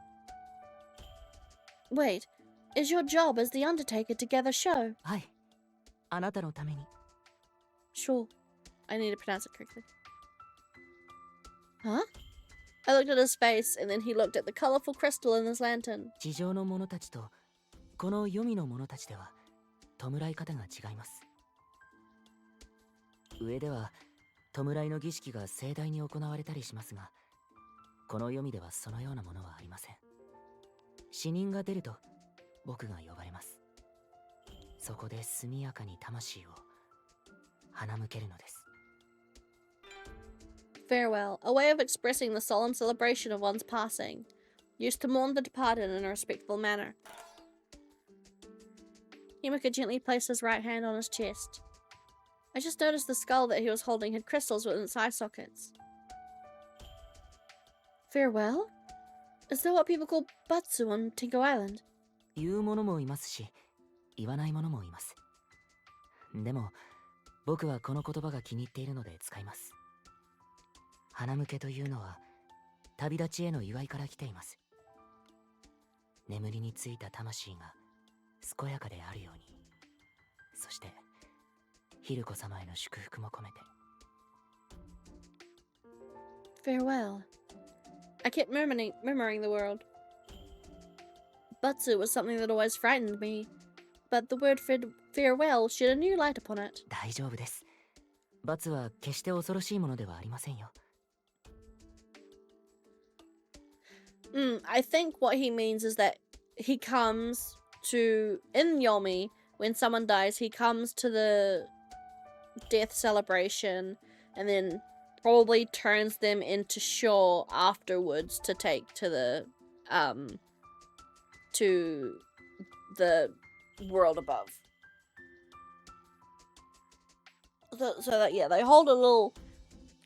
Wait, is your job as the Undertaker to gather show? はい。あなたのために。Sure. I need to pronounce it correctly. Huh? I looked at his face, and then he looked at the colorful crystal in his lantern. 地上の者たちとこの黄泉の者たちでは弔い方が違います。上では弔いの儀式が盛大に行われたりしますが、この黄泉ではそのようなものはありません。死人が出ると僕が呼ばれます。そこで速やかに魂を花向けるのです。Farewell, a way of expressing the solemn celebration of one's passing, used to mourn the departed in a respectful manner. Himika gently placed his right hand on his chest. I just noticed the skull that he was holding had crystals within its eye sockets. Farewell? Is that what people call Batsu on Tinko Island? 言う者もいますし、言わない者もいます。でも、僕はこの言葉が気に入っているので使います。花向けというのは、旅立ちへの祝いから来ています。眠りについた魂が健やかであるように。そして、ヒルコ様への祝福も込めて。Farewell. I kept murmuring the word. Batsu was something that always frightened me, but the word farewell shed a new light upon it. 大丈夫です。罰は決して恐ろしいものではありませんよ。I think what he means is that he comes to, in Yomi, when someone dies, he comes to the death celebration and then probably turns them into shore afterwards to take to the world above. So that, yeah, they hold a little,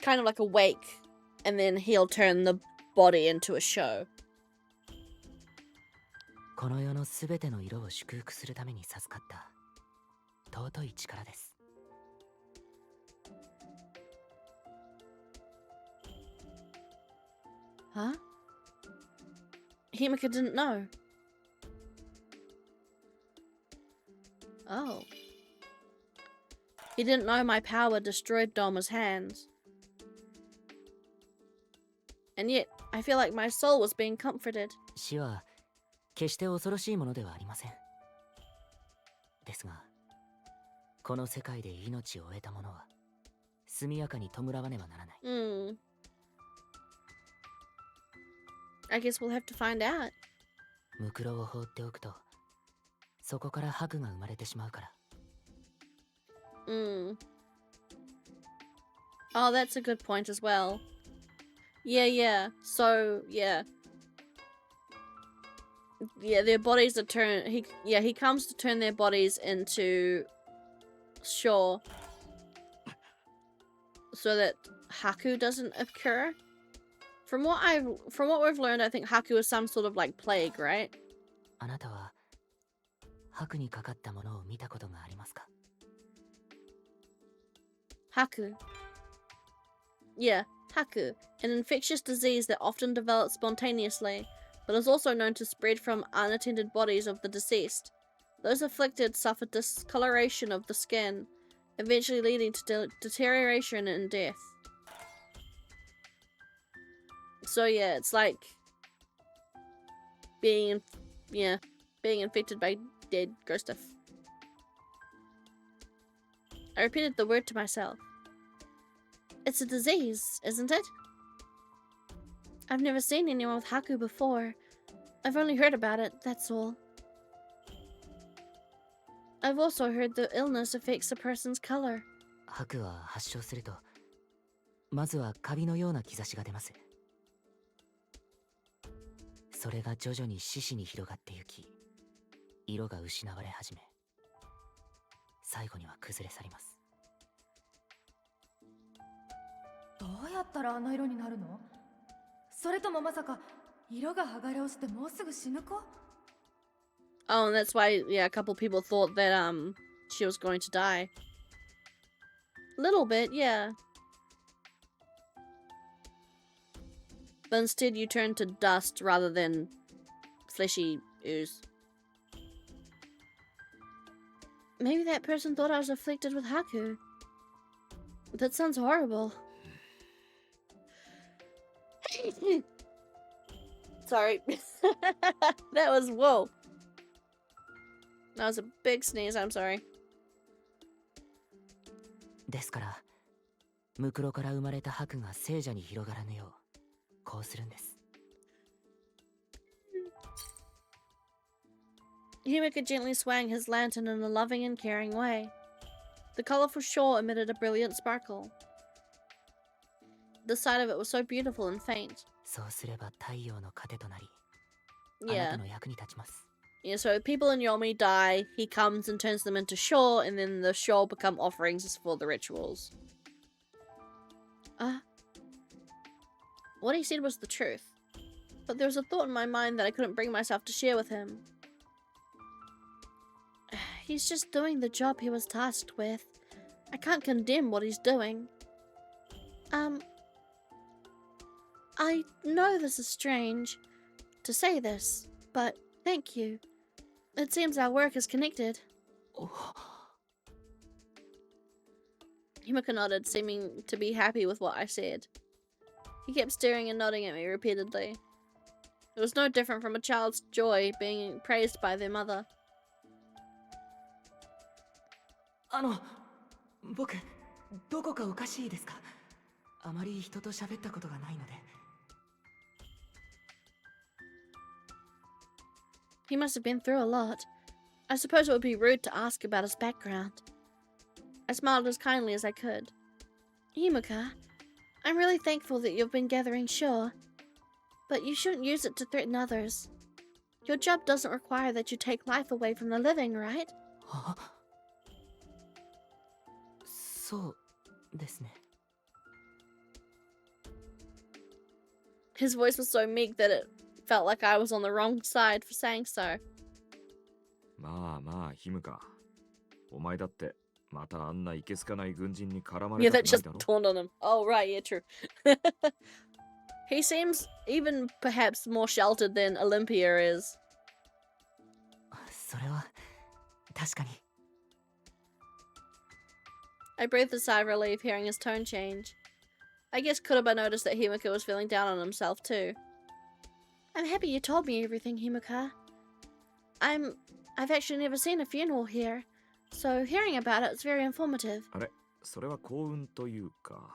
kind of like a wake, and then he'll turn the body into a show. この世のすべての色を祝福するために授かった尊い力です。Huh? Himika didn't know. Oh. He didn't know my power destroyed Doma's hands. And yet, I feel like my soul was being comforted. 死は決して恐ろしいものではありません。ですが、この世界で命を終えた者は速やかに弔わねばならない。I guess we'll have to find out. ムクロを放っておくと、そこから悪が生まれてしまうから。Oh, that's a good point as well. Yeah. So, yeah. Yeah, their bodies are turned... He comes to turn their bodies into... Sure. So that Haku doesn't occur. From what we've learned, I think Haku is some sort of, like, plague, right? あなたは、悪にかかったものを見たことがありますか？ Haku. Yeah, Haku, an infectious disease that often develops spontaneously, but is also known to spread from unattended bodies of the deceased. Those afflicted suffer discoloration of the skin, eventually leading to deterioration and death. So yeah, it's like being infected by dead gross stuff. I repeated the word to myself. It's a disease, isn't it? I've never seen anyone with Haku before. I've only heard about it, that's all. I've also heard the illness affects a person's color. ハクは発症すると、まずはカビのような兆しが出ます。それが徐々に四肢に広がってゆき、色が失われ始め、最後には崩れ去ります。どうやったらあの色になるの？それともまさか色が剥がれ落ちてもうすぐ死ぬ子？ Oh, and that's why, yeah, a couple people thought that, she was going to die. Little bit, yeah. But instead you turn to dust rather than fleshy ooze. Maybe that person thought I was afflicted with Haku. That sounds horrible. Sorry. That was, whoa. That was a big sneeze, I'm sorry. ですから、ムクロから生まれたハクが聖者に広がらぬよう、こうするんです。Himika gently swung his lantern in a loving and caring way. The colorful shore emitted a brilliant sparkle. The sight of it was so beautiful and faint. そうすれば太陽の糧となり、あ Yeah. なたの役に立ちます。Yeah, so people in Yomi die, he comes and turns them into shore, and then the shore become offerings for the rituals. What he said was the truth. But there was a thought in my mind that I couldn't bring myself to share with him. He's just doing the job he was tasked with. I can't condemn what he's doing. I know this is strange to say this, but thank you. It seems our work is connected. Himika nodded, seeming to be happy with what I said. He kept staring and nodding at me repeatedly. It was no different from a child's joy being praised by their mother. 僕、どこかおかしいですか？あまり人と喋ったことがないので。He must have been through a lot. I suppose it would be rude to ask about his background. I smiled as kindly as I could. Himika, I'm really thankful that you've been gathering shore, but you shouldn't use it to threaten others. Your job doesn't require that you take life away from the living, right? そうですね。 His voice was so meek that it felt like I was on the wrong side for saying so. まあまあ、ヒムか。お前だってまたあんないけすかない軍人に絡ま Yeah, れた that くない just だろ。 dawned on him. Oh, right, yeah, true. He seems even perhaps more sheltered than Olympia is. それは確かに。 I breathed a sigh of relief hearing his tone change. I guess Kuraba noticed that Himika was feeling down on himself too. I'm happy you told me everything, Himika. I've actually never seen a funeral here, so hearing about it's very informative. あれ、それは幸運というか。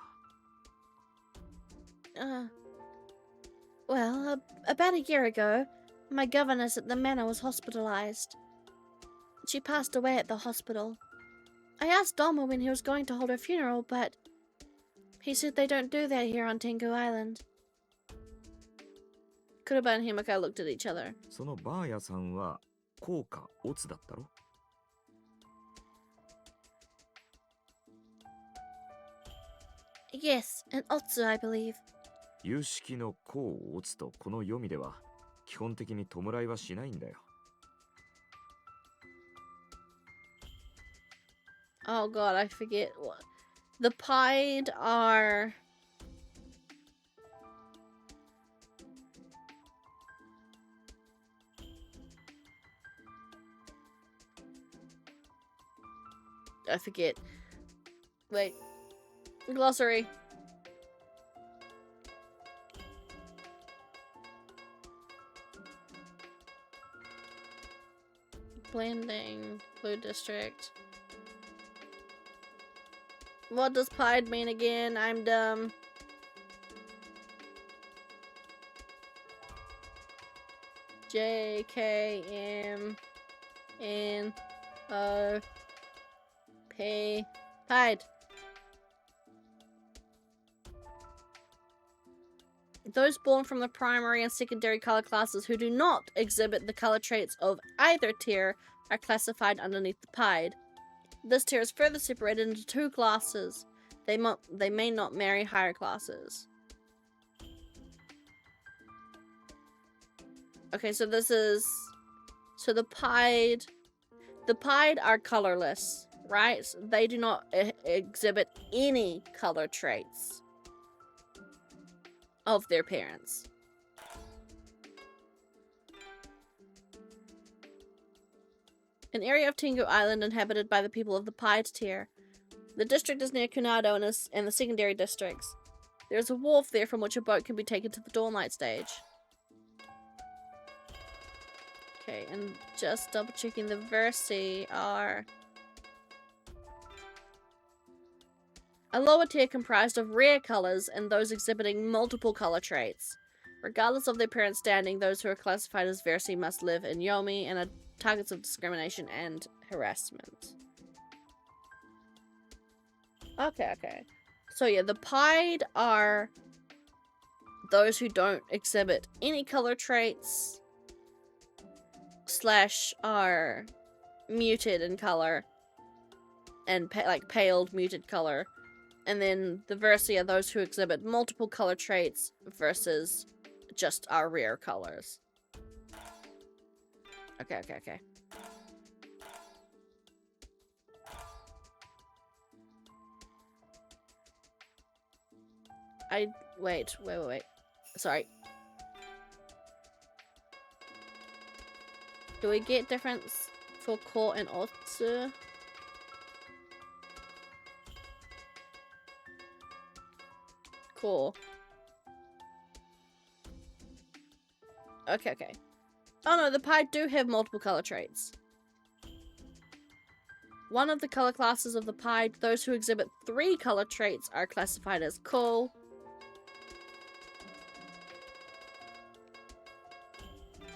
Well, about a year ago, my governess at the manor was hospitalized. She passed away at the hospital. I asked Doma when he was going to hold her funeral, but he said they don't do that here on Tengu Island. Kuraba and Himika looked at each other. そのバーヤさんは効果オツだったろ？ Yes, an Otsu, I believe. 有識の功をオツとこの読みでは基本的に弔いはしないんだよ。 Oh god, I forget what. The Pied are I forget. Wait. Glossary. Blending. Blue district. What does pied mean again? I'm dumb. J K M N O P. Pied. Those born from the primary and secondary color classes who do not exhibit the color traits of either tier are classified underneath the pied. This tier is further separated into two classes. They may not marry higher classes. Okay, so this is... So the pied are colorless, right? So they do not exhibit any color traits of their parents. An area of Tengu Island inhabited by the people of the pied tier. The district is near Kunado and the secondary districts. There's a wharf there from which a boat can be taken to the Dawnlight stage. Okay, and just double checking the versi are... A lower tier comprised of rare colors and those exhibiting multiple color traits. Regardless of their parents' standing, those who are classified as versi must live in Yomi and are targets of discrimination and harassment. Okay. So yeah, the pied are those who don't exhibit any color traits / are muted in color and like paled muted color. And then the versi are those who exhibit multiple color traits versus just our rare colors. Okay. Wait. Sorry. Do we get difference for Ko and Otsu? Cool. Okay. Oh no, the pied do have multiple color traits. One of the color classes of the pied, those who exhibit 3 color traits are classified as Ko.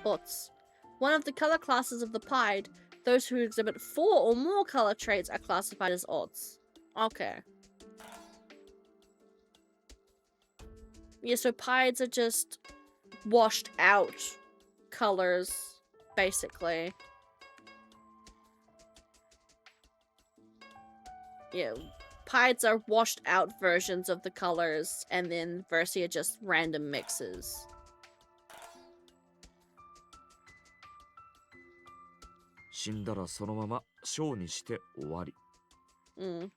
Ots. One of the color classes of the pied, those who exhibit 4 or more color traits are classified as Ots. Okay. Yeah, so pieds are just washed out colors, basically. Yeah, pieds are washed out versions of the colors, and then versi are just random mixes.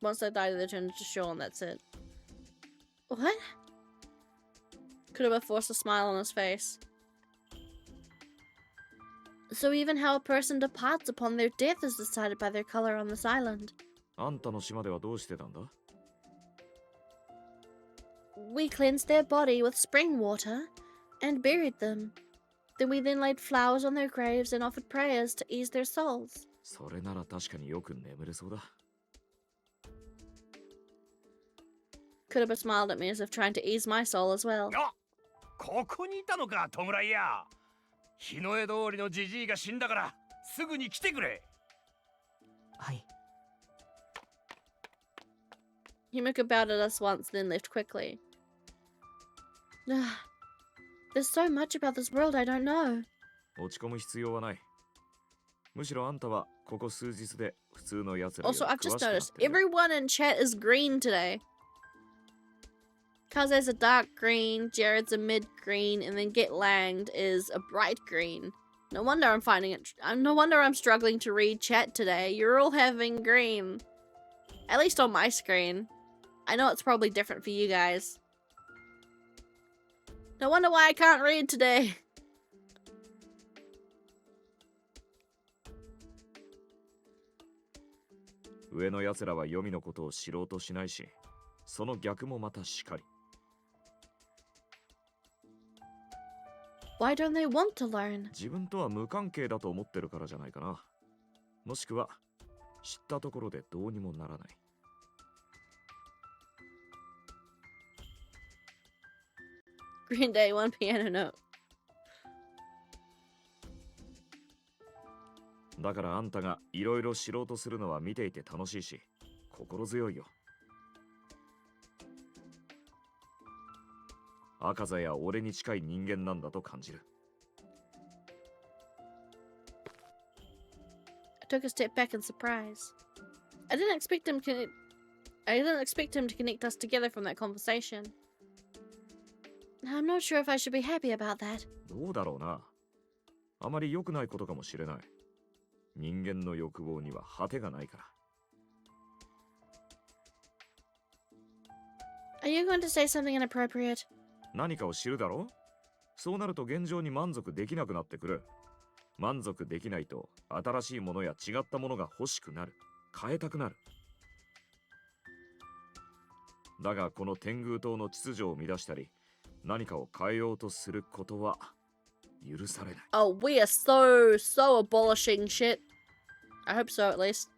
Once they die, they turn into Shaw, and that's it. What? Kuruma forced a smile on his face. So even how a person departs upon their death is decided by their color on this island. We cleansed their body with spring water and buried them. We then laid flowers on their graves and offered prayers to ease their souls. Kuruma smiled at me as if trying to ease my soul as well. ここにいたのか、弔いや。日の出通りのジジイが死んだから、すぐに来てくれ。はい。Himiko bowed at us once, then left quickly. There's so much about this world I don't know. 落ち込む必要はない。むしろあんたはここ数日で普通の奴らより Also, I've 詳 just しくなっ noticed ている。 everyone in chat is green today. Kaze's a dark green, Jared's a mid green, and then Get Langed is a bright green. No wonder I'm finding it. No wonder I'm struggling to read chat today. You're all having green. At least on my screen. I know it's probably different for you guys. No wonder why I can't read today. 上の奴らは黄泉のことを知ろうとしないし、その逆もまたしかり。Why don't they want to learn? 自分とは無関係だと思ってるからじゃないかな。もしくは知ったところでどうにもならない。Green Day, one piano note. だからあんたがいろいろ知ろうとするのは見ていて楽しいし、心強いよ。赤座や俺に近い人間なんだと感じる。I took a step back in surprise. I didn't expect him to connect us together from that conversation. I'm not sure if I should be happy about that. どうだろうな。あまり良くないことかもしれない。人間の欲望には果てがないから。Are you going to say something inappropriate? 何かを知るだろう。そうなると現状に満足できなくなってくる。満足できないと新しいものや違ったものが欲しくなる。変えたくなる。だがこの天狗党の秩序を乱したり、何かを変えようとすることは許されない。Oh, we are so abolishing shit. I hope so, at least.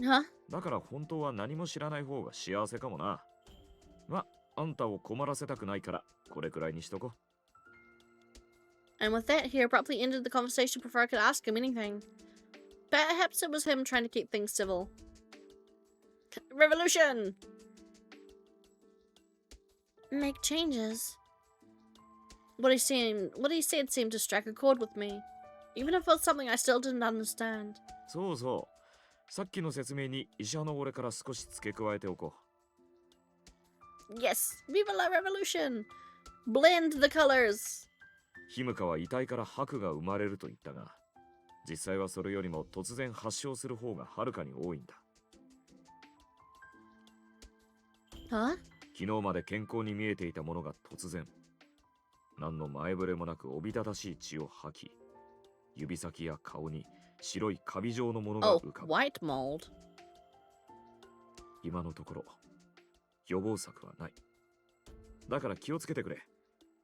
Huh? だから本当は何も知らない方が幸せかもな。ま、あんたを困らせたくないからこれくらいにしとこ。And with that, he abruptly ended the conversation before I could ask him anything. Perhaps it was him trying to keep things civil. Revolution! Make changes. What he said seemed to strike a chord with me, even if it was something I still didn't understand. そうそう。さっきの説明に医者の俺から少し付け加えておこう。Yes! Viva la revolution! Blend the colors! ヒムカは遺体から白が生まれると言ったが、実際はそれよりも突然発症する方がはるかに多いんだ。Huh? 昨日まで健康に見えていたものが突然、何の前触れもなくおびただしい血を吐き、指先や顔に白いカビ状のものが浮かぶ。White mold. 今のところ予防策はない。だから気をつけてくれ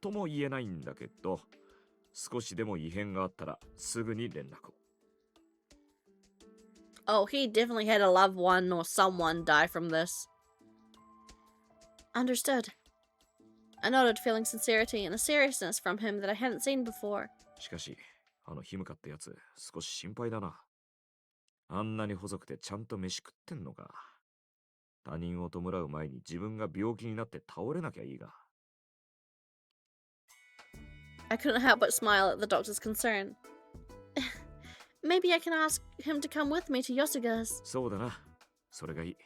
とも言えないんだけど、少しでも異変があったらすぐに連絡を。Oh, he definitely had a loved one or someone die from this. Understood. I nodded, feeling sincerity and a seriousness from him that I hadn't seen before. しかし、あのヒムカってやつ、少し心配だな。あんなに細くてちゃんと飯食ってんのか。他人を弔う前に自分が病気になって倒れなきゃいいが。I couldn't help but smile at the doctor's concern. Maybe I can ask him to come with me to Yosuga's. そうだな。それがいい。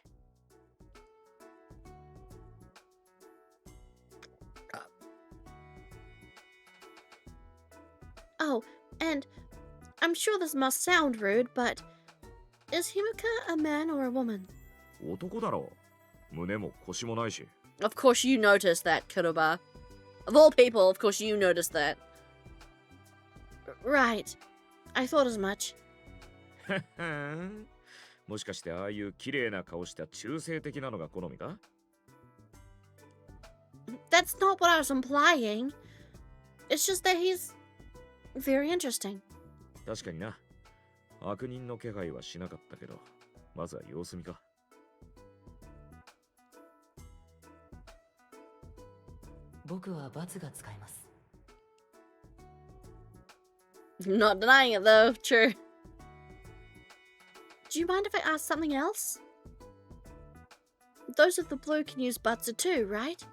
Oh, and I'm sure this must sound rude, but is Himika a man or a woman? 男だろう。胸も腰もないし。Of course you noticed that, Kuroba. Of all people, of course you noticed that. Right. I thought as much. もしかしてああいう綺麗な顔した中性的なのが好みか？ That's not what I was implying. It's just that he's very interesting. 確かにな。悪人の気配はしなかったけど、まずは様子見か。僕は罰が使います。Not denying it though, true. Do you mind if I ask something else? Those of the blue can use Butzer too, right?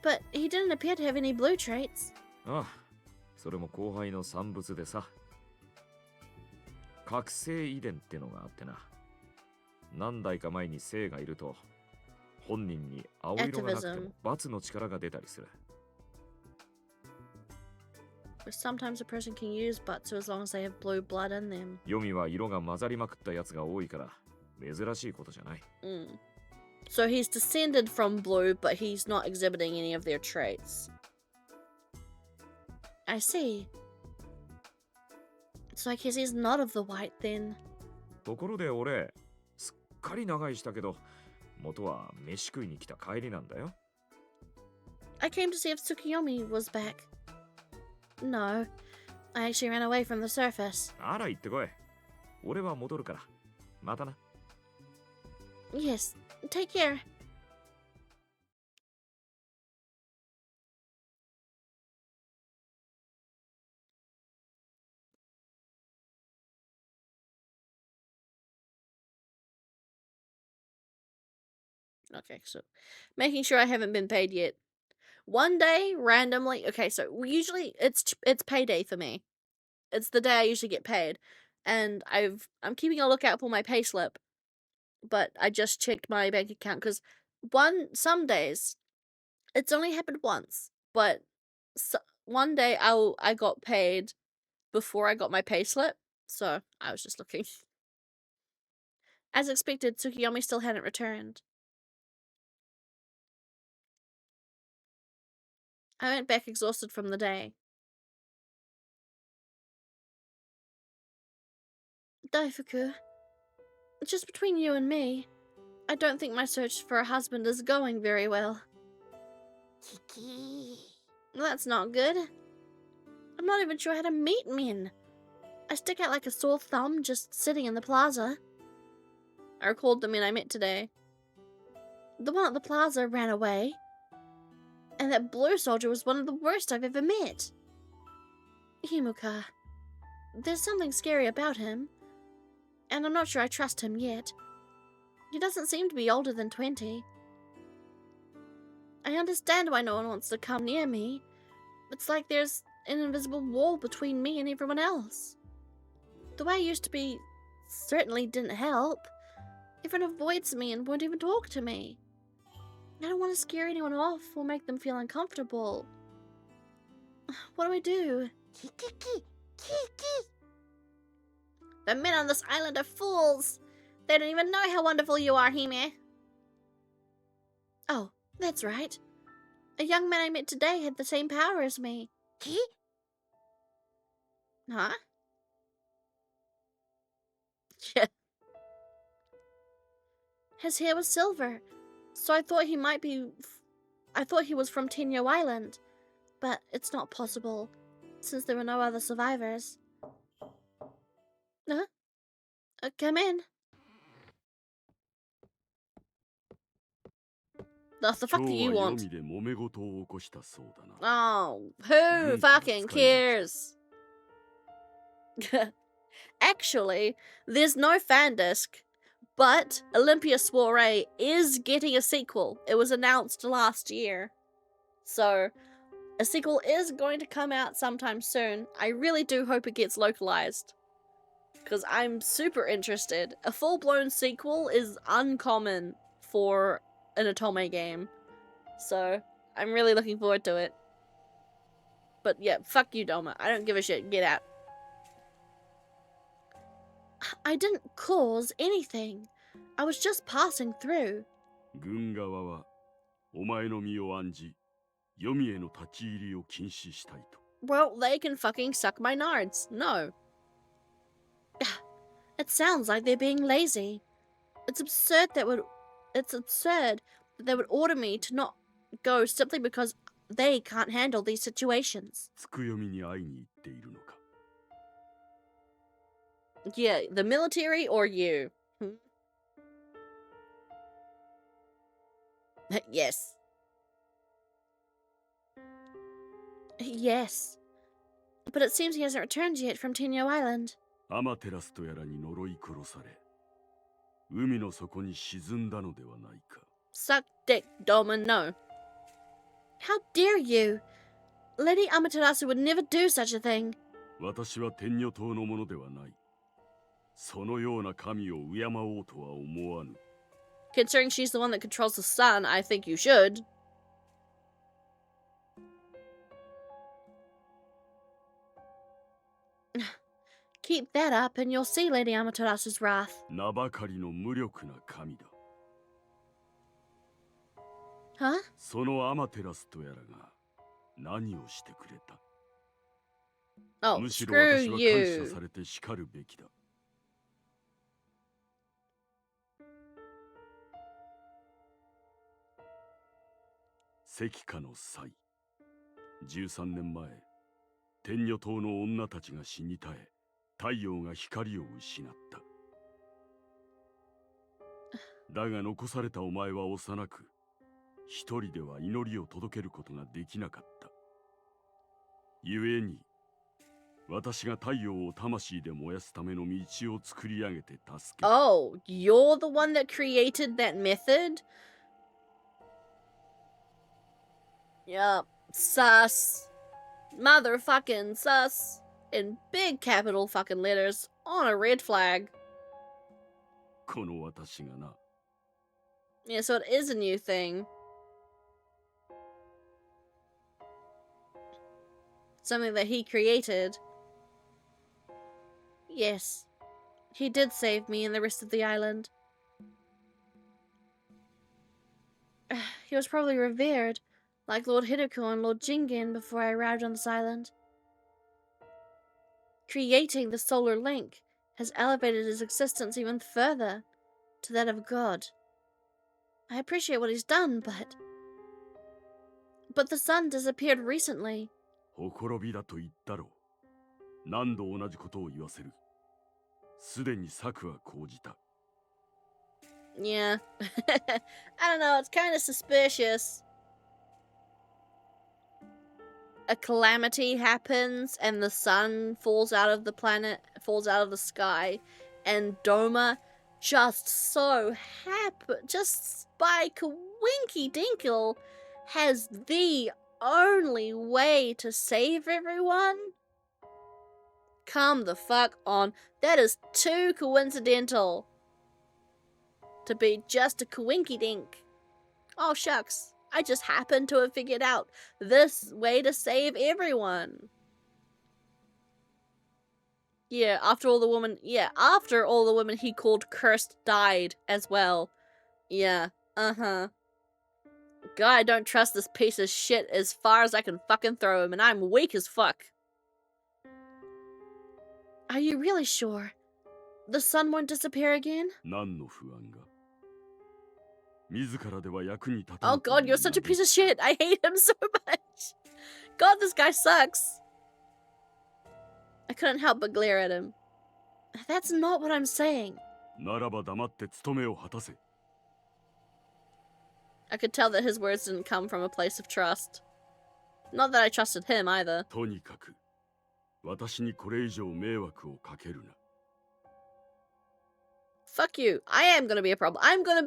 But he didn't appear to have any blue traits. ああ、それも後輩の産物でさ。覚醒遺伝ってのがあってな。何代か前に性がいると、本人に青色がなくても罰の力が出たりする。Sometimes a person can use Butzer as long as they have blue blood in them. 黄泉は色が混ざりまくったやつが多いから珍しいことじゃない。So he's descended from blue, but he's not exhibiting any of their traits. I see. So I guess he's not of the white then. ところで俺、すっかり長居したけど、元は飯食いに来た帰りなんだよ。I came to see if Tsukiyomi was back. No, I actually ran away from the surface. あら行ってこい。俺は戻るから。またな。Yes, take care. Okay, so making sure I haven't been paid yet. One day, randomly, okay, so usually it's payday for me. It's the day I usually get paid, and I'm keeping a lookout for my payslip. But I just checked my bank account because some days it's only happened once, but one day I got paid before I got my payslip, so I was just looking. As expected, Tsukiyomi still hadn't returned. I went back exhausted from the day. Daifuku, just between you and me, I don't think my search for a husband is going very well. Kiki. That's not good. I'm not even sure how to meet men. I stick out like a sore thumb just sitting in the plaza. I recalled the men I met today. The one at the plaza ran away. And that blue soldier was one of the worst I've ever met. Himuka. There's something scary about him. And I'm not sure I trust him yet. He doesn't seem to be older than 20. I understand why no one wants to come near me. It's like there's an invisible wall between me and everyone else. The way I used to be certainly didn't help. Everyone avoids me and won't even talk to me. I don't want to scare anyone off or make them feel uncomfortable. What do I do? Kiki. The men on this island are fools. They don't even know how wonderful you are, Hime. Oh, that's right. A young man I met today had the same power as me. Ki? Huh? Yeah. His hair was silver, so I thought he might be... I thought he was from Tenyo Island, but it's not possible, since there were no other survivors. Huh? Come in. What the fuck do you want? Oh, who fucking cares? Actually, there's no fan disc, but Olympia Soiree is getting a sequel. It was announced last year. So, a sequel is going to come out sometime soon. I really do hope it gets localized, because I'm super interested. A full-blown sequel is uncommon for an Otome game. So, I'm really looking forward to it. But yeah, fuck you, Doma. I don't give a shit. Get out. I didn't cause anything. I was just passing through. Well, they can fucking suck my nards. No. It sounds like they're being lazy. It's absurd that they would order me to not go simply because they can't handle these situations. Yeah, the military or you? Yes. Yes. But it seems he hasn't returned yet from Tenyo Island. Suck dick, Dolman, no. How dare you? Lady Amaterasu would never do such a thing. Considering she's the one that controls the sun, I think you should. Keep that up and you'll see Lady Amaterasu's wrath. Huh? Oh, むしろ screw 私は感謝 you. されてしかるべきだ。石化の際、13年前、天女島の女たちが死に絶え、太陽が光を失った。だが残されたお前は幼く、一人では祈りを届けることができなかった。故に、私が太陽を魂で燃やすための道を作り上げて助けた。Oh, you're the one that created that method? Yup. Sus. Motherfucking sus. In big capital fucking letters on a red flag. この私がな。Yeah, so it is a new thing. Something that he created. Yes. He did save me and the rest of the island. He was probably revered, like Lord Hideko and Lord Jingen before I arrived on this island. Creating the solar link has elevated his existence even further, to that of God. I appreciate what he's done, but the sun disappeared recently. ほころびだと言ったろう。何度同じことを言わせる。すでに策は講じた。Yeah. I don't know, it's kind of suspicious. A calamity happens and the sun falls out of the planet, falls out of the sky, and Doma just by Kawinky Dinkle has the only way to save everyone? Come the fuck on. That is too coincidental to be just a Kawinky Dink. Oh shucks. I just happened to have figured out this way to save everyone. Yeah, after all the women he called cursed died as well. Yeah, God, I don't trust this piece of shit as far as I can fucking throw him, and I'm weak as fuck. Are you really sure? The sun won't disappear again? 何の不安が。自らでは役に立た Oh な god, you're such a piece of shit. I hate him so much. God, this guy sucks. I couldn't help but glare at him. That's not what I'm saying. ならば黙って務めを果たせ。I could tell that his words didn't come from a place of trust. Not that I trusted him either. とにかく、私にこれ以上迷惑をかけるな。Fuck you. I am gonna be a problem. I am going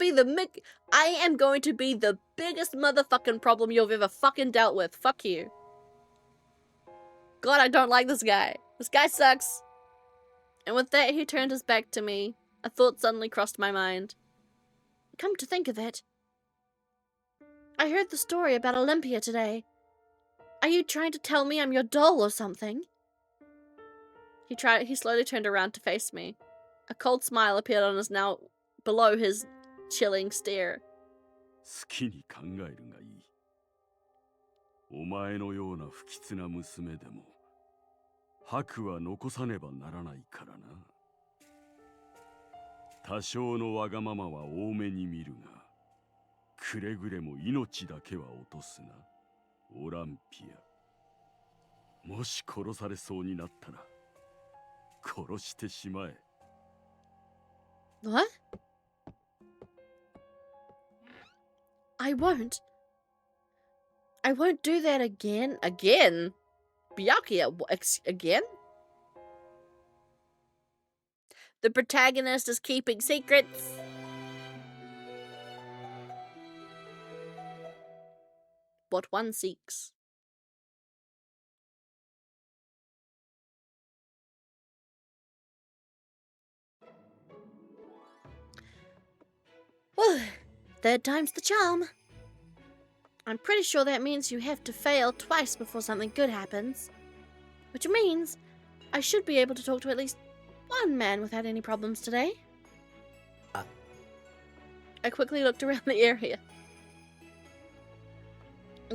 to be the biggest motherfucking problem you've ever fucking dealt with. Fuck you. God, I don't like this guy. This guy sucks. And with that, he turned his back to me. A thought suddenly crossed my mind. Come to think of it, I heard the story about Olympia today. Are you trying to tell me I'm your doll or something? He slowly turned around to face me. A cold smile appeared on his now below his chilling stare. 好きに考えるがいい。お前のような不吉な娘でも、白は残さねばならないからな。多少のわがままは多めに見るが、くれぐれも命だけは落とすな。オランピア。もし殺されそうになったら、殺してしまえ。What? I won't. I won't do that again. Again? Byakuya, again? The protagonist is keeping secrets. What one seeks. Well, third time's the charm. I'm pretty sure that means you have to fail twice before something good happens. Which means I should be able to talk to at least one man without any problems today. I quickly looked around the area.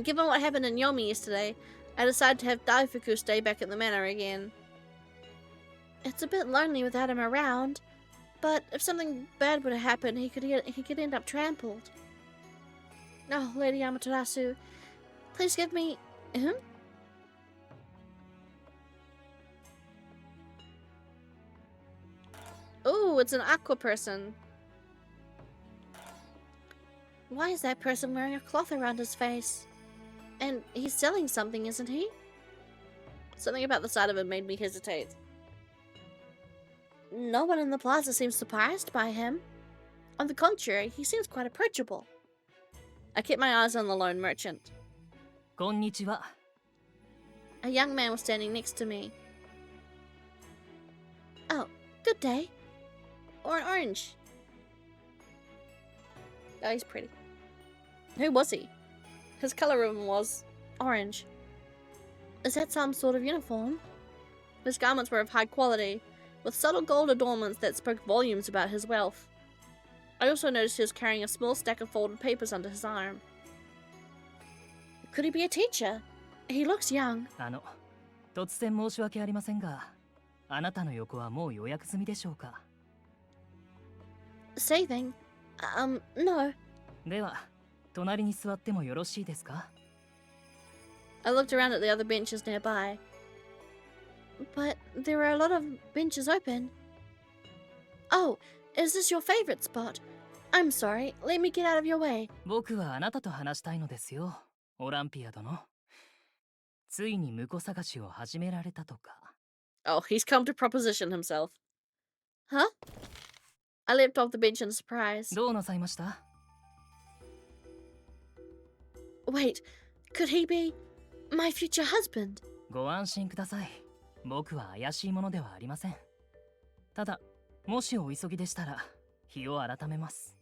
Given what happened in Yomi yesterday, I decided to have Daifuku stay back at the manor again. It's a bit lonely without him around, but if something bad would have happened, he could end up trampled. Oh, Lady Amaterasu, please give me him. Oh, it's an aqua person. Why is that person wearing a cloth around his face? And he's selling something, isn't he? Something about the sight of him made me hesitate. No one in the plaza seems surprised by him. On the contrary, he seems quite approachable. I kept my eyes on the lone merchant. Konnichiwa. A young man was standing next to me. Oh, good day. Or an orange. Oh, he's pretty. Who was he? His color ribbon was orange. Is that some sort of uniform? His garments were of high quality, with subtle gold adornments that spoke volumes about his wealth. I also noticed he was carrying a small stack of folded papers under his arm. Could he be a teacher? He looks young. 突然申し訳ありませんが、あなたの横はもう予約済みでしょうか? Saving? No. では、隣に座ってもよろしいですか? I looked around at the other benches nearby. But there are a lot of benches open. Oh, is this your favorite spot? I'm sorry, let me get out of your way. 僕はあなたと話したいのですよ、オランピア殿。ついに婿探しを始められたとか。Oh, he's come to proposition himself. Huh? I leapt off the bench in surprise. どうなさいました? Wait, could he be my future husband? ご安心ください。僕は怪しいものではありません。ただ、もしお急ぎでしたら、日を改めます。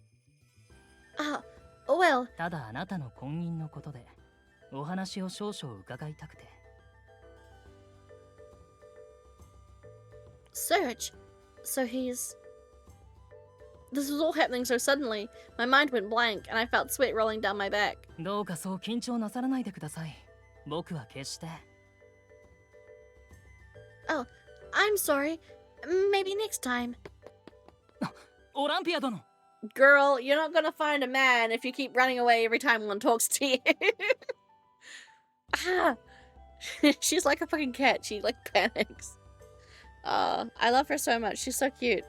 Ah, well. ただあなたの婚姻のことで、お話を少々伺いたくて。Search? So he's... This was all happening so suddenly. My mind went blank, and I felt sweat rolling down my back. どうかそう緊張なさらないでください。僕は決して。Oh, I'm sorry. Maybe next time. オランピア殿! Girl, you're not gonna find a man if you keep running away every time one talks to you. Ah! She's like a fucking cat. She like panics. I love her so much. She's so cute.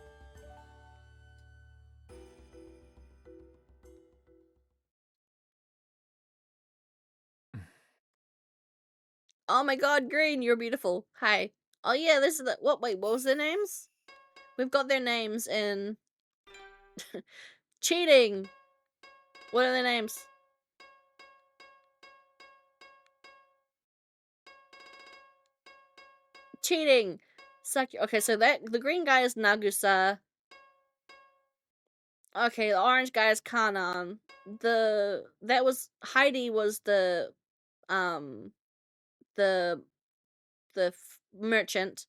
Oh my god, Green, you're beautiful. Hi. Oh yeah, this is the... Wait, what was their names? We've got their names in... Cheating! What are their names? Cheating! Okay, so the green guy is Nagusa. Okay, the orange guy is Kanan. Heidi was the merchant.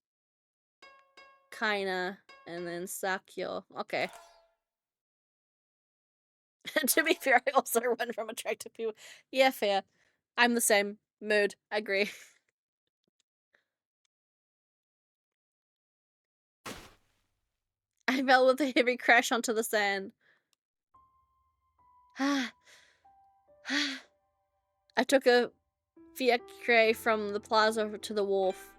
Kaina, and then Sakyo. Okay. To be fair, I also run from attractive people. Yeah, fair. I'm the same mood. I agree. I fell with a heavy crash onto the sand. I took a fiacre from the plaza to the wharf.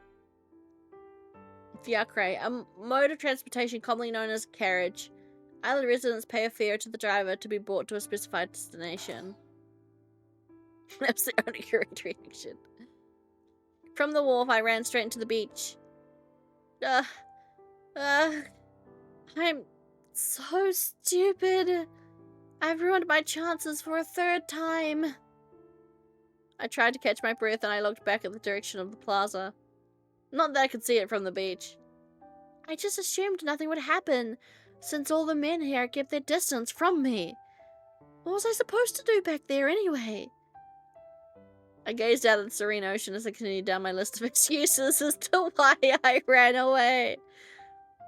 Fiacre, a mode of transportation commonly known as carriage. Island residents pay a fare to the driver to be brought to a specified destination. That was the only correct reaction. From the wharf, I ran straight into the beach. I'm so stupid. I've ruined my chances for a third time. I tried to catch my breath and I looked back at the direction of the plaza. Not that I could see it from the beach. I just assumed nothing would happen, since all the men here kept their distance from me. What was I supposed to do back there anyway? I gazed out at the serene ocean as I continued down my list of excuses as to why I ran away.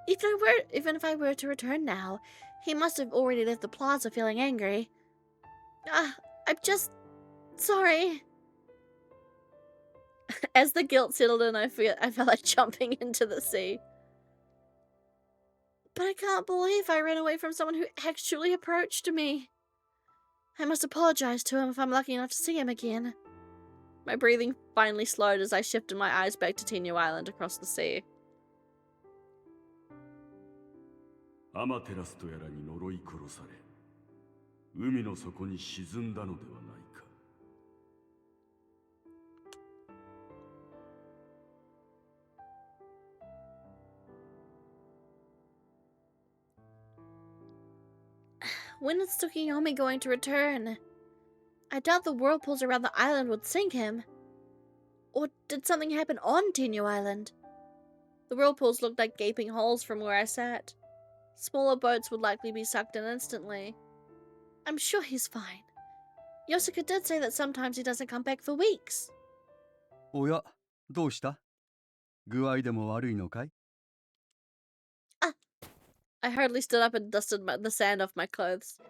Even if I were to return now, he must have already left the plaza feeling angry. I'm just... sorry. As the guilt settled in, I felt like jumping into the sea. But I can't believe I ran away from someone who actually approached me. I must apologize to him if I'm lucky enough to see him again. My breathing finally slowed as I shifted my eyes back to Tenyu Island across the sea. アマテラスとやらに呪い殺され、海の底に沈んだのではないか。When is Tsukiyomi going to return? I doubt the whirlpools around the island would sink him. Or did something happen on Tenyu Island? The whirlpools looked like gaping holes from where I sat. Smaller boats would likely be sucked in instantly. I'm sure he's fine. Yosuke did say that sometimes he doesn't come back for weeks. おや、どうした？具合でも悪いのかい？ I hurriedly stood up and dusted the sand off my clothes.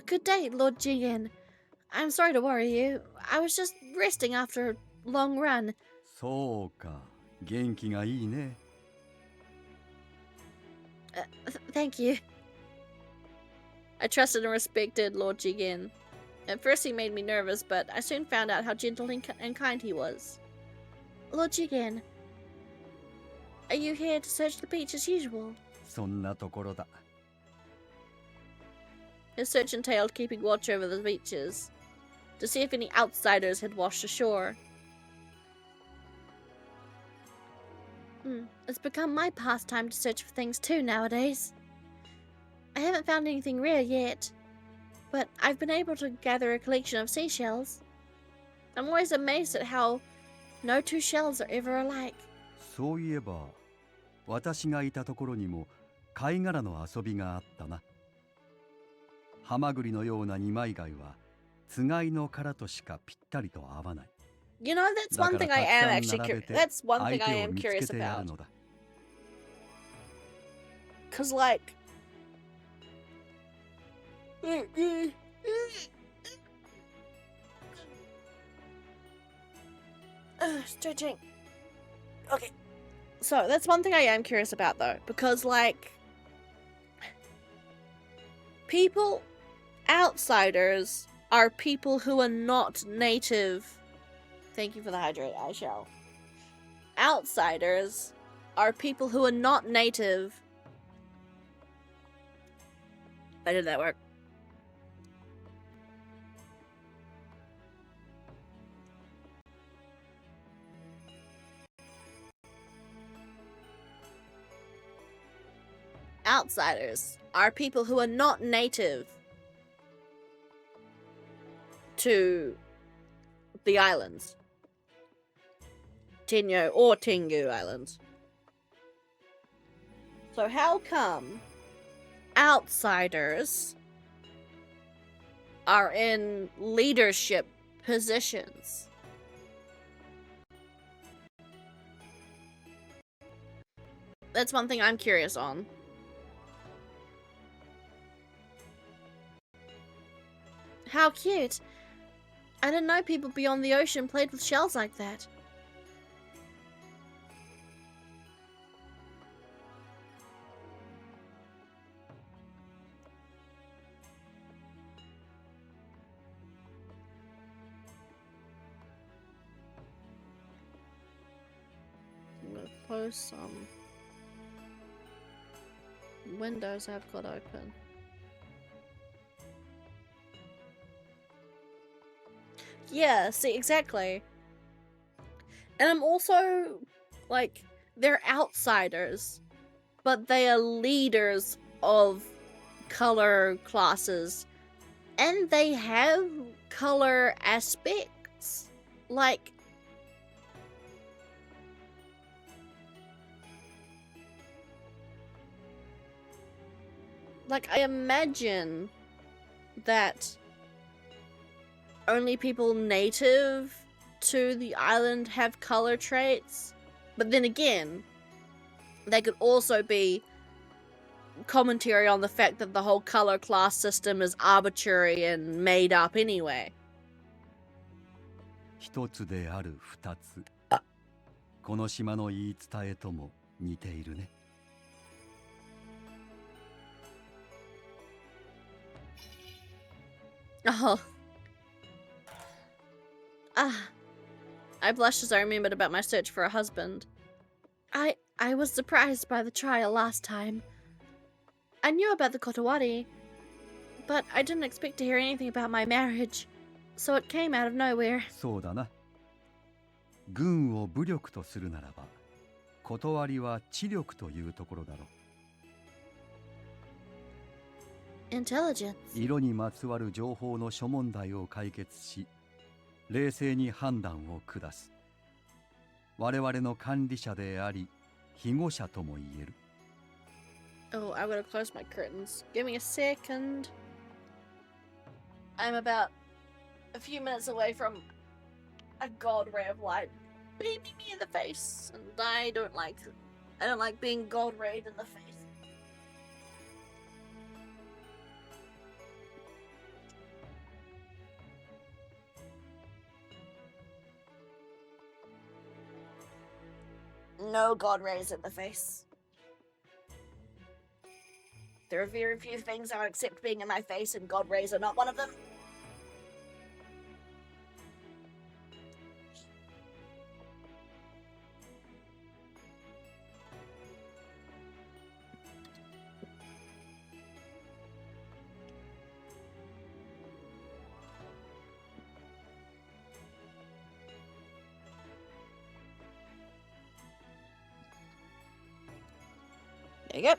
Good day, Lord Jigen. I'm sorry to worry you. I was just resting after a long run. そうか、元気がいいね。Thank you. I trusted and respected Lord Jigen. At first he made me nervous, but I soon found out how gentle and kind he was. Lord Jigen, are you here to search the beach as usual? そんなところだ。 His search entailed keeping watch over the beaches, to see if any outsiders had washed ashore. It's become my pastime to search for things too nowadays. I haven't found anything rare yet, but I've been able to gather a collection of seashells. I'm always amazed at how no two shells are ever alike. そういえば、私がいたところにも貝殻の遊びがあったな。ハマグリのような二枚貝はつがいの殻としかぴったりと合わない。 You know, that's one thing I am actually that's one thing I am curious about. Cause like stretching. Okay. So that's one thing I am curious about though, because like people, outsiders are people who are not native. Thank you for the hydrate, I shall. Outsiders are people who are not native. How did that work? Outsiders are people who are not native to the islands. Tenyo or Tengu Islands. So how come outsiders are in leadership positions? That's one thing I'm curious on. How cute! I didn't know people beyond the ocean played with shells like that. I'm gonna close some windows I've got open. Yeah, see, exactly. And I'm also, like, they're outsiders, but they are leaders of color classes, and they have color aspects. Like, I imagine that only people native to the island have color traits, but then again, they could also be commentary on the fact that the whole color class system is arbitrary and made up anyway. 一つである二つ。この島の言い伝えとも似ているね。Oh. Ah. I blushed as I remembered about my search for a husband. I was surprised by the trial last time. I knew about the Kotowari, but I didn't expect to hear anything about my marriage, so it came out of nowhere. そうだな。軍を武力とするならば、断りは知力というところだろう。Intelligence. 色にまつわる情報の諸問題を解決し、冷静に判断を下す。我々の管理者であり、庇護者とも言える。Oh, I'm gonna close my curtains. Give me a second. I'm about a few minutes away from a god ray of light beaming me in the face, and I don't like being god rayed in the face. No god rays in the face. There are very few things I accept being in my face, and god rays are not one of them. There you go.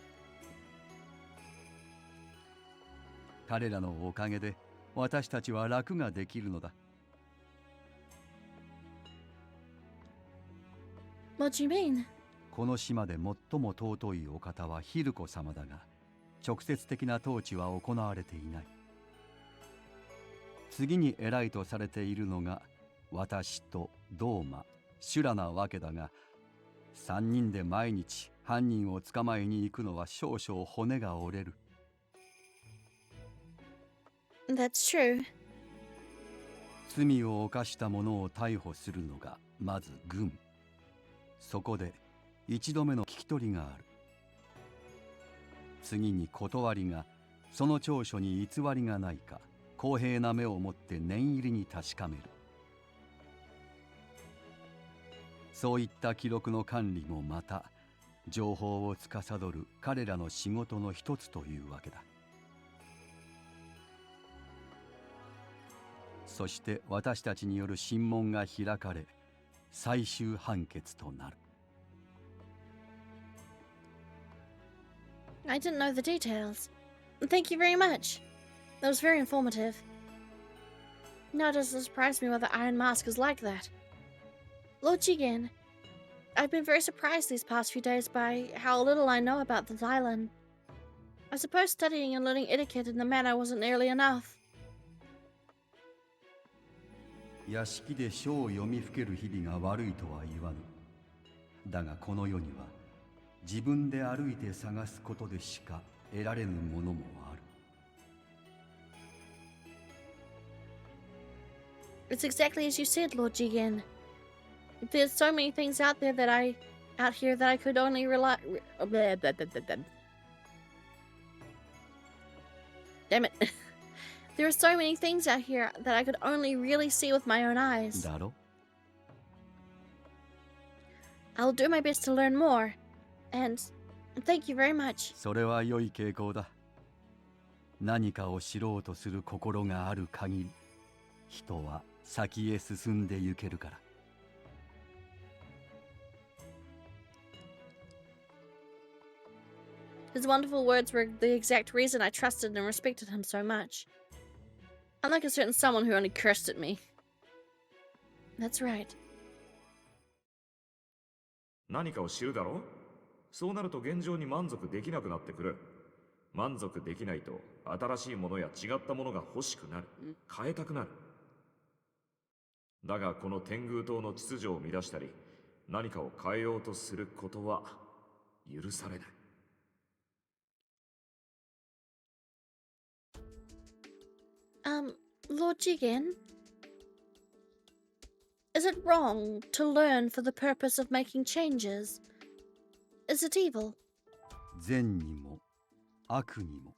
彼らのおかげで私たちは楽ができるのだ。What do you mean? この島で最も尊いお方はヒルコ様だが、直接的な統治は行われていない。次に偉いとされているのが私とドーマ、シュラなわけだが、3人で毎日犯人を捕まえに行くのは少々骨が折れる。That's true. 罪を犯した者を逮捕するのがまず軍。そこで一度目の聞き取りがある。次に断りがその調書に偽りがないか公平な目を持って念入りに確かめる。そういった記録の管理もまた情報を司る彼らの仕事の一つというわけだ。そして私たちによる審問が開かれ、最終判決となる。I didn't know the details. Thank you very much. That was very informative. Now it doesn't surprise me why the Iron Mask is like that. Lord Jigen, I've been very surprised these past few days by how little I know about this island. I suppose studying and learning etiquette in the manor wasn't nearly enough. 屋敷で書を読みふける日々が悪いとは言わぬ。だがこの世には自分で歩いて探すことでしか得られぬものもある。It's exactly as you said, Lord Jigen. There's so many things out here that I could only rely. Damn it. There are so many things out here that I could only really see with my own eyes. だろ? I'll do my best to learn more. And thank you very much. それは良い傾向だ。何かを知ろうとする心がある限り、人は先へ進んでゆけるから。His wonderful words were the exact reason I trusted and respected him so much. Unlike a certain someone who only cursed at me. That's right. 何かを知るだろう？そうなると現状に満足できなくなってくる。満足できないと新しいものや違ったものが欲しくなる。変えたくなる。だがこの天狗島の秩序を乱したり、何かを変えようとすることは許されない。Lord Jigen? Is it wrong to learn for the purpose of making changes? Is it evil? 善にも悪にも。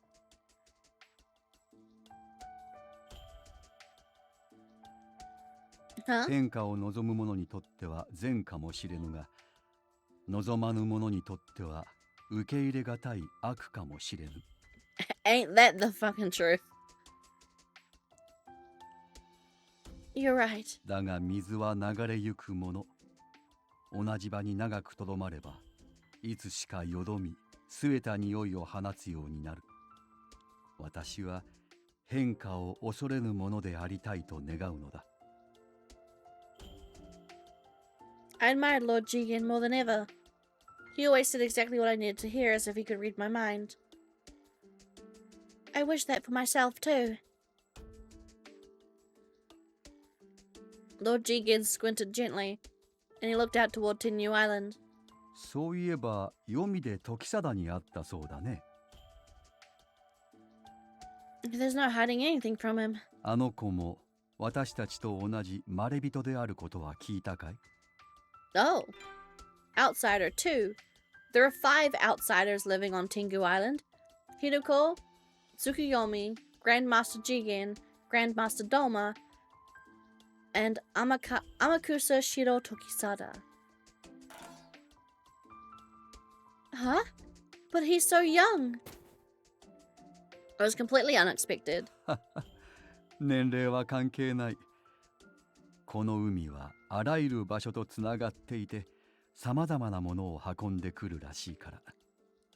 Huh? 変化を望む者にとっては善かもしれぬが、望まぬ者にとっては受け入れがたい悪かもしれぬ。Ain't that the fucking truth? You're right. だが水は流れゆくもの。同じ場に長くとどまれば、いつしかよどみ、据えた匂いを放つようになる。私は変化を恐れぬものでありたいと願うのだ。I admired Lord Jigen more than ever. He always said exactly what I needed to hear, as if he could read my mind. I wish that for myself too. Lord Jigen squinted gently, and he looked out toward Tenyu Island. そういえば、黄泉で時貞に会ったそうだね。There's no hiding anything from him. あの子も私たちと同じまれびとであることは聞いたかい？ Oh, outsider too. There are 5 outsiders living on Tengu Island. Hideko, Tsukuyomi, Grandmaster Jigen, Grandmaster Doma, and Amakusa Shiro Tokisada. Huh? But he's so young. It was completely unexpected. 年齢は関係ない。この海はあらゆる場所とつながっていて、さまざまなものを運んでくるらしいから。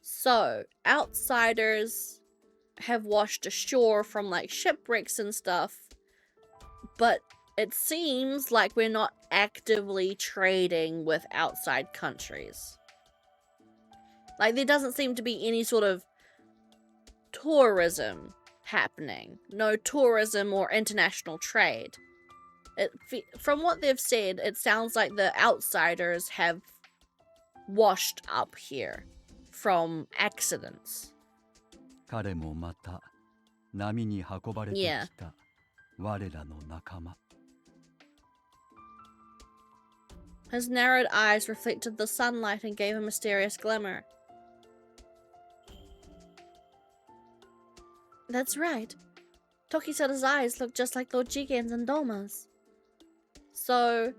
So, outsiders have washed ashore from like shipwrecks and stuff, but it seems like we're not actively trading with outside countries. Like, there doesn't seem to be any sort of tourism happening. No tourism or international trade. From what they've said, it sounds like the outsiders have washed up here from accidents. 彼もまた波に運ばれてきた我らの仲間。His narrowed eyes reflected the sunlight and gave a mysterious glimmer. That's right. Tokisada's eyes look just like Lord Jigen's and Doma's. So,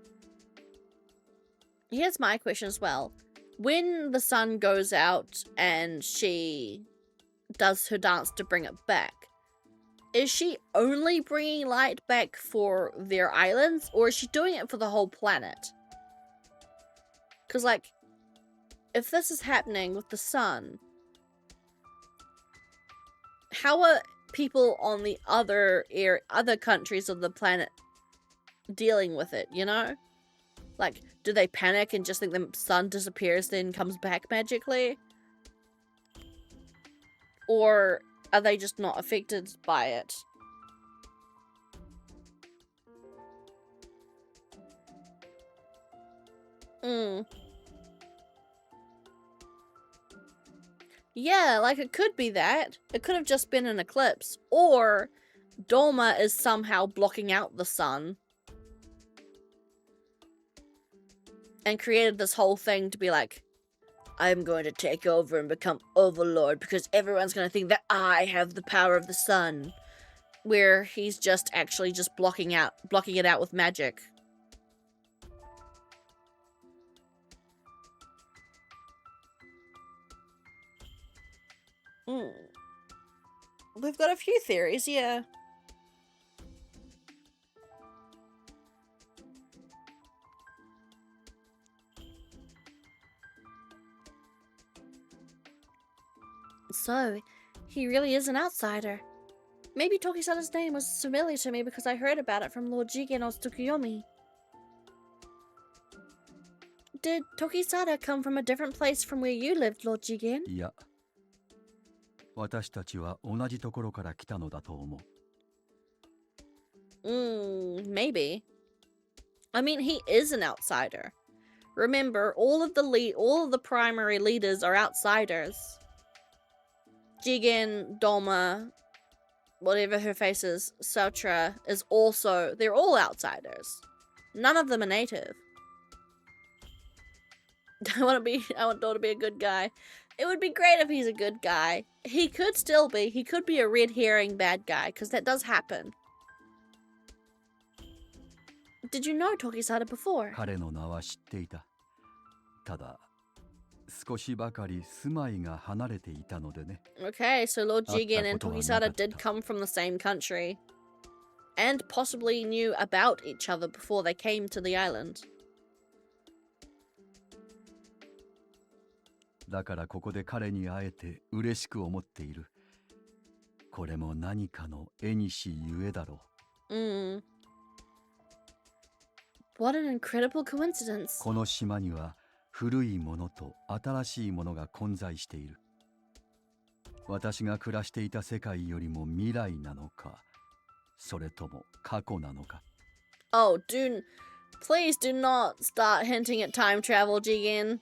here's my question as well. When the sun goes out and she does her dance to bring it back, is she only bringing light back for their islands, or is she doing it for the whole planet? Because, like, if this is happening with the sun, how are people on the other countries of the planet dealing with it, you know? Like, do they panic and just think the sun disappears then comes back magically? Or are they just not affected by it? Yeah, like it could be that. It could have just been an eclipse. Or Doma is somehow blocking out the sun. And created this whole thing to be like, I'm going to take over and become overlord because everyone's going to think that I have the power of the sun. Where he's just actually just blocking it out with magic. We've got a few theories, yeah. So, he really is an outsider. Maybe Tokisada's name was familiar to me because I heard about it from Lord Jigen or Tsukuyomi. Did Tokisada come from a different place from where you lived, Lord Jigen? いや、私たちは同じところから来たのだと思う。Maybe. I mean, he is an outsider. Remember, all of the primary leaders are outsiders. Jigen, Doma, whatever her face is, Sutra is also, they're all outsiders. None of them are native. I want Thor to be a good guy. It would be great if he's a good guy. He could still be. He could be a red herring bad guy, because that does happen. Did you know Tokisada before? 彼の名は知っていた。ただ、少しばかり住まいが離れていたのでね。 Okay, so Lord Jigen and Tokisada did come from the same country. And possibly knew about each other before they came to the island. だからここで彼に会えて嬉しく思っている。これも何かの縁ゆえだろう。What an incredible coincidence. この島には古いものと新しいものが混在している。私が暮らしていた世界よりも未来なのか、それとも過去なのか。Oh, please do not start hinting at time travel, Jigen.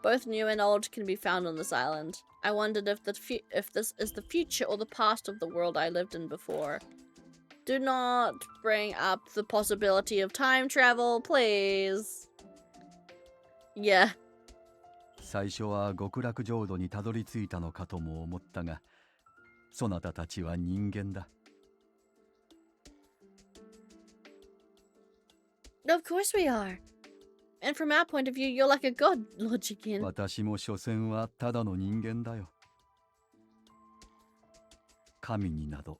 Both new and old can be found on this island. I wondered if this is the future or the past of the world I lived in before. Do not bring up the possibility of time travel, please. Yeah. 最初は極楽浄土にたどり着いたのかとも思ったが、そなたたちは人間だ。Of course we are. And from our point of view, you're like a god, Lord Jigen. 私も所詮はただの人間だよ。神になど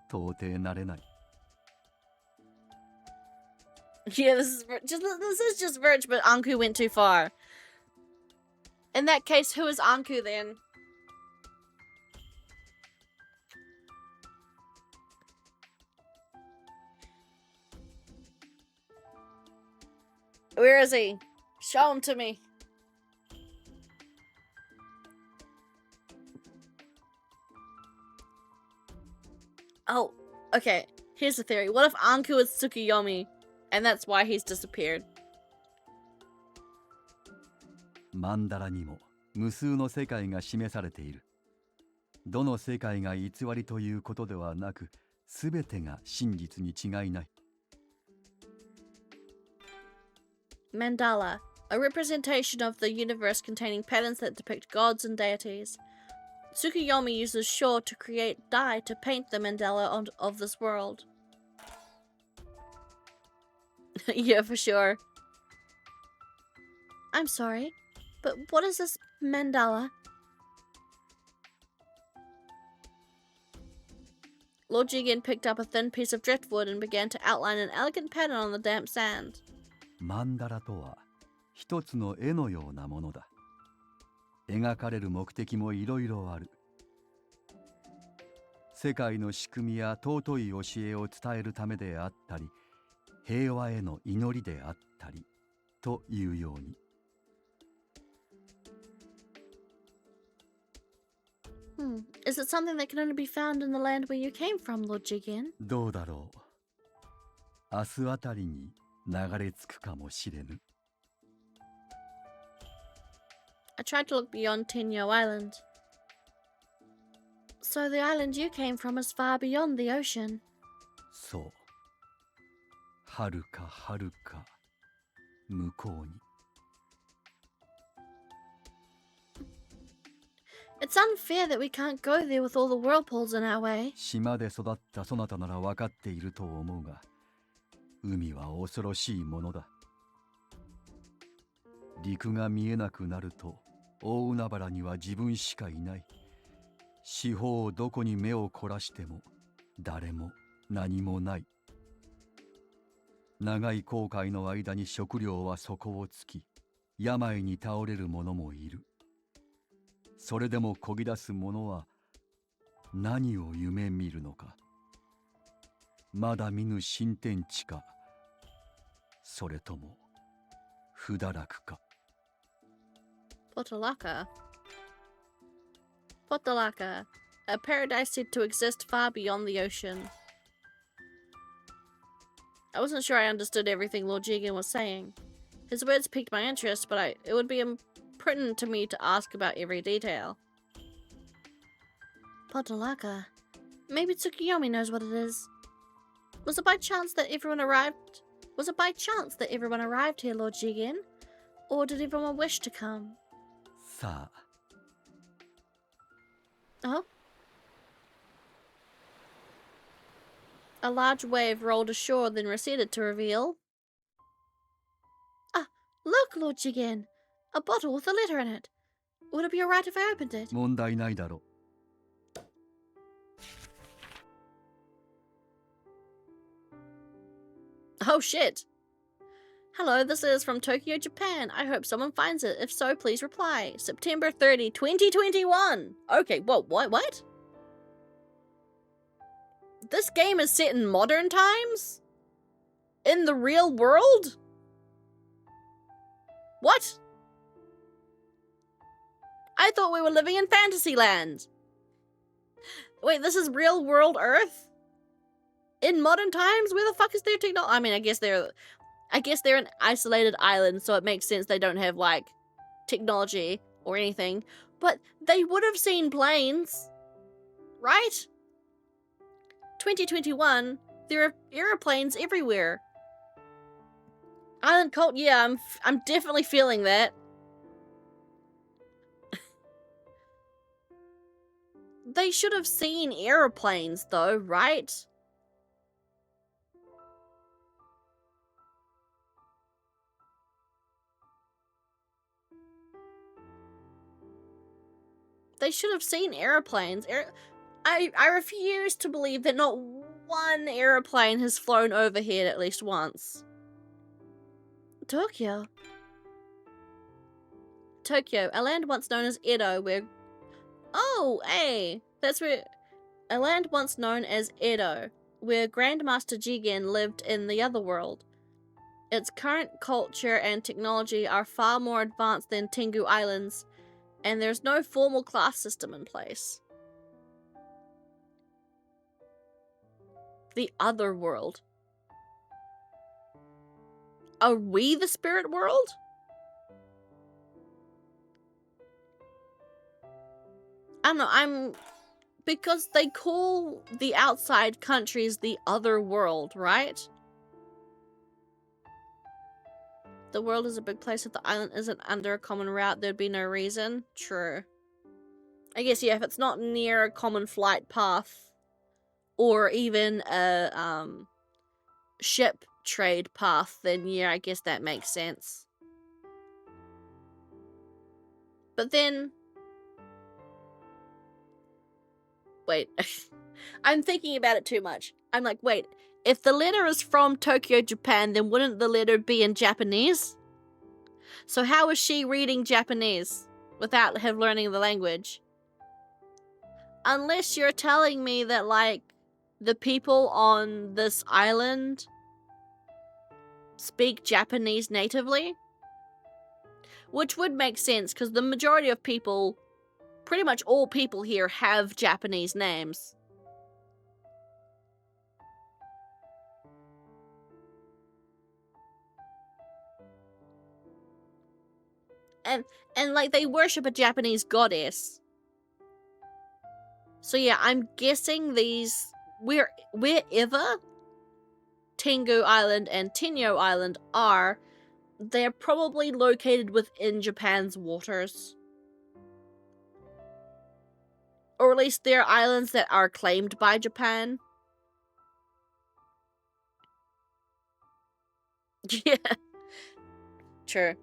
到底なれない。Yeah, this is just Virch, but Anku went too far. In that case, who is Anku then? Where is he? Show him to me. Oh, okay. Here's the theory. What if Anku is Tsukuyomi, and that's why he's disappeared? マンダラにも無数の世界が示されている。どの世界が偽りということではなく、すべてが真実に違いない。Mandala, a representation of the universe containing patterns that depict gods and deities. Tsukuyomi uses Shaw to create dye to paint the mandala of this world. Yeah, for sure. I'm sorry, but what is this mandala? Lord Jigen picked up a thin piece of driftwood and began to outline an elegant pattern on the damp sand. マンダラとは一つの絵のようなものだ。描かれる目的もいろいろある。世界の仕組みや尊い教えを伝えるためであったり、平和への祈りであったりというように。Is it something that can only be found in the land where you came from, Lord Jigen? どうだろう。明日あたりに流れ着くかもしれぬ。I tried to look beyond Tenyo Island. So the island you came from is far beyond the ocean. そう。はるかはるか向こうに。It's unfair that we can't go there with all the whirlpools in our way. 島で育ったそなたなら分かっていると思うが、海は恐ろしいものだ。陸が見えなくなると、大海原には自分しかいない。四方どこに目を凝らしても、誰も何もない。長い航海の間に食料は底をつき、病に倒れる者もいる。それでもこぎ出す者は、何を夢見るのか。まだ見ぬ新天地か、それとも不堕落か。Potalaka. Potalaka, a paradise said to exist far beyond the ocean. I wasn't sure I understood everything Lord Jigen was saying. His words piqued my interest, but it would be impertinent to me to ask about every detail. Potalaka. Maybe Tsukuyomi knows what it is. Was it by chance that everyone arrived? Was it by chance that everyone arrived here, Lord Jigen? Or did everyone wish to come? さあ Oh? A large wave rolled ashore, then receded to reveal... Ah, look, Lord Jigen! A bottle with a letter in it. Would it be alright if I opened it? 問題ないだろ Oh shit! Hello, this is from Tokyo, Japan. I hope someone finds it. If so, please reply. September 30, 2021! Okay, what? This game is set in modern times? In the real world? What? I thought we were living in Fantasyland. Wait, this is real world Earth? In modern times? Where the fuck is their technology? I mean, I guess they're an isolated island, so it makes sense they don't have, like, technology or anything. But they would have seen planes, right? 2021, there are aeroplanes everywhere. Island cult, yeah, I'm definitely feeling that. They should have seen aeroplanes, though, right? They should have seen airplanes. I refuse to believe that not one airplane has flown overhead at least once. Tokyo. Tokyo, a land once known as Edo, where... Oh, hey! That's where... A land once known as Edo, where Grandmaster Jigen lived in the other world. Its current culture and technology are far more advanced than Tengu Islands, and there's no formal class system in place. The other world. Are we the spirit world? I don't know, because they call the outside countries the other world, right? The world is a big place. If the island isn't under a common route, there'd be no reason. True. I guess, yeah, if it's not near a common flight path, or even a, ship trade path, then yeah, I guess that makes sense. But then... Wait. I'm thinking about it too much. I'm like, wait, if the letter is from Tokyo, Japan, then wouldn't the letter be in Japanese? So how is she reading Japanese without her learning the language? Unless you're telling me that, like, the people on this island speak Japanese natively? Which would make sense, because the majority of people, pretty much all people here, have Japanese names. And like, they worship a Japanese goddess. So yeah, I'm guessing these, wherever Tengu Island and Tenyo Island are, they're probably located within Japan's waters. Or at least they're islands that are claimed by Japan. Yeah. True.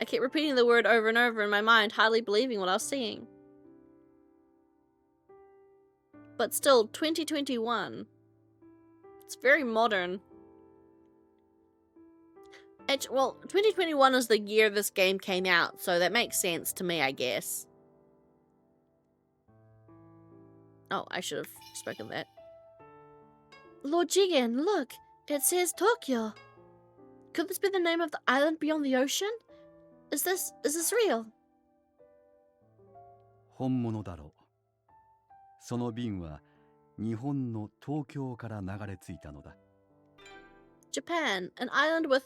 I kept repeating the word over and over in my mind, hardly believing what I was seeing. But still, 2021. It's very modern. Well, 2021 is the year this game came out, so that makes sense to me, I guess. Oh, I should have spoken that. Lord Jigen, look! It says Tokyo! Could this be the name of the island beyond the ocean? Is this real? 本物だろう。その便は日本の東京から流れ着いたのだ。Japan, an island with...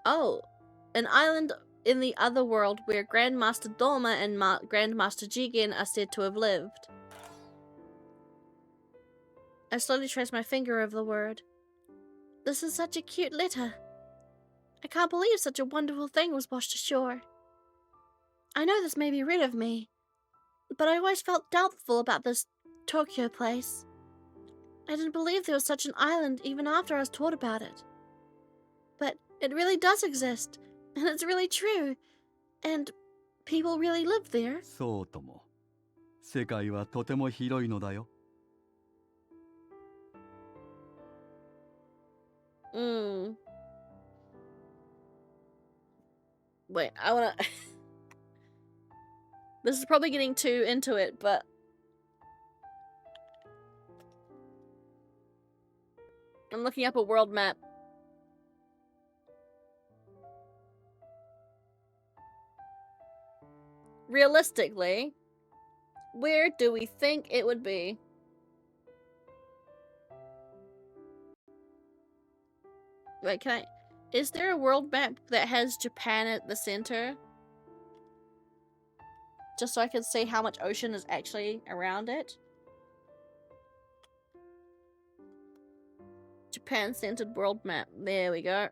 Oh, an island in the other world where Grandmaster Doma and Grandmaster Jigen are said to have lived. I slowly trace my finger over the word. This is such a cute letter. I can't believe such a wonderful thing was washed ashore. I know this may be rid of me, but I always felt doubtful about this Tokyo place. I didn't believe there was such an island even after I was taught about it. But it really does exist, and it's really true, and people really live there. そうとも。世界はとても広いのだよ。Wait, I wanna... This is probably getting too into it, but... I'm looking up a world map. Realistically, where do we think it would be? Wait, can I... Is there a world map that has Japan at the center? Just so I can see how much ocean is actually around it. Japan-centered world map. There we go.